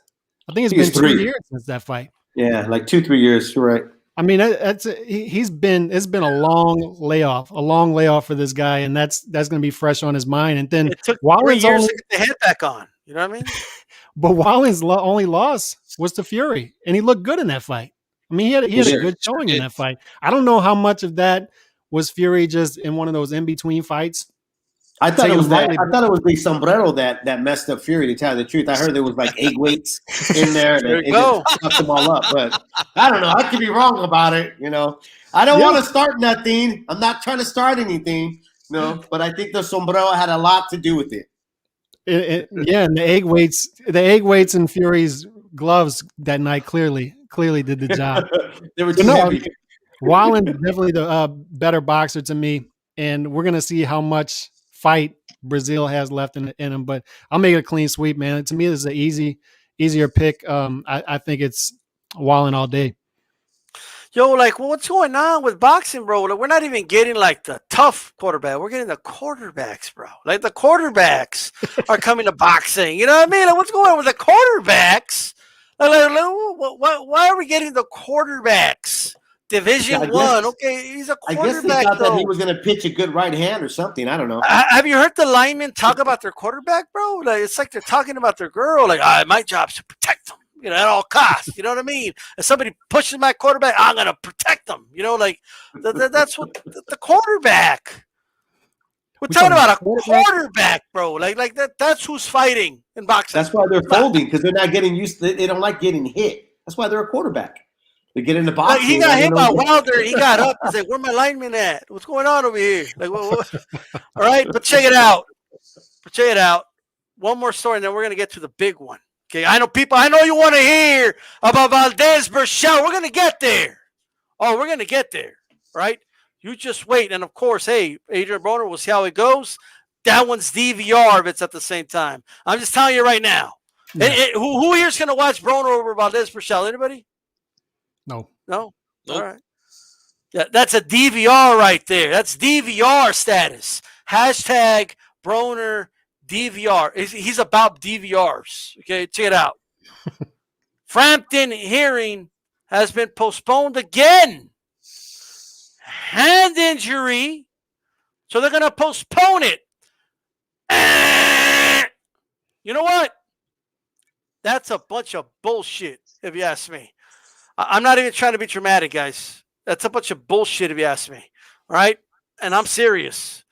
I think it's been 2 years since that fight. Yeah, like 2-3 years. You're right. I mean, it's been a long layoff for this guy, and that's going to be fresh on his mind. And then it took 3 years to get the head back on. You know what I mean? But Wallin's only loss was to Fury, and he looked good in that fight. I mean, he had a good showing in that fight. I don't know how much of that was Fury just in one of those in between fights. I thought it was the sombrero that messed up Fury. To tell you the truth, I heard there was like 8 weights in there, and it just fucked them all up. But I don't know. I could be wrong about it. You know, I don't want to start nothing. I'm not trying to start anything. No, but I think the sombrero had a lot to do with it. And the egg weights in Fury's gloves that night clearly did the job. They were too heavy. Wallin definitely the better boxer to me, and we're gonna see how much fight Brazil has left in him. But I'll make it a clean sweep, man. To me, this is an easier pick. I think it's Wallin all day. Yo, like, what's going on with boxing, bro? Like, we're not even getting like the tough quarterback. We're getting the quarterbacks, bro. Like, the quarterbacks are coming to boxing. You know what I mean? Like, what's going on with the quarterbacks? Why are we getting the quarterbacks? Division One. Okay, he's a quarterback. I guess they thought that he was going to pitch a good right hand or something. I don't know. Have you heard the linemen talk about their quarterback, bro? Like, it's like they're talking about their girl. Like, my job's to protect them. You know, at all costs. You know what I mean? If somebody pushes my quarterback, I'm gonna protect them. You know, like that's what the quarterback. We're talking about a quarterback, bro. Like that's who's fighting in boxing. That's why they're folding, because they're not getting used. They don't like getting hit. That's why they're a quarterback. They get into boxing. Like, he got hit by Wilder. He got up and said, "Where my lineman at? What's going on over here?" Like, what? All right, but check it out. One more story, and then we're gonna get to the big one. Okay, I know you want to hear about Valdez Bercelt. We're going to get there. We're going to get there, right? You just wait. And, of course, hey, Adrian Broner, we'll see how it goes. That one's DVR if it's at the same time. I'm just telling you right now. Yeah. Who here is going to watch Broner over Valdez Bercelt? Anybody? No. Nope. All right. Yeah, that's a DVR right there. That's DVR status. Hashtag Broner DVR. He's about DVRs. Okay, check it out. Frampton hearing has been postponed again. Hand injury. So they're going to postpone it. You know what? That's a bunch of bullshit, if you ask me. I'm not even trying to be dramatic, guys. That's a bunch of bullshit, if you ask me. All right? And I'm serious.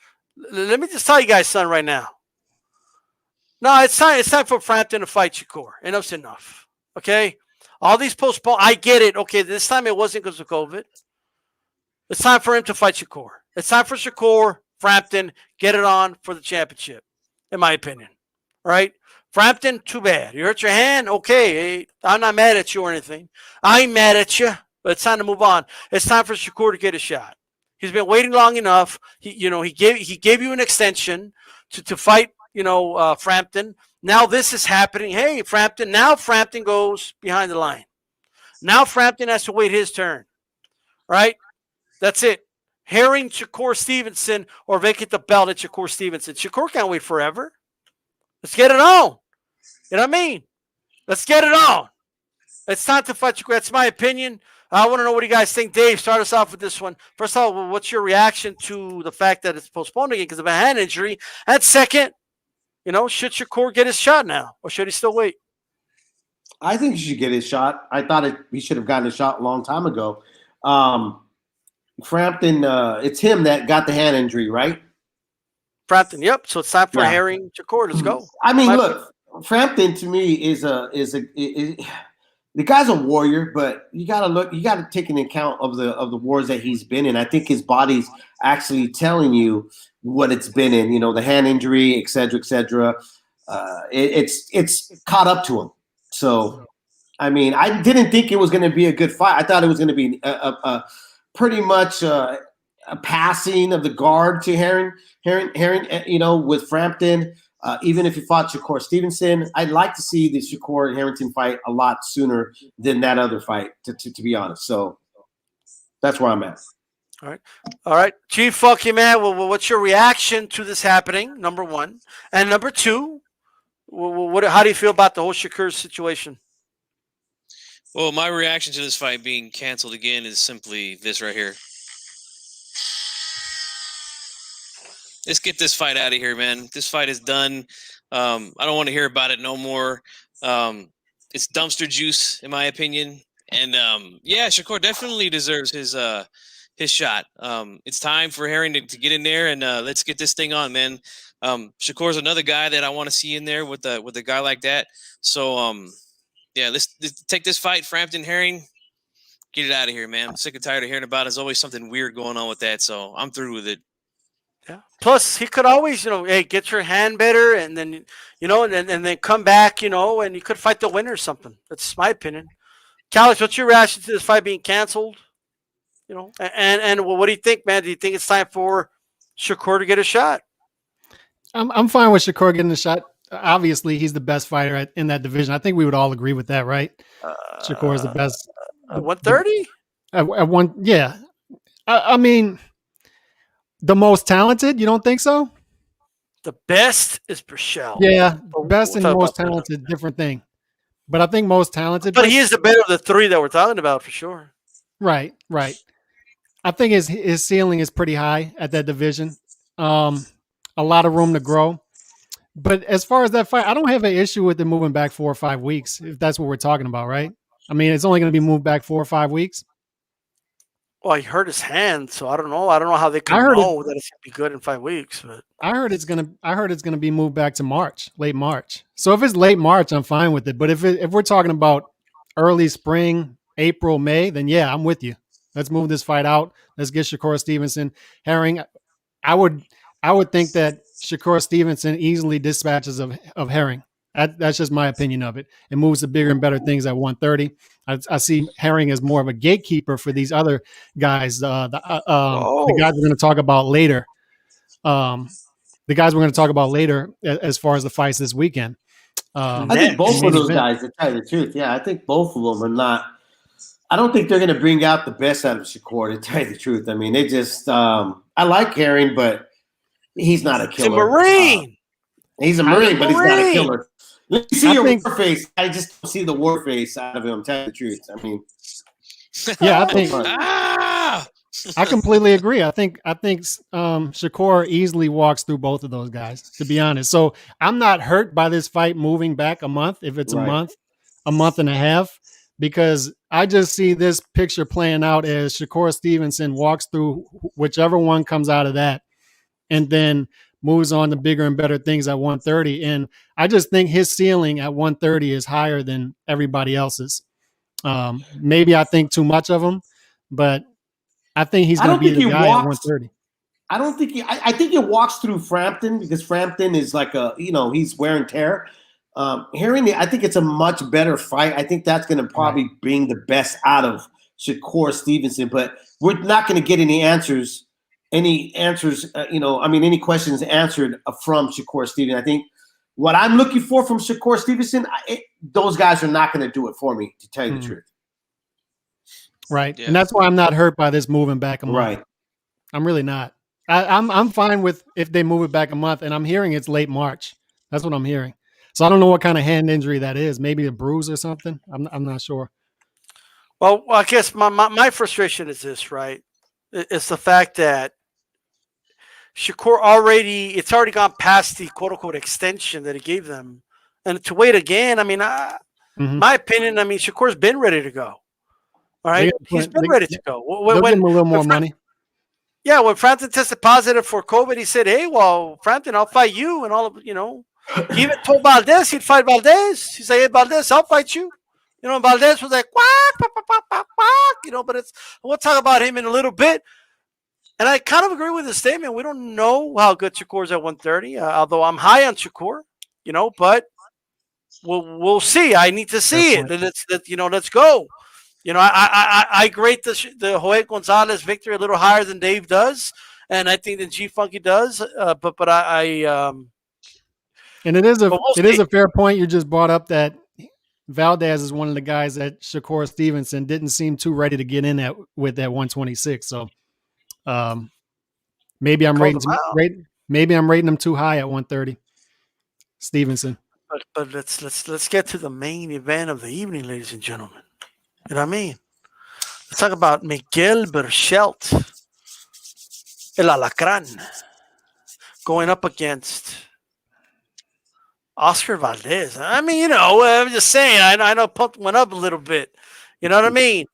Let me just tell you guys something right now. No, it's time for Frampton to fight Shakur. Enough's enough. Okay? All these postponed. I get it. Okay, this time it wasn't because of COVID. It's time for him to fight Shakur. It's time for Shakur, Frampton, get it on for the championship, in my opinion. All right? Frampton, too bad. You hurt your hand? Okay. I'm not mad at you or anything. I'm mad at you, but it's time to move on. It's time for Shakur to get a shot. He's been waiting long enough. He gave you an extension to fight, Frampton. Now this is happening. Hey, Frampton. Now Frampton goes behind the line. Now Frampton has to wait his turn. Right? That's it. Herring Shakur Stevenson or vacate the belt at Shakur Stevenson. Shakur can't wait forever. Let's get it on. You know what I mean? Let's get it on. It's time to fight Shakur. That's my opinion. I want to know what you guys think. Dave, start us off with this one. First of all, what's your reaction to the fact that it's postponed again because of a hand injury? And second, should Shakur get his shot now, or should he still wait? I think he should get his shot. I thought he should have gotten a shot a long time ago. Frampton, it's him that got the hand injury, right? Frampton, yep. So it's time for Herring Shakur. Let's go. I mean, look, Frampton to me is the guy's a warrior, but you got to take into account of the wars that he's been in. I think his body's actually telling you what it's been in. You know, the hand injury, et cetera, et cetera. It's caught up to him. So, I mean, I didn't think it was going to be a good fight. I thought it was going to be a pretty much a passing of the guard to Herring. You know, with Frampton. Even if he fought Shakur Stevenson, I'd like to see the Shakur Harrington fight a lot sooner than that other fight, to be honest. So that's where I'm at. All right. Chief, fuck you, man. Well, what's your reaction to this happening? Number one, and number two, how do you feel about the whole Shakur situation? Well, my reaction to this fight being canceled again is simply this right here. Let's get this fight out of here, man. This fight is done. I don't want to hear about it no more. It's dumpster juice, in my opinion. And yeah, Shakur definitely deserves his shot. It's time for Herring to get in there and let's get this thing on, man. Shakur's another guy that I want to see in there with a guy like that. So yeah, let's take this fight, Frampton Herring. Get it out of here, man. I'm sick and tired of hearing about it. There's always something weird going on with that, so I'm through with it. Yeah. Plus, he could always, hey, get your hand better, and then, and then come back, and you could fight the winner or something. That's my opinion. Calix, what's your reaction to this fight being canceled? And what do you think, man? Do you think it's time for Shakur to get a shot? I'm fine with Shakur getting a shot. Obviously, he's the best fighter in that division. I think we would all agree with that, right? Shakur is the best. 130? At one, yeah. I mean, the most talented? You don't think so? The best is Berchelt. Yeah, best and most talented, different thing. But I think most talented. But he is the better of the three that we're talking about for sure. Right. I think his ceiling is pretty high at that division. A lot of room to grow. But as far as that fight, I don't have an issue with it moving back 4 or 5 weeks, if that's what we're talking about, right? I mean, it's only going to be moved back 4 or 5 weeks. Well, he hurt his hand, so I don't know. I don't know how they can know that it's going to be good in 5 weeks. But I heard it's gonna be moved back to March, late March. So if it's late March, I'm fine with it. But if we're talking about early spring, April, May, then yeah, I'm with you. Let's move this fight out. Let's get Shakur Stevenson. Herring, I would think that Shakur Stevenson easily dispatches of Herring. That's just my opinion of it. It moves to bigger and better things at 130. I see Herring as more of a gatekeeper for these other guys. The guys we're going to talk about later. The guys we're going to talk about later as far as the fights this weekend. I think both of those guys, to tell you the truth, I think both of them are not. I don't think they're going to bring out the best out of Shakur, to tell you the truth. I mean, they just. I like Herring, but he's not a killer. He's a Marine. He's a Marine, but he's not a killer. Let me see your war face. I just don't see the war face out of him. Tell you the truth. I mean, yeah, I think I completely agree. I think Shakur easily walks through both of those guys, to be honest. So I'm not hurt by this fight moving back a month, if it's a month and a half, because I just see this picture playing out as Shakur Stevenson walks through whichever one comes out of that, and then moves on to bigger and better things at 130. And I just think his ceiling at 130 is higher than everybody else's. Maybe I think too much of him, but I think he's going to be the guy at 130. I don't think I think he walks through Frampton, because Frampton is like he's wear and tear. Herring, I think it's a much better fight. I think that's going to probably bring the best out of Shakur Stevenson, but we're not going to get any answers, any questions answered from Shakur Stevenson. I think what I'm looking for from Shakur Stevenson, those guys are not going to do it for me, to tell you the truth. Right. Yeah. And that's why I'm not hurt by this moving back a month. Right. I'm really not. I'm fine with if they move it back a month, and I'm hearing it's late March. That's what I'm hearing. So I don't know what kind of hand injury that is. Maybe a bruise or something. I'm not sure. Well, I guess my frustration is this, right? It's the fact that Shakur it's already gone past the quote unquote extension that he gave them. And to wait again, I mean, My opinion, I mean, Shakur's been ready to go. All right, he's been ready to go. They'll give him a little more money. Yeah, when Frampton tested positive for COVID, he said, "Hey, well, Frampton, I'll fight you," and all of He even told Valdez he'd fight Valdez. He said, "Hey, Valdez, I'll fight you." And Valdez was like, "Quack, quack, quack, quack, quack," But we'll talk about him in a little bit. And I kind of agree with the statement. We don't know how good Shakur's at 130, although I'm high on Shakur, but we'll see. I need to see it. Let's go. I grade the Joel Gonzalez victory a little higher than Dave does, and I think that G Funky does. But and it is a fair point you just brought up that Valdez is one of the guys that Shakur Stevenson didn't seem too ready to get in with that 126. So maybe I'm rating him too high at 130. Stevenson. But let's get to the main event of the evening, ladies and gentlemen. You know what I mean? Let's talk about Miguel Berchelt, El Alacrán, going up against Oscar Valdez. I mean, I'm just saying, I know Pump went up a little bit. You know what I mean?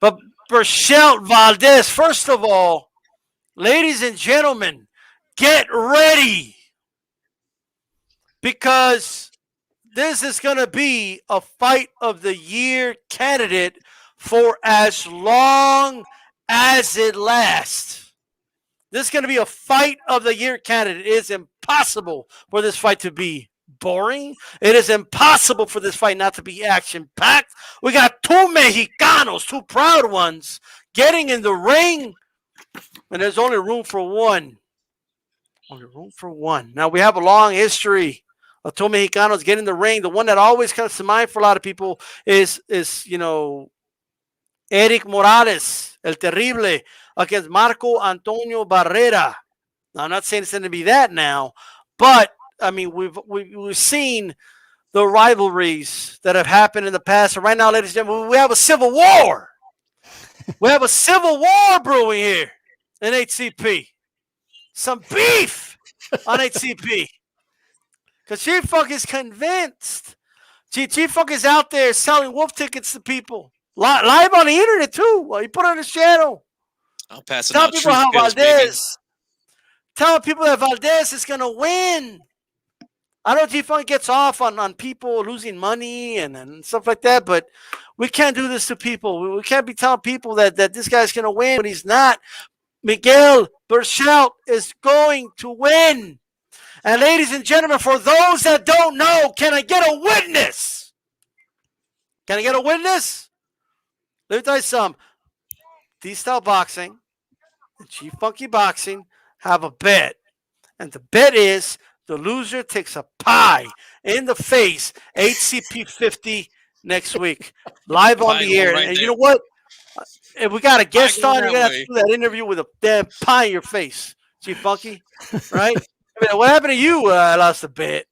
But Berchelt Valdez, first of all, ladies and gentlemen, get ready. Because this is going to be a fight of the year candidate for as long as it lasts. This is going to be a fight of the year candidate. It is impossible for this fight to be boring. It is impossible for this fight not to be action-packed. We got two Mexicanos, two proud ones, getting in the ring, and there's only room for one. Only room for one. Now, we have a long history of two Mexicanos getting in the ring. The one that always comes to mind for a lot of people is Eric Morales, El Terrible, against Marco Antonio Barrera. Now, I'm not saying it's going to be that now, but I mean we've seen the rivalries that have happened in the past. And right now, ladies and gentlemen, we have a civil war. We have a civil war brewing here in HCP. Some beef on HCP. Because G-Funk is convinced. G-Funk is out there selling wolf tickets to people. Live on the internet, too. He put on his channel. I'll pass it Tell out. people how Valdez. Tell people that Valdez is going to win. I know G-Funk gets off on people losing money and stuff like that, but we can't do this to people. We can't be telling people that this guy's going to win when he's not. Miguel Berchelt is going to win. And ladies and gentlemen, for those that don't know, can I get a witness? Can I get a witness? Let me tell you something. DStyleBoxing and Chief Funky Boxing have a bet. And the bet is the loser takes a pie in the face, HCP 50 next week, live on the air. And you know what? If we got a guest on, you're going to have to do that interview with a damn pie in your face, Chief Funky, right? I mean, what happened to you? I lost a bet.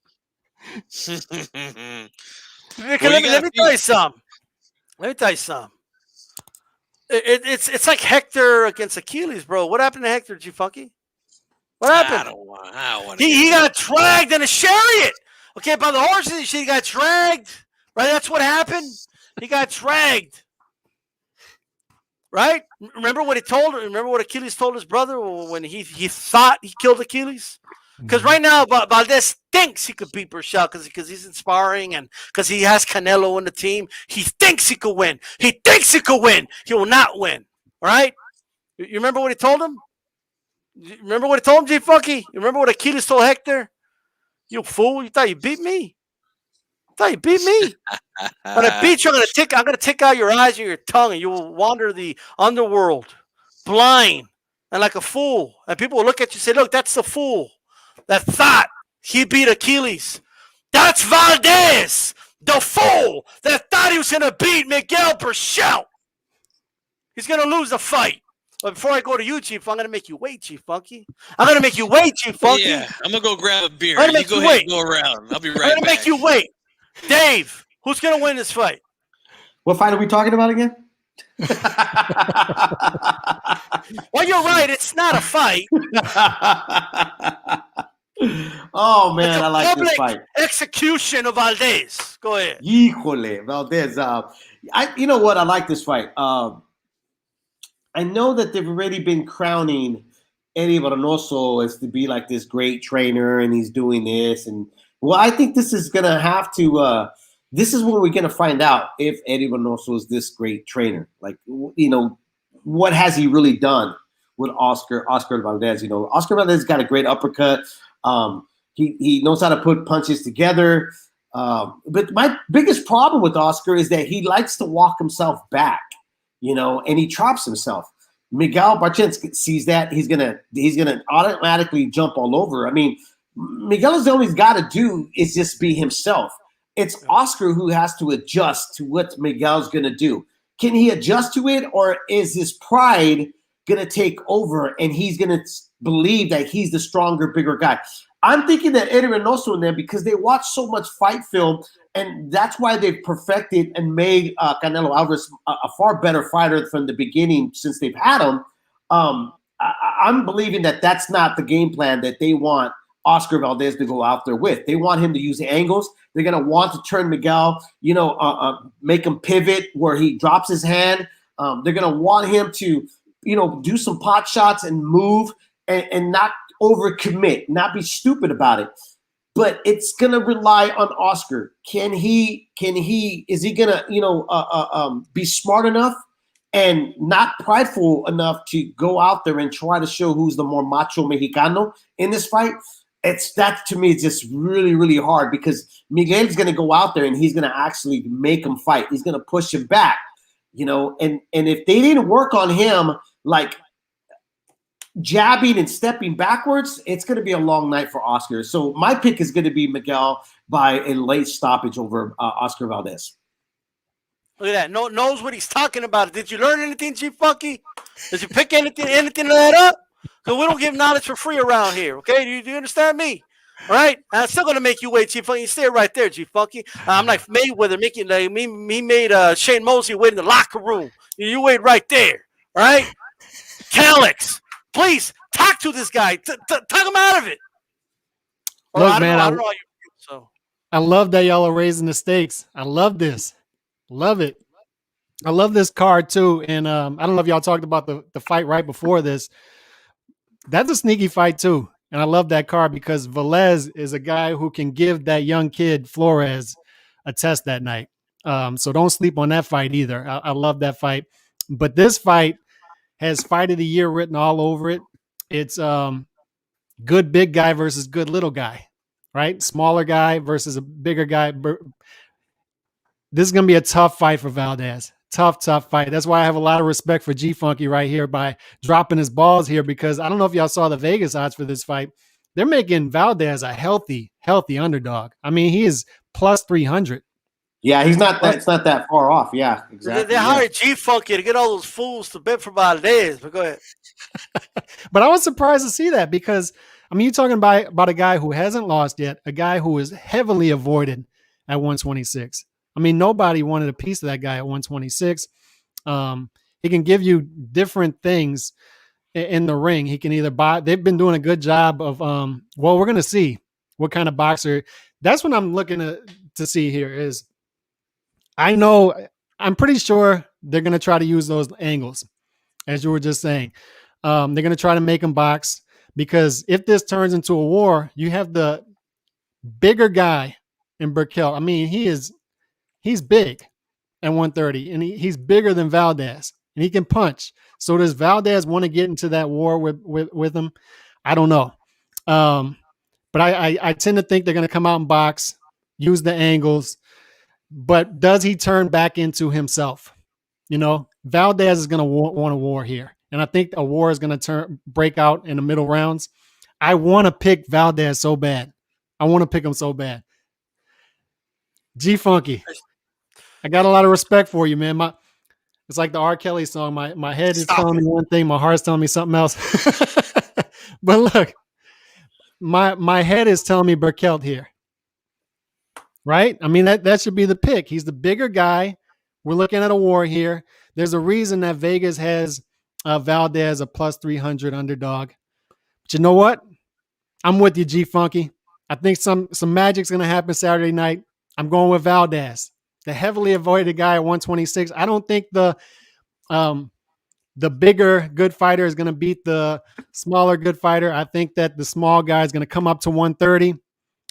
Let me tell you something. It's like Hector against Achilles, bro. What happened to Hector, G Funky? What happened? I don't want he got dragged in a chariot. Okay, by the horses and shit, he got dragged. Right? That's what happened. He got dragged. Right? Remember what Achilles told his brother when he thought he killed Achilles? Because right now, Valdez thinks he could beat Berchelt because he's inspiring and because he has Canelo in the team. He thinks he could win. He thinks he could win. He will not win. All right? You remember what he told him? Remember what he told him, G Funky? You remember what Achilles told Hector? You fool! You thought you beat me? When I beat you, I'm gonna take out your eyes and your tongue, and you will wander the underworld, blind and like a fool. And people will look at you and say, "Look, that's the fool that thought he beat Achilles. That's Valdez, the fool that thought he was gonna beat Miguel Berchelt. He's gonna lose the fight." But before I go to you, Chief, I'm going to make you wait, Chief Funky. I'm going to make you wait, Chief Funky. Yeah, I'm going to go grab a beer. You go ahead and go around. I'll be right back. I'm going to make you wait. Dave, who's going to win this fight? What fight are we talking about again? Well, you're right. It's not a fight. Oh man, I like this fight. Execution of Valdez. Go ahead. Híjole, Valdez. You know what? I like this fight. I know that they've already been crowning Eddie Reynoso as to be like this great trainer, and he's doing this. And well, I think this is gonna have to. This is when we're gonna find out if Eddie Reynoso is this great trainer. Like, you know, what has he really done with Oscar Valdez? You know, Oscar Valdez got a great uppercut. He knows how to put punches together. But my biggest problem with Oscar is that he likes to walk himself back, you know, and he traps himself. Miguel Berchelt sees that he's gonna automatically jump all over. I mean, Miguel's all he's got to do is just be himself. It's Oscar who has to adjust to what Miguel's gonna do. Can he adjust to it, or is his pride gonna take over and he's gonna believe that he's the stronger, bigger guy? I'm thinking that Eddie Reynoso in there, because they watch so much fight film, and that's why they've perfected and made Canelo Alvarez a far better fighter from the beginning since they've had him. I'm believing that that's not the game plan that they want Oscar Valdez to go out there with. They want him to use the angles. They're going to want to turn Miguel, you know, make him pivot where he drops his hand. They're going to want him to, you know, do some pot shots and move and not overcommit, not be stupid about it. But it's gonna rely on Oscar. Is he gonna, you know, be smart enough and not prideful enough to go out there and try to show who's the more macho Mexicano in this fight? To me, it's just really, really hard, because Miguel's gonna go out there and he's gonna actually make him fight. He's gonna push him back, you know, and if they didn't work on him, like jabbing and stepping backwards, it's going to be a long night for Oscar. So my pick is going to be Miguel by a late stoppage over Oscar Valdez. Look at that. Knows what he's talking about. Did you learn anything, G Funky? Did you pick anything of that up? Because we don't give knowledge for free around here, okay? Do you understand me? All right? And I'm still going to make you wait, G Funky. You stay right there, G Funky. I'm like Mayweather, making like me made Shane Mosley wait in the locker room. You wait right there, all right? Calix. Please talk to this guy. Talk him out of it. Look, man, I love that y'all are raising the stakes. I love this. Love it. I love this card too. And I don't know if y'all talked about the fight right before this. That's a sneaky fight too. And I love that card because Velez is a guy who can give that young kid Flores a test that night. So don't sleep on that fight either. I love that fight. But this fight has fight of the year written all over it. It's good big guy versus good little guy, right? Smaller guy versus a bigger guy. This is going to be a tough fight for Valdez. Tough fight. That's why I have a lot of respect for G Funky right here by dropping his balls here, because I don't know if y'all saw the Vegas odds for this fight. They're making Valdez a healthy underdog. I mean, he is plus 300. Yeah, it's not that far off. Yeah, exactly. They hired G Funky to get all those fools to bet for Valdez. But go ahead. But I was surprised to see that, because I mean, you're talking about a guy who hasn't lost yet, a guy who is heavily avoided at 126. I mean, nobody wanted a piece of that guy at 126. He can give you different things in the ring. He can either buy. They've been doing a good job of. Well, we're going to see what kind of boxer. That's what I'm looking to see here is. I'm pretty sure they're going to try to use those angles, as you were just saying. They're going to try to make him box, because if this turns into a war, you have the bigger guy in Bercelt. I mean, he's big at 130, and he's bigger than Valdez, and he can punch. So does Valdez want to get into that war with him? I don't know. But I tend to think they're going to come out and box, use the angles. But does he turn back into himself? You know, Valdez is going to want a war here. And I think a war is going to break out in the middle rounds. I want to pick Valdez so bad. I want to pick him so bad. G Funky, I got a lot of respect for you, man. It's like the R. Kelly song. My head is telling me one thing, my heart's telling me something else. But look, my head is telling me Bercelt here. Right? I mean, that should be the pick. He's the bigger guy. We're looking at a war here. There's a reason that Vegas has Valdez a plus 300 underdog. But you know what? I'm with you, G Funky. I think some magic's going to happen Saturday night. I'm going with Valdez, the heavily avoided guy at 126. I don't think the bigger good fighter is going to beat the smaller good fighter. I think that the small guy is going to come up to 130,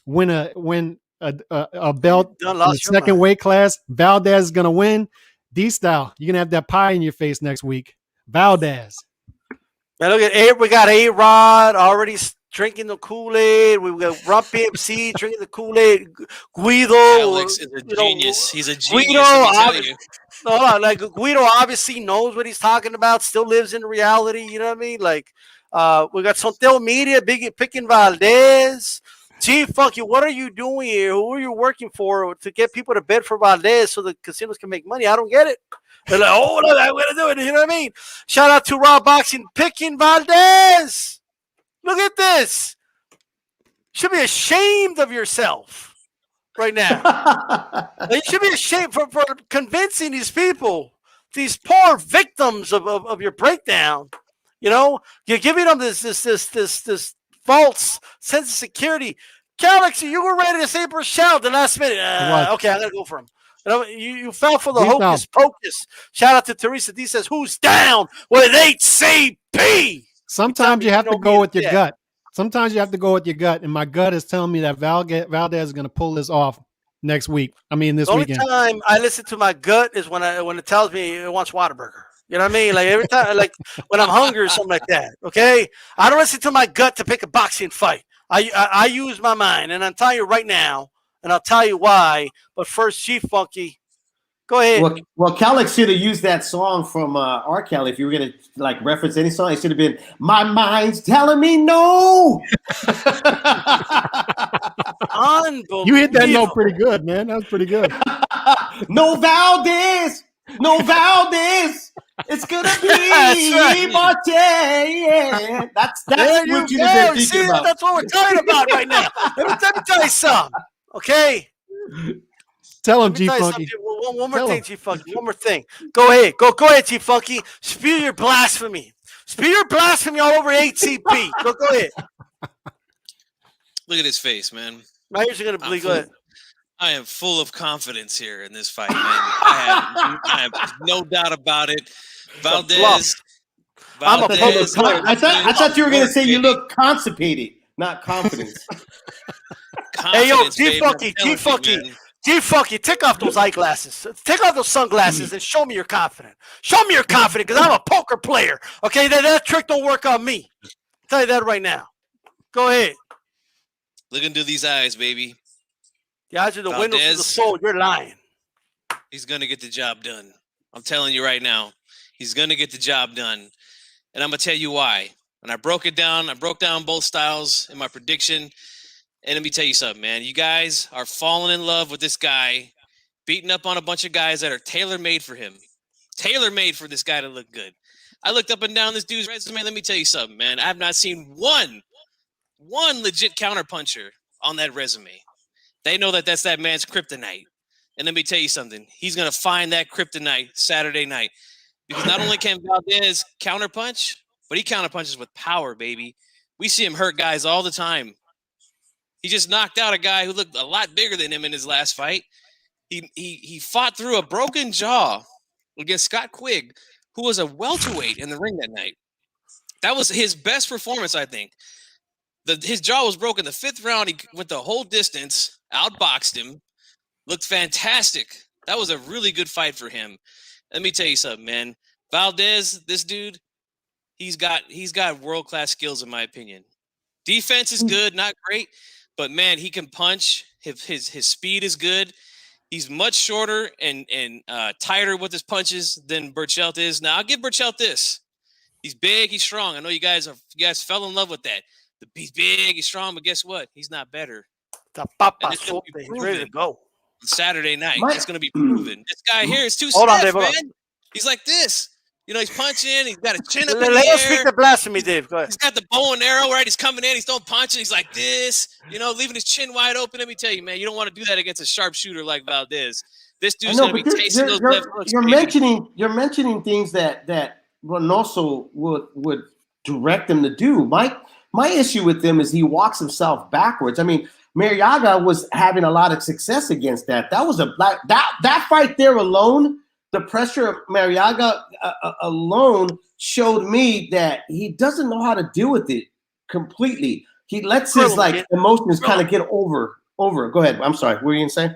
win a belt in the second weight class. Valdez is going to win. D-Style, you're going to have that pie in your face next week. Valdez. Now look at we got A-Rod already drinking the Kool-Aid. We got Rump MC drinking the Kool-Aid. Guido. Alex is a genius. He's a genius. Guido, Guido obviously knows what he's talking about, still lives in reality. You know what I mean? Like, we got Sontel Media, picking Valdez. Chief, fuck you. What are you doing here? Who are you working for to get people to bet for Valdez so the casinos can make money? I don't get it. They're like, oh, no, I'm going to do it. You know what I mean? Shout out to Raw Boxing picking Valdez. Look at this. You should be ashamed of yourself right now. You should be ashamed for convincing these people, these poor victims of your breakdown. You know, you're giving them this false sense of security. Calix, you were ready to say Berchelt the last minute. Okay, I'm going to go for him. You fell for the hocus pocus. Shout out to Teresa D says, who's down with HCP? Sometimes you have to go with your gut. Sometimes you have to go with your gut. And my gut is telling me that Valdez is going to pull this off next week. I mean, this weekend. The only time I listen to my gut is when it tells me it wants Whataburger. You know what I mean? Like every time, like when I'm hungry or something like that. Okay, I don't listen to my gut to pick a boxing fight. I use my mind, and I'm telling you right now, and I'll tell you why. But first, Chief Funky, go ahead. Well, Calix should have used that song from R. Kelly. If you were gonna like reference any song, it should have been "My Mind's Telling Me No." Unbelievable. You hit that note pretty good, man. That was pretty good. No Valdez. No Valdez. It's gonna be Marte. Yeah. That's what you have been thinking about. That's what we're talking about right now. Let me tell you something. Okay. Tell him, G Funky. One more thing, G Funky. One more thing. Go ahead. Go ahead, G Funky. Spew your blasphemy. Spew your blasphemy all over HCP. Go ahead. Look at his face, man. My ears are gonna bleed. Go ahead. I am full of confidence here in this fight, man. I have no doubt about it. Valdez. I thought you were going to say you look constipated, not confident. Hey, yo, G Funky, take off those eyeglasses. Take off those sunglasses and show me you're confident. Show me you're confident because I'm a poker player. Okay, that trick don't work on me. I'll tell you that right now. Go ahead. Look into these eyes, baby. The eyes are the windows to the soul. You're lying. He's going to get the job done. I'm telling you right now. He's going to get the job done. And I'm going to tell you why. And I broke it down. I broke down both styles in my prediction. And let me tell you something, man. You guys are falling in love with this guy, beating up on a bunch of guys that are tailor-made for him. Tailor-made for this guy to look good. I looked up and down this dude's resume. Let me tell you something, man. I have not seen one legit counterpuncher on that resume. They know that that's that man's kryptonite. And let me tell you something. He's going to find that kryptonite Saturday night. Because not only can Valdez counterpunch, but he counterpunches with power, baby. We see him hurt guys all the time. He just knocked out a guy who looked a lot bigger than him in his last fight. He fought through a broken jaw against Scott Quigg, who was a welterweight in the ring that night. That was his best performance, I think. His jaw was broken. The fifth round, he went the whole distance, outboxed him, looked fantastic. That was a really good fight for him. Let me tell you something, man. Valdez, this dude, he's got world-class skills, in my opinion. Defense is good, not great, but man, he can punch. His speed is good. He's much shorter and tighter with his punches than Berchelt is. Now, I'll give Berchelt this. He's big, he's strong. I know you guys fell in love with that. He's big, he's strong, but guess what? He's not better. He's ready to go. Saturday night, it's going to be proven. This guy here is too stiff, man. He's like this. You know, he's punching. He's got a chin up in the Let air. us speak the blasphemy, Dave. Go ahead. He's got the bow and arrow, right? He's coming in. He's throwing punches. He's like this, you know, leaving his chin wide open. Let me tell you, man, you don't want to do that against a sharpshooter like Valdez. This dude's going to be tasting those left hooks. You're mentioning things that Reynoso would direct him to do. My issue with him is he walks himself backwards. I mean, Marriaga was having a lot of success against that. That was that fight there alone. The pressure of Marriaga alone showed me that he doesn't know how to deal with it completely. He lets his emotions kind of get over. Go ahead. I'm sorry. What were you gonna say?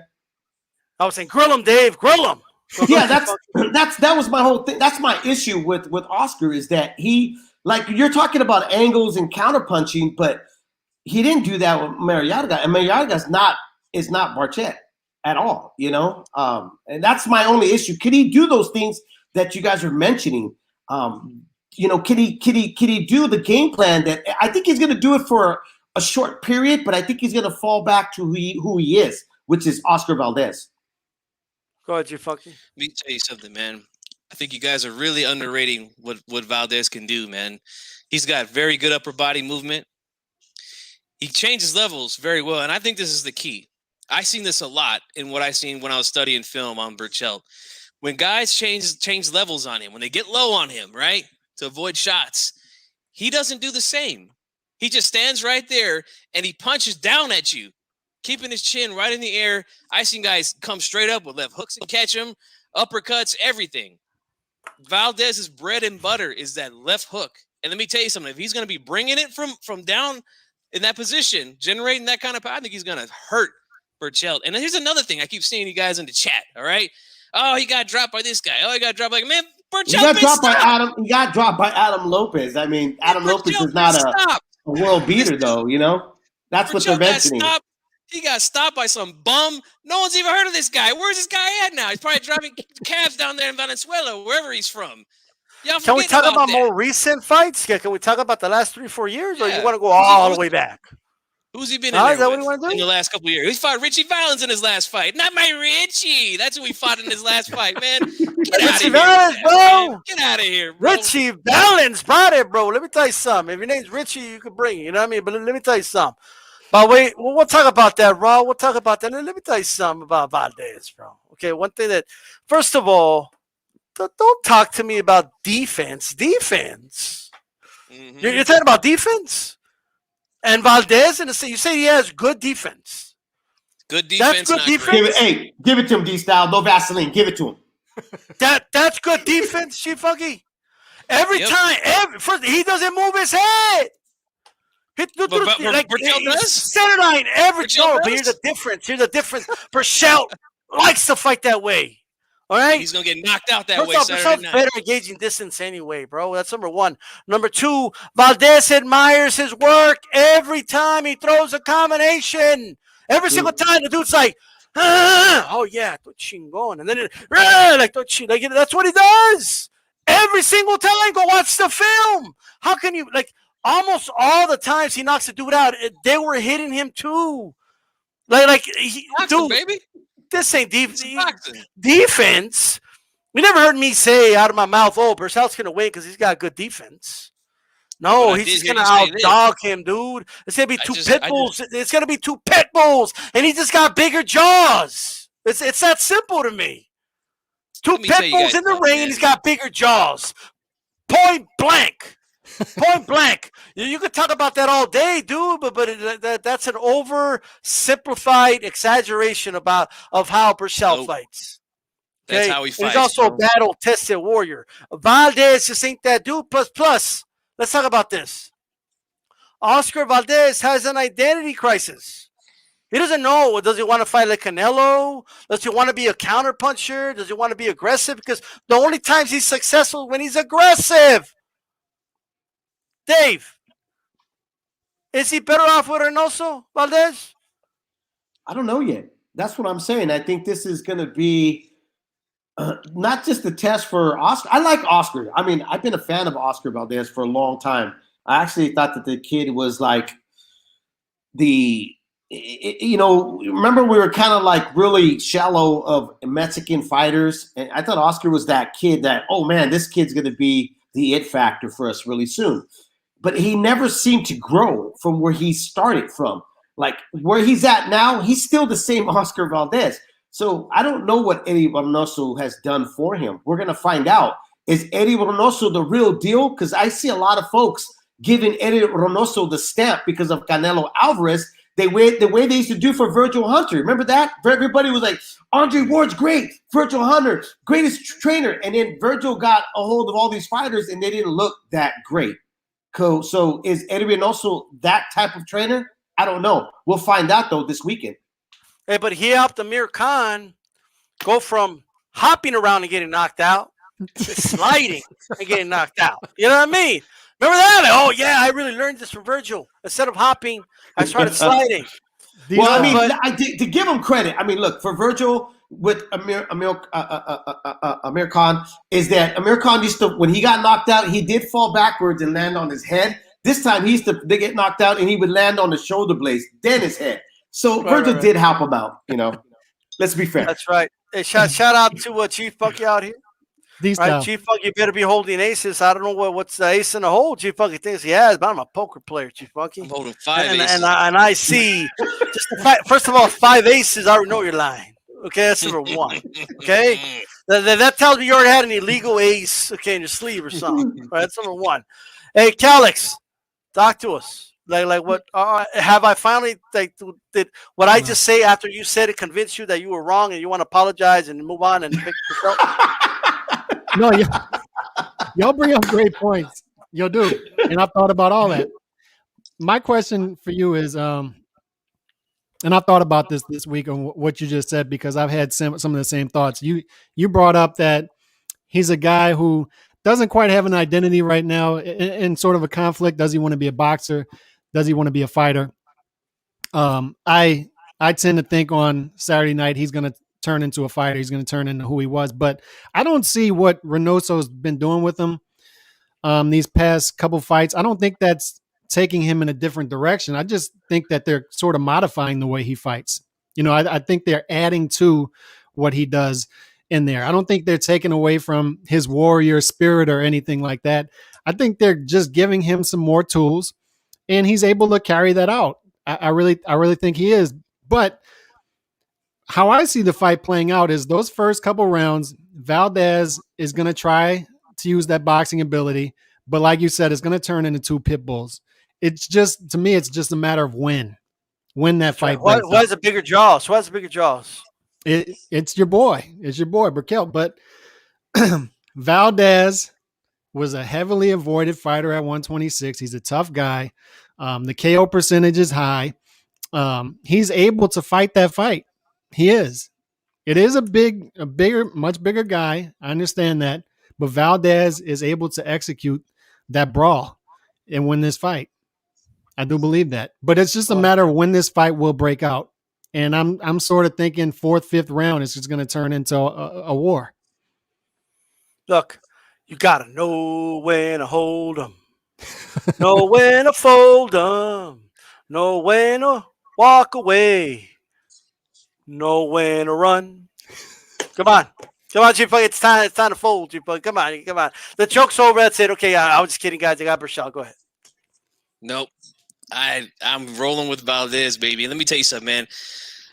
I was saying, grill him, Dave. Grill him. Yeah, that was my whole thing. That's my issue with Oscar is that he, like, you're talking about angles and counterpunching, but he didn't do that with Marriaga, and Marriaga is not Berchelt at all, you know. And that's my only issue. Could he do those things that you guys are mentioning? You know, can he do the game plan that I think he's going to do it for a short period, but I think he's going to fall back to who he is, which is Oscar Valdez. Go ahead, you fucking. Let me tell you something, man. I think you guys are really underrating what Valdez can do, man. He's got very good upper body movement. He changes levels very well, and I think this is the key. I seen this a lot in what I seen when I was studying film on Berchelt. When guys change levels on him, when they get low on him, right, to avoid shots, he doesn't do the same. He just stands right there and he punches down at you, keeping his chin right in the air. I seen guys come straight up with left hooks and catch him, uppercuts, everything. Valdez's bread and butter is that left hook. And let me tell you something. If he's going to be bringing it from down in that position, generating that kind of power, I think he's going to hurt Berchelt. And here's another thing. I keep seeing you guys in the chat, all right? Oh, he got dropped by this guy. Oh, he got dropped by, man, Berchelt. He got dropped by Adam Lopez. I mean, Adam Lopez is not a world beater, though, you know? That's what they're mentioning. He got stopped by some bum. No one's even heard of this guy. Where's this guy at now? He's probably driving cabs down there in Venezuela, wherever he's from. Can we talk about more recent fights? Can we talk about the last 3-4 years, or you want to go all the way back? Who's he been in there with in the last couple of years? He fought Richie Valens in his last fight. Not my Richie. That's who he fought in his last fight, man. Get out of here, Valens, bro. Get out of here, bro. Richie Valens, bro. Let me tell you something. If your name's Richie, you can bring it. You know what I mean? But let me tell you something. But wait, we'll talk about that, Raw. We'll talk about that. Let me tell you something about Valdez, bro. Okay, one thing that, first of all, don't talk to me about defense. Mm-hmm. You're talking about defense? And Valdez, you say he has good defense. Good defense. That's good defense. Give it to him, D-Style. No Vaseline. Give it to him. That's good defense, Chief-Funky. Every time, first, he doesn't move his head. Berchelt does? Center line every time. But here's the difference. Berchelt likes to fight that way. All right? He's going to get knocked out that way Berchelt's Saturday night. better engaging distance anyway, bro. That's number one. Number two, Valdez admires his work every time he throws a combination. Every single time the dude's like, oh, yeah, chingon. And then that's what he does. Every single time. Go watch the film. How can you, almost all the times he knocks a dude out, they were hitting him too. Dude, baby. This ain't defense. You never heard me say out of my mouth, oh, Bercelt's going to win because he's got good defense. No, he's just going to outdog him, dude. It's going to be two pit bulls. It's going to be two pit bulls, and he just got bigger jaws. It's that simple to me. Two pit bulls in the ring, and he's got bigger jaws. Point blank. Point blank. You could talk about that all day, dude, but that's an oversimplified exaggeration of how Berchelt fights. Okay? That's how he fights. He's also a battle-tested warrior. Valdez just ain't that dude. Plus, let's talk about this. Oscar Valdez has an identity crisis. He doesn't know. Does he want to fight like Canelo? Does he want to be a counterpuncher? Does he want to be aggressive? Because the only times he's successful when he's aggressive. Dave, is he better off with Reynoso, Valdez? I don't know yet. That's what I'm saying. I think this is going to be not just a test for Oscar. I like Oscar. I mean, I've been a fan of Oscar Valdez for a long time. I actually thought that the kid was like remember we were kind of like really shallow of Mexican fighters. And I thought Oscar was that kid that, oh man, this kid's going to be the it factor for us really soon. But he never seemed to grow from where he started from. Like where he's at now, he's still the same Oscar Valdez. So I don't know what Eddie Reynoso has done for him. We're going to find out. Is Eddie Reynoso the real deal? Because I see a lot of folks giving Eddie Reynoso the stamp because of Canelo Alvarez. The way they used to do for Virgil Hunter. Remember that? Everybody was like, Andre Ward's great. Virgil Hunter, greatest trainer. And then Virgil got a hold of all these fighters, and they didn't look that great. So is Eddie Reynoso that type of trainer? I don't know. We'll find out, though, this weekend. Hey, but he helped Amir Khan go from hopping around and getting knocked out to sliding and getting knocked out. You know what I mean? Remember that? Oh, yeah, I really learned this from Virgil. Instead of hopping, I started sliding. Well, I mean, to give him credit, I mean, look, for Virgil with Amir Khan, is that Amir Khan used to, when he got knocked out, he did fall backwards and land on his head. This time, he used to get knocked out, and he would land on the shoulder blades, then his head. So Virgil did help him out, you know. Let's be fair. That's right. Hey, shout out to Chief Bucky out here. Right, Chief Bucky, you better be holding aces. I don't know what's the ace in the hole Chief Bucky thinks he has, but I'm a poker player, Chief Bucky. I'm holding 5 aces. And I see, just the fact, first of all, 5 aces, I already know you're lying. Okay, that's number one. Okay? That tells me you already had an illegal ace, okay, in your sleeve or something. Right, that's number one. Hey, Calix, talk to us. Like what have I finally did what I just say after you said it convince you that you were wrong and you want to apologize and move on and pick yourself? No, y'all bring up great points. Y'all do. And I've thought about all that. My question for you is, and I've thought about this week on what you just said, because I've had some of the same thoughts. You brought up that he's a guy who doesn't quite have an identity right now in sort of a conflict. Does he want to be a boxer? Does he want to be a fighter? I tend to think on Saturday night he's going to turn into a fighter. He's going to turn into who he was. But I don't see what Reynoso's been doing with him these past couple fights. I don't think that's taking him in a different direction. I just think that they're sort of modifying the way he fights. You know, I think they're adding to what he does in there. I don't think they're taking away from his warrior spirit or anything like that. I think they're just giving him some more tools, and he's able to carry that out. I really think he is. But how I see the fight playing out is those first couple rounds, Valdez is going to try to use that boxing ability. But like you said, it's going to turn into 2 pit bulls. It's just, to me, it's just a matter of when that fight. What is a bigger jaws? What's the bigger jaws? It's your boy. It's your boy, Bercelt. But Valdez was a heavily avoided fighter at 126. He's a tough guy. The KO percentage is high. He's able to fight that fight. He is. It is much bigger guy. I understand that. But Valdez is able to execute that brawl and win this fight. I do believe that. But it's just a matter of when this fight will break out. And I'm sort of thinking 4th, 5th round is just going to turn into a war. Look, you got to know when to hold them. Know when to fold them. Know when to walk away. Know when to run. Come on, Chief. It's time to fold, Chief. Come on. The joke's over. That's it. Okay, I was just kidding, guys. I got Bercelt. Go ahead. Nope. I'm rolling with Valdez, baby. Let me tell you something, man.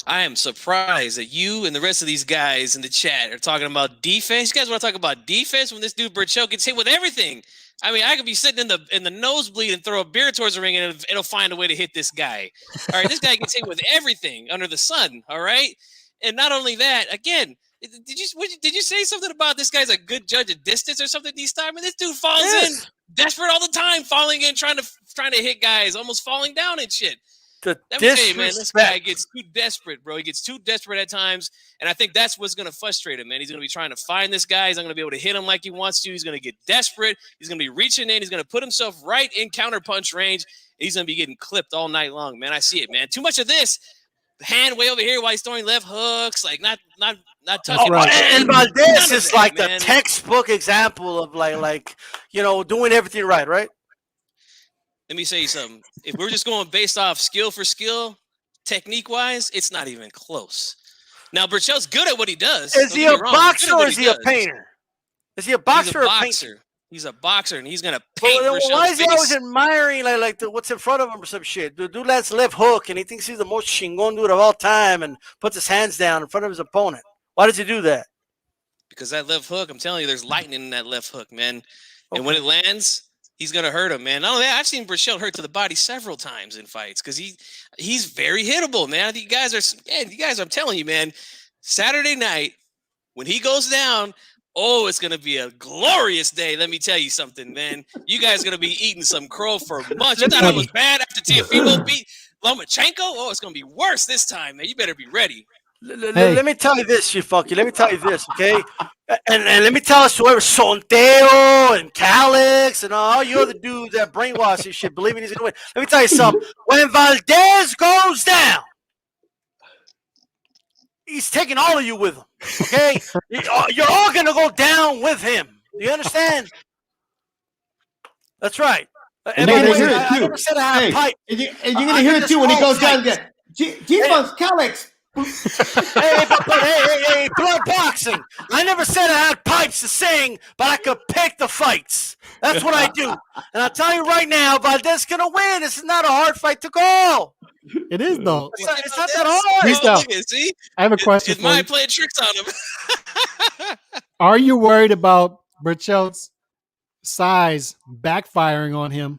I am surprised that you and the rest of these guys in the chat are talking about defense. You guys want to talk about defense when this dude Bercelt gets hit with everything? I mean, I could be sitting in the nosebleed and throw a beer towards the ring, and it'll find a way to hit this guy. All right, this guy gets hit with everything under the sun. All right, and not only that, again, did you say something about this guy's a good judge of distance or something? These time, and this dude falls in desperate all the time, falling in, trying to hit guys, almost falling down and shit. Let me tell you, man, this guy gets too desperate, bro. He gets too desperate at times, and I think that's what's going to frustrate him, man. He's going to be trying to find this guy. He's not going to be able to hit him like he wants to. He's going to get desperate. He's going to be reaching in. He's going to put himself right in counterpunch range. He's going to be getting clipped all night long, man. I see it, man. Too much of this. Hand way over here while he's throwing left hooks, like not touching. Right. And Valdez is like the textbook example of like doing everything right? Let me say something. If we're just going based off skill for skill, technique-wise, it's not even close. Now, Berchelt's good at what he does. Is he a boxer or is he a painter? Is he a boxer or a painter? He's a boxer, and he's going to paint Berchelt's face. Why is he always admiring what's in front of him or some shit? The dude lands left hook, and he thinks he's the most chingon dude of all time and puts his hands down in front of his opponent. Why does he do that? Because that left hook, I'm telling you, there's lightning in that left hook, man. Okay. And when it lands, he's gonna hurt him, man. Not only that, I've seen Berchelt hurt to the body several times in fights because he's very hittable, man. You guys are, I'm telling you, man. Saturday night when he goes down, it's gonna be a glorious day. Let me tell you something, man. You guys are gonna be eating some crow for months. You thought I was bad after Teofimo beat Lomachenko? Oh, it's gonna be worse this time, man. You better be ready. Let me tell you this, you funky. Let me tell you this, okay? And let me tell us whoever Sontero and Calix and all you other dudes that brainwash this shit, believing he's gonna win. Let me tell you something. When Valdez goes down, he's taking all of you with him. Okay? You're all gonna go down with him. Do you understand? That's right. And you're gonna hear it too. And you're gonna hear it too when he goes down again. G-Funk's Calix. hey, blood boxing. I never said I had pipes to sing, but I could pick the fights. That's what I do. And I'll tell you right now, Valdez is going to win. This is not a hard fight to call. It is, though. It's not that hard. See? I have a question for you. Is mine playing tricks on him? Are you worried about Berchelt's size backfiring on him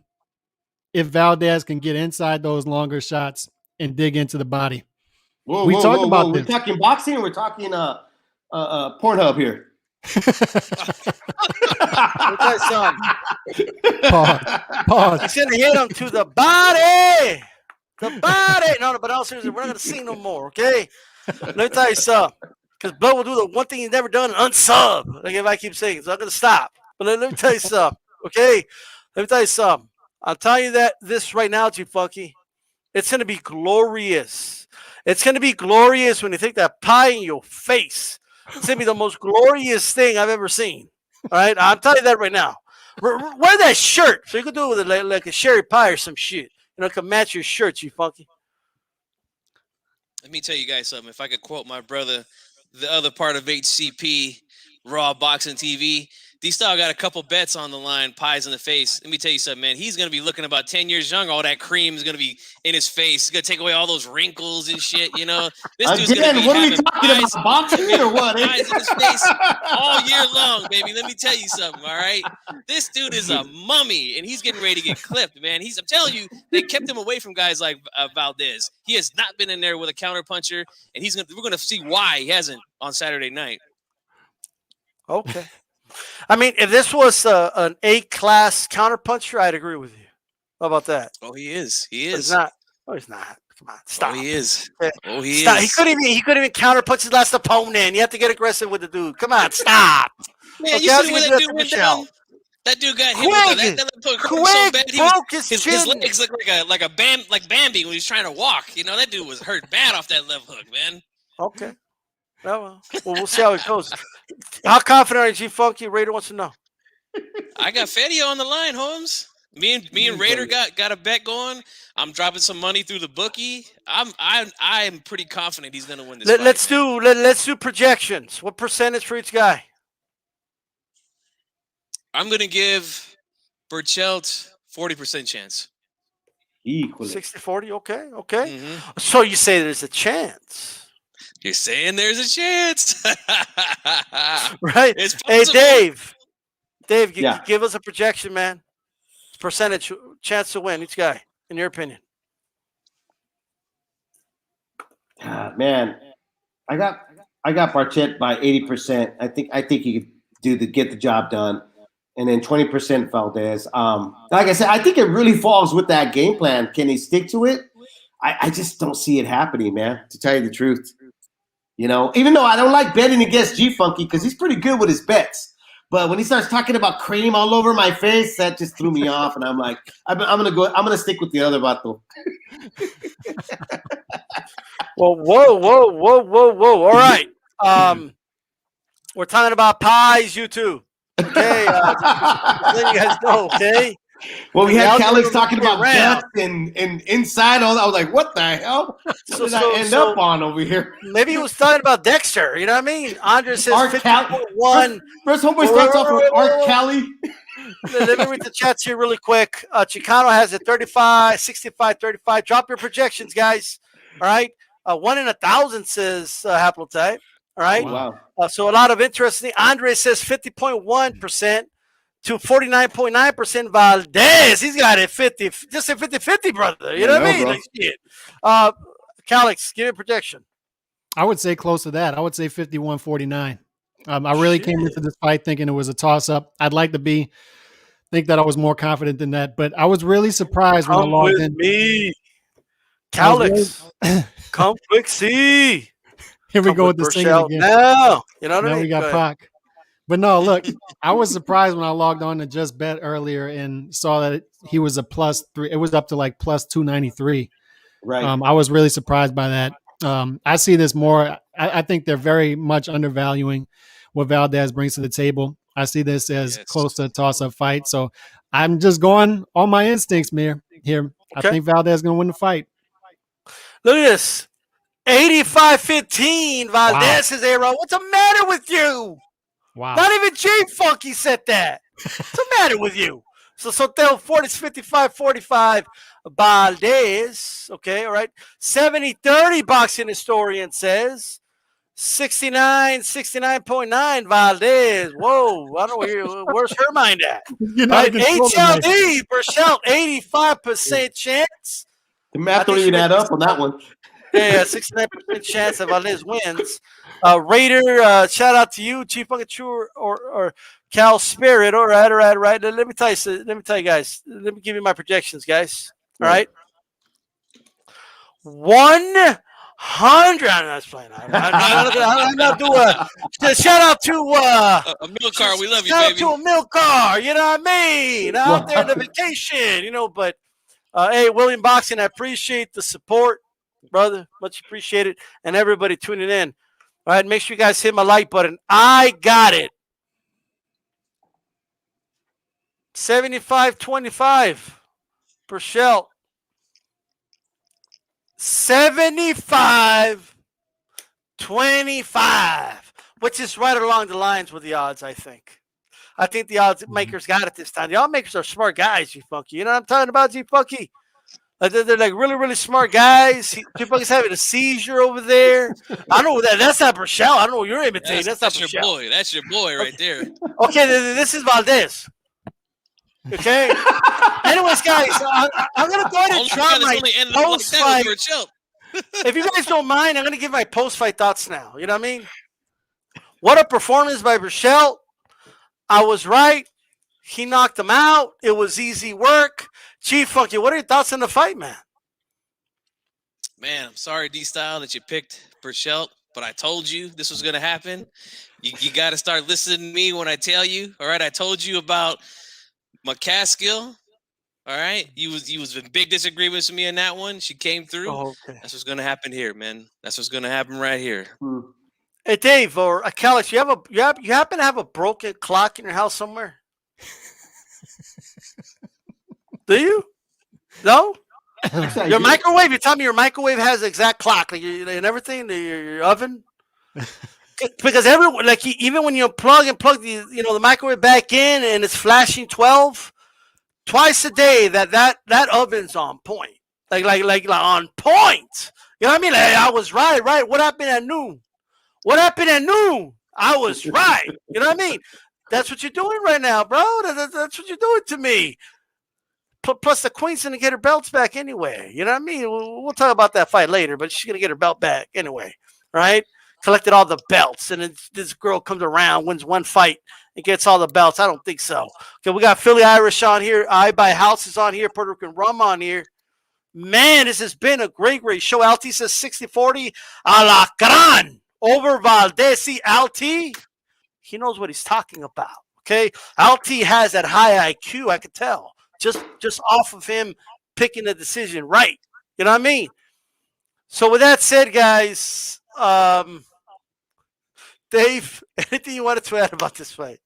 if Valdez can get inside those longer shots and dig into the body? We talked about this. We're talking boxing or we're talking Pornhub here? Pause. He's going to hit him to the body. The body. No, but all seriously, we're not going to see no more, okay? Let me tell you something. Because Blood will do the one thing he's never done, unsub. Like if I keep saying, so I'm going to stop. But let me tell you something, okay? Let me tell you something. I'll tell you that this right now, G-Funky, it's going to be glorious. It's going to be glorious when you take that pie in your face. It's going to be the most glorious thing I've ever seen. All right? I'm telling you that right now. Wear that shirt. So you can do it with like a cherry pie or some shit. You know, it can match your shirt, you funky. Let me tell you guys something. If I could quote my brother, the other part of HCP, Raw Boxing TV, DStyle got a couple bets on the line, pies in the face. Let me tell you something, man. He's going to be looking about 10 years young. All that cream is going to be in his face. He's going to take away all those wrinkles and shit, you know. This dude's going to be what are we talking about, boxing or what? Pies in his face all year long, baby. Let me tell you something, all right? This dude is a mummy, and he's getting ready to get clipped, man. I'm telling you, they kept him away from guys like Valdez. He has not been in there with a counterpuncher, and we're going to see why he hasn't on Saturday night. Okay. I mean, if this was an A-class counterpuncher, I'd agree with you. How about that? Oh, he is. He is. But he's not. Oh, he's not. Come on, stop. Oh, he is. Oh, he stop. is. He couldn't even counterpunch his last opponent. You have to get aggressive with the dude. Come on, stop. Man, okay, you see when that dude went down? That dude got hit with that so bad. His legs look like Bambi when he's trying to walk. You know, that dude was hurt bad off that left hook, man. Okay. Well, we'll see how it goes. How confident are you, G-Funky? Raider wants to know. I got Fedio on the line, Holmes. Me and Raider got a bet going. I'm dropping some money through the bookie. I'm pretty confident he's going to win this fight. Let's do projections. What percentage for each guy? I'm going to give Berchelt 40% chance. Equally. 60-40, okay. Mm-hmm. So you say there's a chance. You're saying there's a chance. Right. Hey, Dave, give us a projection, man. Percentage chance to win each guy, in your opinion. Man, I got Berchelt by 80%. I think he could get the job done. And then 20% Valdez. Like I said, I think it really falls with that game plan. Can he stick to it? I just don't see it happening, man, to tell you the truth. You know, even though I don't like betting against G-Funky because he's pretty good with his bets. But when he starts talking about cream all over my face, that just threw me off. And I'm like, I'm gonna stick with the other vato. Well, whoa. All right. We're talking about pies, you two. Okay. Let you guys know, okay? Well, we had Calix talking about guts and inside all that. I was like, what the hell? What did I end up on over here? Maybe he was talking about Dexter. You know what I mean? Andre says 50.1. First homeboy starts off with Art Cali. Let me read the chats here really quick. Chicano has a 35, 65, 35. Drop your projections, guys. All right. 1 in 1,000 says haplotype. All right. Oh, wow. So a lot of interesting. Andre says 50.1%. to 49.9% Valdez. He's got it 50, just a 50-50, brother. You know what I mean? Like, shit. Calix, give me a projection. I would say close to that. I would say 51-49. I really came into this fight thinking it was a toss-up. I'd like to think that I was more confident than that, but I was really surprised when I logged in. Me. Calix, come quick, see. Here we go with the singing again. Now, you know what I mean? Now we got Pac. But no, look, I was surprised when I logged on to Just Bet earlier and saw that he was a +3. It was up to like +293. Right. I was really surprised by that. I see this more. I think they're very much undervaluing what Valdez brings to the table. I see this as close to a toss-up fight. So I'm just going on my instincts, Mir. Here, I think Valdez is going to win the fight. Look at this. 85-15. Valdez is Aaron. What's the matter with you? Wow. Not even J-Funky said that. What's the matter with you? So tell 55-45 Valdez. Okay, all right. 70-30 boxing historian says 69.9 Valdez. Whoa, I don't know where's her mind at. Right? HLD Bercelt 85% chance. The math don't even add up on that one. Yeah, 69% chance that Valdez wins. Raider, shout out to you, Chief Funky True or Cal Spirit. All right. Let me tell you guys. Let me give you my projections, guys. All right. 100. I'm not playing. I'm not doing a shout out to a milk car. We love you, shout baby. out to a milk car. You know what I mean? Out there on the vacation, you know. But hey, William Boxing, I appreciate the support, brother. Much appreciated, and everybody tuning in. All right, make sure you guys hit my like button. I got it. 75-25. Berchelt. 75-25, which is right along the lines with the odds, I think. I think the odds makers got it this time. The odds makers are smart guys, G-Funky. You know what I'm talking about, G-Funky? They're like really, really smart guys. G-Funky's having a seizure over there. I know that's not Berchelt. I don't know what you're imitating. That's not your Berchelt. boy. That's your boy right there. Okay, this is Valdez. Okay. Anyways, guys, I'm gonna go ahead and drop my post-fight. If you guys don't mind, I'm gonna give my post-fight thoughts now. You know what I mean? What a performance by Berchelt. I was right. He knocked him out. It was easy work. Chief Funky, what are your thoughts on the fight, man? Man, I'm sorry, D-Style, that you picked Berchelt, but I told you this was gonna happen. You got to start listening to me when I tell you. All right, I told you about McCaskill, all right? You was in big disagreements with me in that one. She came through. Oh, okay. That's what's gonna happen here, man. That's what's gonna happen right here. Hey, Dave or Calix, you happen to have a broken clock in your house somewhere? Do you? No? Your microwave? You tell me your microwave has the exact clock, like and everything. Your oven. Because everyone, like even when you plug the microwave back in and it's flashing 12 twice a day, that oven's on point, like on point. You know what I mean? Like, I was right. What happened at noon? I was right. You know what I mean? That's what you're doing right now, bro. That's what you're doing to me. Plus, the Queen's gonna get her belts back anyway. You know what I mean? We'll talk about that fight later, but she's gonna get her belt back anyway, right? Collected all the belts, and then this girl comes around, wins one fight, and gets all the belts. I don't think so. Okay, we got Philly Irish on here. I Buy Houses on here. Puerto Rican Rum on here. Man, this has been a great show. LT says 60-40. Alacran over Valdez. See, LT, he knows what he's talking about. Okay, LT has that high IQ. I could tell just off of him picking the decision right. You know what I mean? So with that said, guys. Dave, anything you wanted to add about this fight?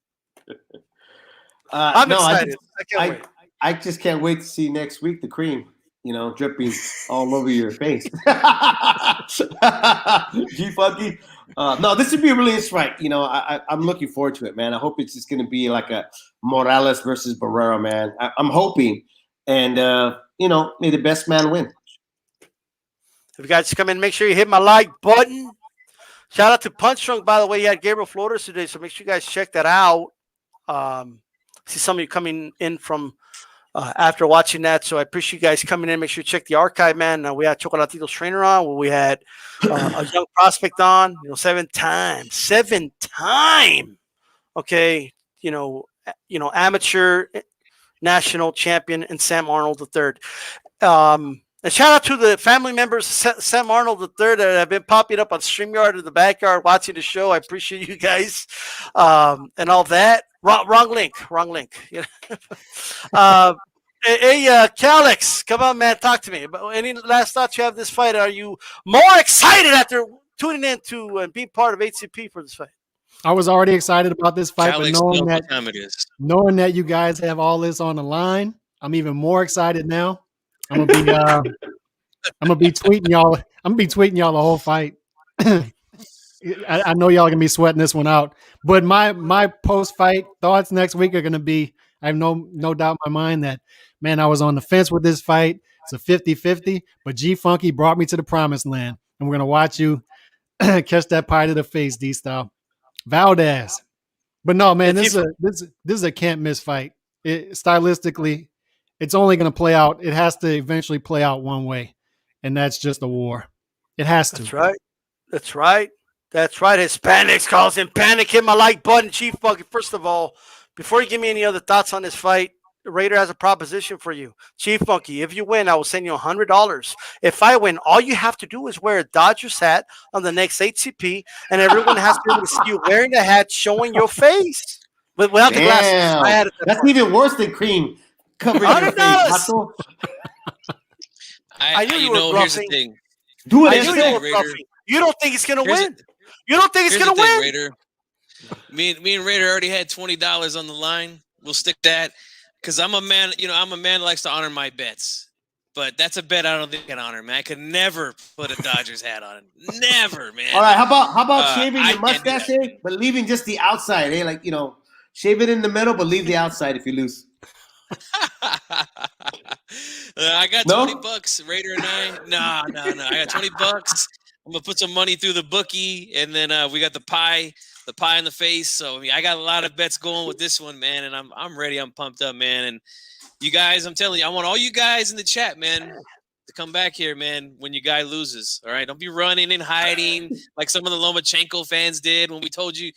I'm excited. I can't wait. I just can't wait to see next week the cream, dripping all over your face. G-Funky. No, this would be a really interesting fight. I'm looking forward to it, man. I hope it's just going to be like a Morales versus Barrera, man. I'm hoping. And, may the best man win. If you guys come in, make sure you hit my like button. Shout out to Punch Drunk, by the way. He had Gabriel Flores today, so make sure you guys check that out. see some of you coming in from after watching that. So I appreciate you guys coming in. Make sure you check the archive, man. We had Chocolatito's trainer on. We had a young prospect on, 7-time. Okay. Amateur national champion and Sam Arnold III. And shout out to the family members, Sam Arnold III, that have been popping up on StreamYard in the backyard watching the show. I appreciate you guys and all that. Wrong link. Hey, Calix, come on, man, talk to me. Any last thoughts you have this fight? Are you more excited after tuning in to and being part of HCP for this fight? I was already excited about this fight, Calix, but knowing that you guys have all this on the line, I'm even more excited now. I'm gonna be tweeting y'all. I'm gonna be tweeting y'all the whole fight. I know y'all gonna be sweating this one out, but my post fight thoughts next week are gonna be. I have no doubt in my mind that, man, I was on the fence with this fight. It's a 50-50, but G Funky brought me to the promised land, and we're gonna watch you catch that pie to the face, D-Style. Valdez, but no, man, this is a can't miss fight. Stylistically, it's only going to play out. It has to eventually play out one way, and that's just a war. It has to. That's right. Hispanics calls him panic. Hit my like button, Chief Funky. First of all, before you give me any other thoughts on this fight, Raider has a proposition for you. Chief Funky, if you win, I will send you $100. If I win, all you have to do is wear a Dodgers hat on the next HCP, and everyone has to be able to see you wearing the hat, showing your face. But without the glasses. That's even worse than cream covering your face. I knew you were bluffing. Here's the thing. Do it. You don't think he's going to win? You don't think he's going to win? Raider. Me and Raider already had $20 on the line. We'll stick that. Because I'm a man, I'm a man that likes to honor my bets. But that's a bet I don't think I can honor, man. I could never put a Dodgers hat on it. Never, man. All right, how about shaving your mustache, but leaving just the outside, Like, shave it in the middle, but leave the outside if you lose. I got $20, Raider and I. No. I got $20. I'm gonna put some money through the bookie, and then we got the pie in the face. So I got a lot of bets going with this one, man, and I'm ready. I'm pumped up, man. And you guys, I'm telling you, I want all you guys in the chat, man, to come back here, man, when your guy loses. All right, don't be running and hiding like some of the Lomachenko fans did when we told you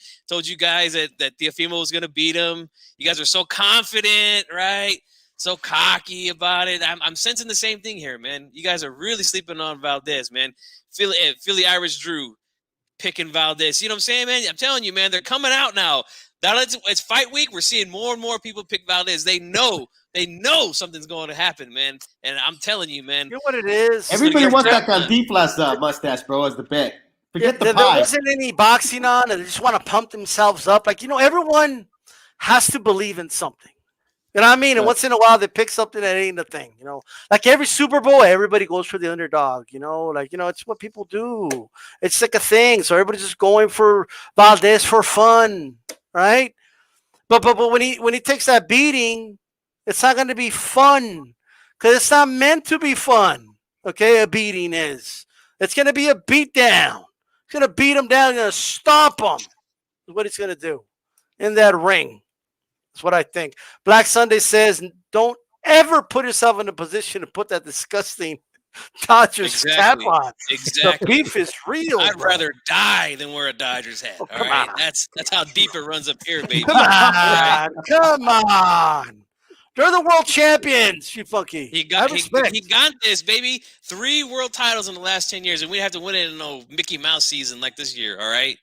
guys that Teofimo was gonna beat him. You guys are so confident, right? So cocky about it. I'm sensing the same thing here, man. You guys are really sleeping on Valdez, man. Philly Irish Drew picking Valdez. You know what I'm saying, man? I'm telling you, man, they're coming out now. It's fight week. We're seeing more and more people pick Valdez. They know something's going to happen, man. And I'm telling you, man. You know what it is? Everybody wants that Cantinflas mustache, bro, as the bet. Forget the pie. There wasn't any boxing on, and they just want to pump themselves up. Like, everyone has to believe in something. You know what I mean? And once in a while, they pick something that ain't a thing. Like every Super Bowl, everybody goes for the underdog. It's what people do. It's like a thing. So everybody's just going for Valdez for fun, right? But when he takes that beating, it's not going to be fun because it's not meant to be fun. Okay, a beating is. It's going to be a beat down. It's going to beat him down. It's going to stomp him. Is what he's going to do in that ring. That's what I think. Black Sunday says, don't ever put yourself in a position to put that disgusting Dodgers cap on. Exactly. The beef is real. I'd rather die than wear a Dodgers hat. All right, that's how deep it runs up here, baby. Come on. They're the world champions, you funky. He got this, baby. 3 world titles in the last 10 years, and we have to win it in no Mickey Mouse season like this year, all right?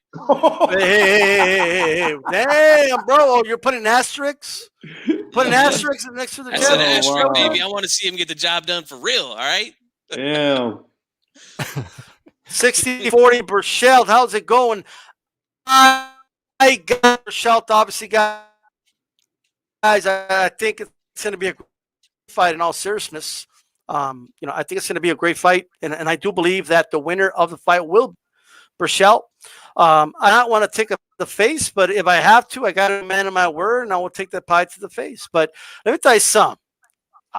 Hey, damn, bro. You're putting asterisks? Putting asterisks next to the That's an asterisk, baby. I want to see him get the job done for real, all right? Yeah. 60-40 Berchelt. How's it going? I got Berchelt, obviously, guys. I think it's going to be a great fight in all seriousness. I think it's going to be a great fight, and I do believe that the winner of the fight will be Berchelt. I don't want to take the face, but if I have to, I got a man of my word, and I will take that pie to the face. But let me tell you something.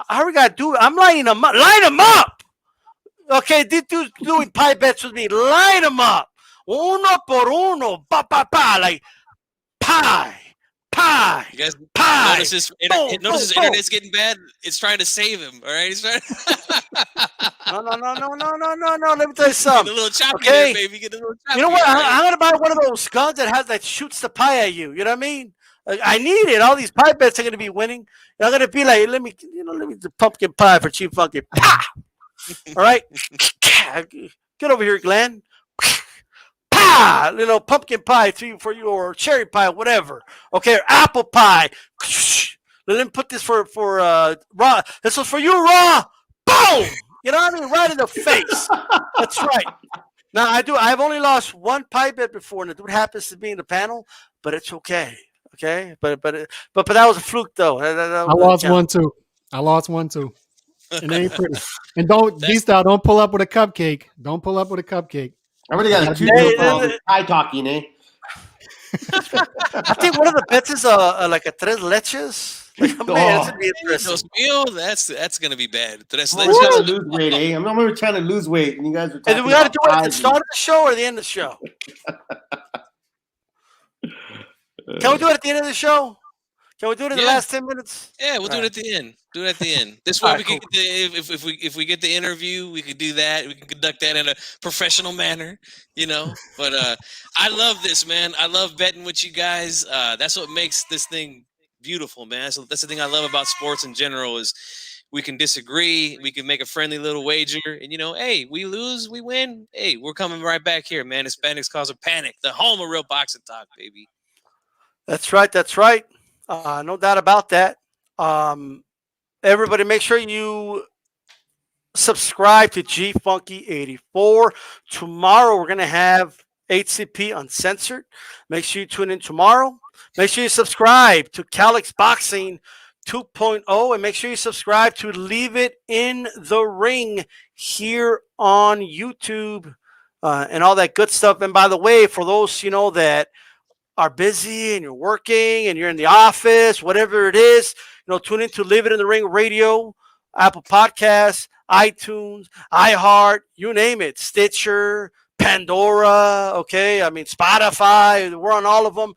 How we got to do it? I'm lining them up. Line them up. Okay, these dudes doing pie bets with me. Line them up. Uno por uno. Like pie. pie. You guys pie. notice his internet's getting bad. It's trying to save him. All right, he's trying. No. Let me tell you something. Get a little choppy okay? there, baby. Get a little choppy. You know what? Right? I'm gonna buy one of those guns that shoots the pie at you. You know what I mean? I need it. All these pie bets are gonna be winning. And I'm gonna be like, let me the pumpkin pie for Chief Funky. All right, get over here, Glenn. Little pumpkin pie for you, or cherry pie, whatever. Okay, or apple pie. Let me put this for Raw. This was for you, Raw. Boom! You know what I mean? Right in the face. That's right. Now I've only lost one pie bet before, and the dude happens to be in the panel, but it's okay. Okay, but that was a fluke though. I lost one too. It ain't pretty. And don't pull up with a cupcake. Don't pull up with a cupcake. I already got a two pie talking, eh? I think one of the bets is like a tres leches. Like, man, that's gonna be bad. I'm trying to lose weight, eh? I'm trying to lose weight, and you guys are talking. And we got to do it at the start of the show or the end of the show. Can we do it at the end of the show? Can we do it in the last 10 minutes? Yeah, we'll do it at the end. Do it at the end. This way, we can if we get the interview, we could do that. We can conduct that in a professional manner, you know. But I love this, man. I love betting with you guys. That's what makes this thing beautiful, man. So that's the thing I love about sports in general is we can disagree. We can make a friendly little wager, and hey, we lose, we win. Hey, we're coming right back here, man. Hispanics cause a panic. The home of real boxing talk, baby. That's right. That's right. No doubt about that. Everybody, make sure you subscribe to G Funky 84. Tomorrow we're gonna have HCP Uncensored. Make sure you tune in tomorrow. Make sure you subscribe to Calix Boxing 2.0, and make sure you subscribe to Leave It in the Ring here on YouTube and all that good stuff. And by the way, for those that are busy and you're working and you're in the office, whatever it is, tune in to Live It in the Ring Radio, Apple Podcasts, iTunes, iHeart, you name it, Stitcher, Pandora, okay? I mean, Spotify, we're on all of them.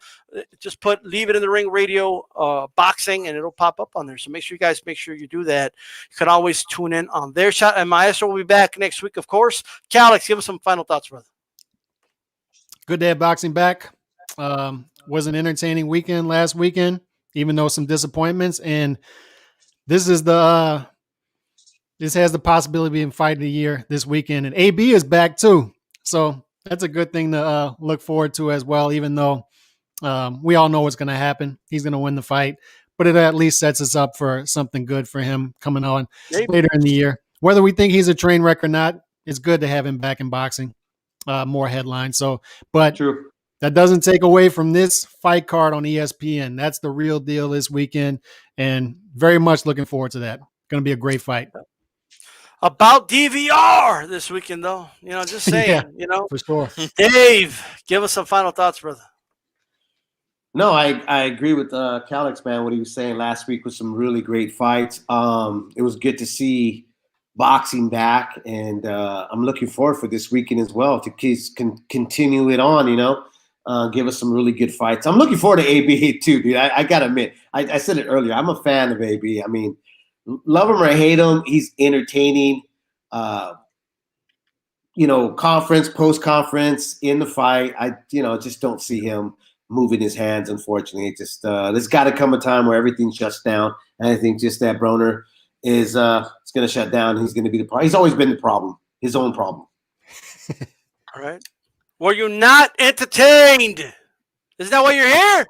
Just put Leave It in the Ring Radio Boxing, and it'll pop up on there. So make sure you do that. You can always tune in on their shot. And Maestro will be back next week, of course. Calix, give us some final thoughts, brother. Good day of boxing back. Was an entertaining weekend last weekend, even though some disappointments. And this has the possibility of being fight of the year this weekend. And AB is back too. So that's a good thing to look forward to as well, even though we all know what's going to happen. He's going to win the fight, but it at least sets us up for something good for him coming on later in the year. Whether we think he's a train wreck or not, it's good to have him back in boxing. More headlines. True. That doesn't take away from this fight card on ESPN. That's the real deal this weekend, and very much looking forward to that. Going to be a great fight. About DVR this weekend, though. Just saying, For sure. Dave, give us some final thoughts, brother. No, I agree with Calix, man, what he was saying last week was some really great fights. It was good to see boxing back, and I'm looking forward for this weekend as well to continue it on, give us some really good fights. I'm looking forward to AB too, dude. I got to admit, I said it earlier. I'm a fan of AB. I mean, love him or hate him, he's entertaining. Conference, post-conference, in the fight. I just don't see him moving his hands, unfortunately. There's got to come a time where everything shuts down. And I think just that Broner is it's going to shut down. He's going to be the problem. He's always been the problem, his own problem. All right. Were you not entertained? Isn't that why you're here?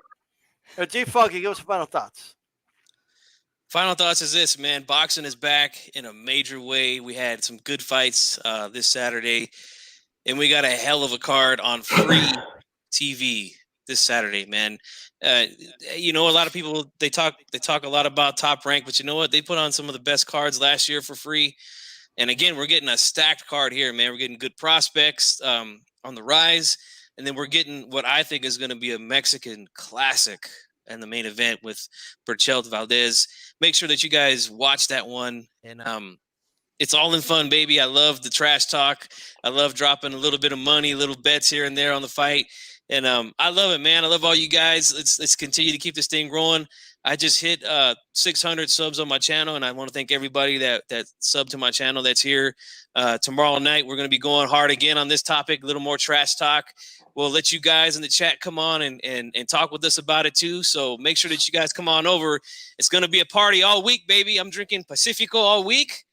G Funky, give us some final thoughts. Final thoughts is this, man. Boxing is back in a major way. We had some good fights this Saturday, and we got a hell of a card on free TV this Saturday, man. A lot of people they talk a lot about Top Rank, but you know what? They put on some of the best cards last year for free. And again, we're getting a stacked card here, man. We're getting good prospects on the rise, and then we're getting what I think is going to be a Mexican classic in the main event with Berchelt Valdez. Make sure that you guys watch that one, and it's all in fun, baby. I love the trash talk. I love dropping a little bit of money, little bets here and there on the fight. And I love it, man. I love all you guys. Let's continue to keep this thing growing. I just hit 600 subs on my channel, and I want to thank everybody that subbed to my channel that's here. Tomorrow night, we're going to be going hard again on this topic, a little more trash talk. We'll let you guys in the chat come on and talk with us about it too. So make sure that you guys come on over. It's going to be a party all week, baby. I'm drinking Pacifico all week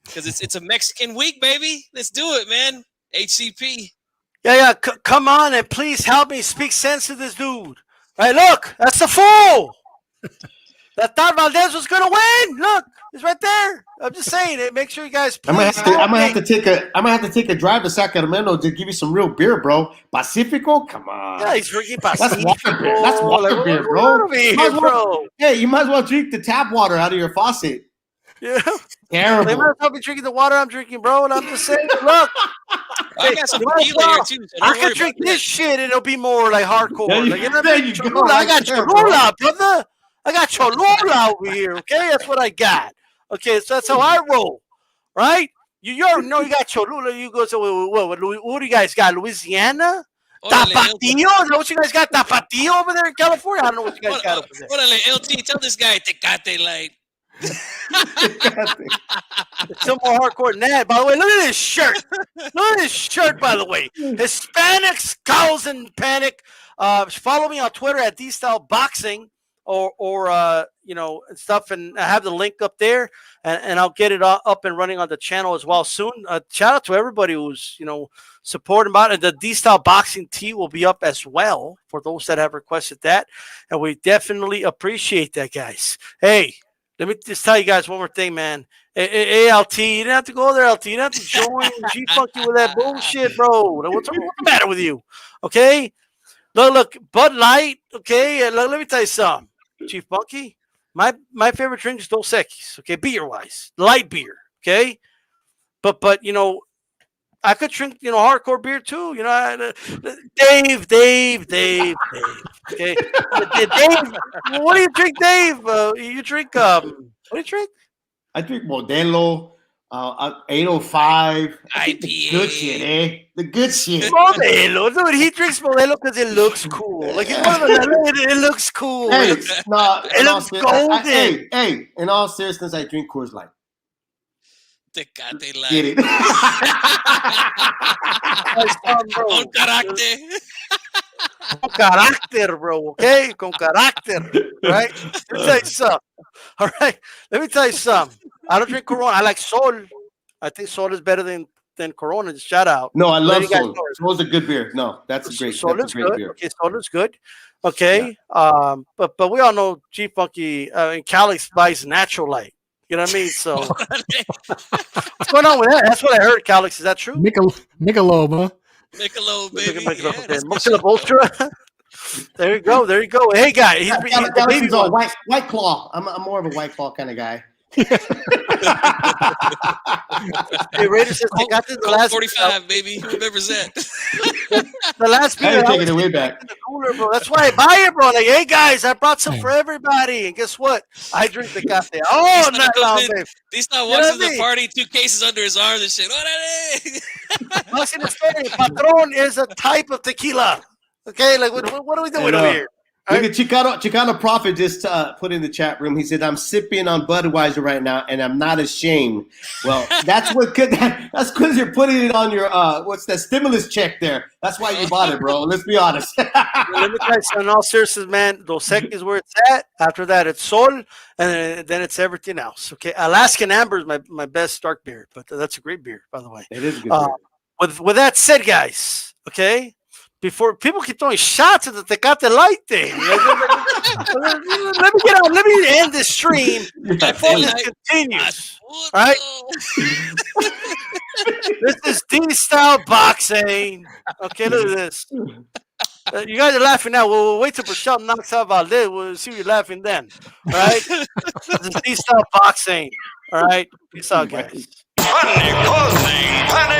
because it's a Mexican week, baby. Let's do it, man. HCP. Yeah. Come on and please help me speak sense to this dude. Right, look, that's the fool. That thought Valdez was gonna win. Look, he's right there. I'm just saying it. Make sure you guys. I'm gonna have to take a drive to Sacramento to give you some real beer, bro. Pacifico, come on. Yeah, he's drinking Pacifico. That's water beer. That's water beer, bro. Hey, you might as well drink the tap water out of your faucet. Yeah, terrible. They might as well be drinking the water I'm drinking, bro. And I'm just saying, look. I got some tequila here too. So I can drink this shit. It'll be more like hardcore. There you go. I got Cholula, brother. I got Cholula over here. Okay, that's what I got. Okay, so that's how I roll, right? You already know you got Cholula. You go to what do you guys got? Louisiana? Tapatio? Is that what you guys got? Tapatio over there in California? I don't know what you guys got over there. Orale, LT, tell this guy Tecate Light. It's some more hardcore than that. By the way, look at this shirt. Look at this shirt, by the way. Hispanics, cows, and panic. Follow me on Twitter at DStyleBoxing or you know, and stuff. And I have the link up there, and I'll get it up and running on the channel as well soon. Shout out to everybody who's, you know, supporting about it. The DStyleBoxing tee will be up as well for those that have requested that. And we definitely appreciate that, guys. Hey, let me just tell you guys one more thing, man. Hey, LT, you didn't have to go there, LT. You didn't have to join G-Funky with that bullshit, bro. What's the matter with you? Okay? Look, Bud Light, okay? And let me tell you something. G-Funky, my favorite drink is Dos Equis, okay? Beer-wise. Light beer, okay? But you know, I could drink, you know, hardcore beer too. You know, Dave. Okay, Dave. What do you drink, Dave? You drink what do you drink? I drink Modelo, 805. IPA. Good shit, eh? The good shit. Modelo, dude. He drinks Modelo because it looks cool. Like it's one of the, it looks cool. Hey, it looks golden. Hey, in all seriousness, I drink Coors Light. Tecate Light. Get it? Con carácter. Con carácter, bro. Okay, con carácter. Right? Let me tell you something. All right. Let me tell you something. I don't drink Corona. I like Sol. I think Sol is better than Corona. Just shout out. No, I love Sol. Sol's a good beer. No, that's a great, Sol is great beer. Okay, Sol is good. Okay. Yeah. But we all know G-Funky and Calix buys Natural Light. You know what I mean? So what's going on with that? That's what I heard, Calix. Is that true? Michelob, huh? Michelob, baby. Michelob Ultra. There you go. There you go. Hey, guy. He's all White Claw. I'm more of a White Claw kind of guy. Hey, Raiders says they got this the last 45, baby. Who remembers that? The last beer. I'm taking it way back. Cooler, bro. That's why I buy it, bro. Like, hey guys, I brought some for everybody. And guess what? I drink the cafe. Oh, not long, babe. He's not walking to the party, 2 cases under his arms and shit. Patron is a type of tequila. Okay, like what are we doing over here? Look at Chicano Prophet just put in the chat room. He said, "I'm sipping on Budweiser right now, and I'm not ashamed." Well, that's because you're putting it on your what's that stimulus check there. That's why you bought it, bro. Let's be honest. Let me tell you something. In all seriousness, man, Dos Equis is where it's at. After that, it's Sol, and then it's everything else. Okay, Alaskan Amber is my best dark beer, but that's a great beer, by the way. It is a good beer. With that said, guys, okay. Before people keep throwing shots at the Tecate Light thing. Let me end this stream before this continues. All right? This is DStyleBoxing. Okay, look at this. You guys are laughing now. We'll wait till Bercelt knocks out Valdez. We'll see you laughing then. All right? This is DStyleBoxing. All right? Peace out, guys. Panic closing. Panic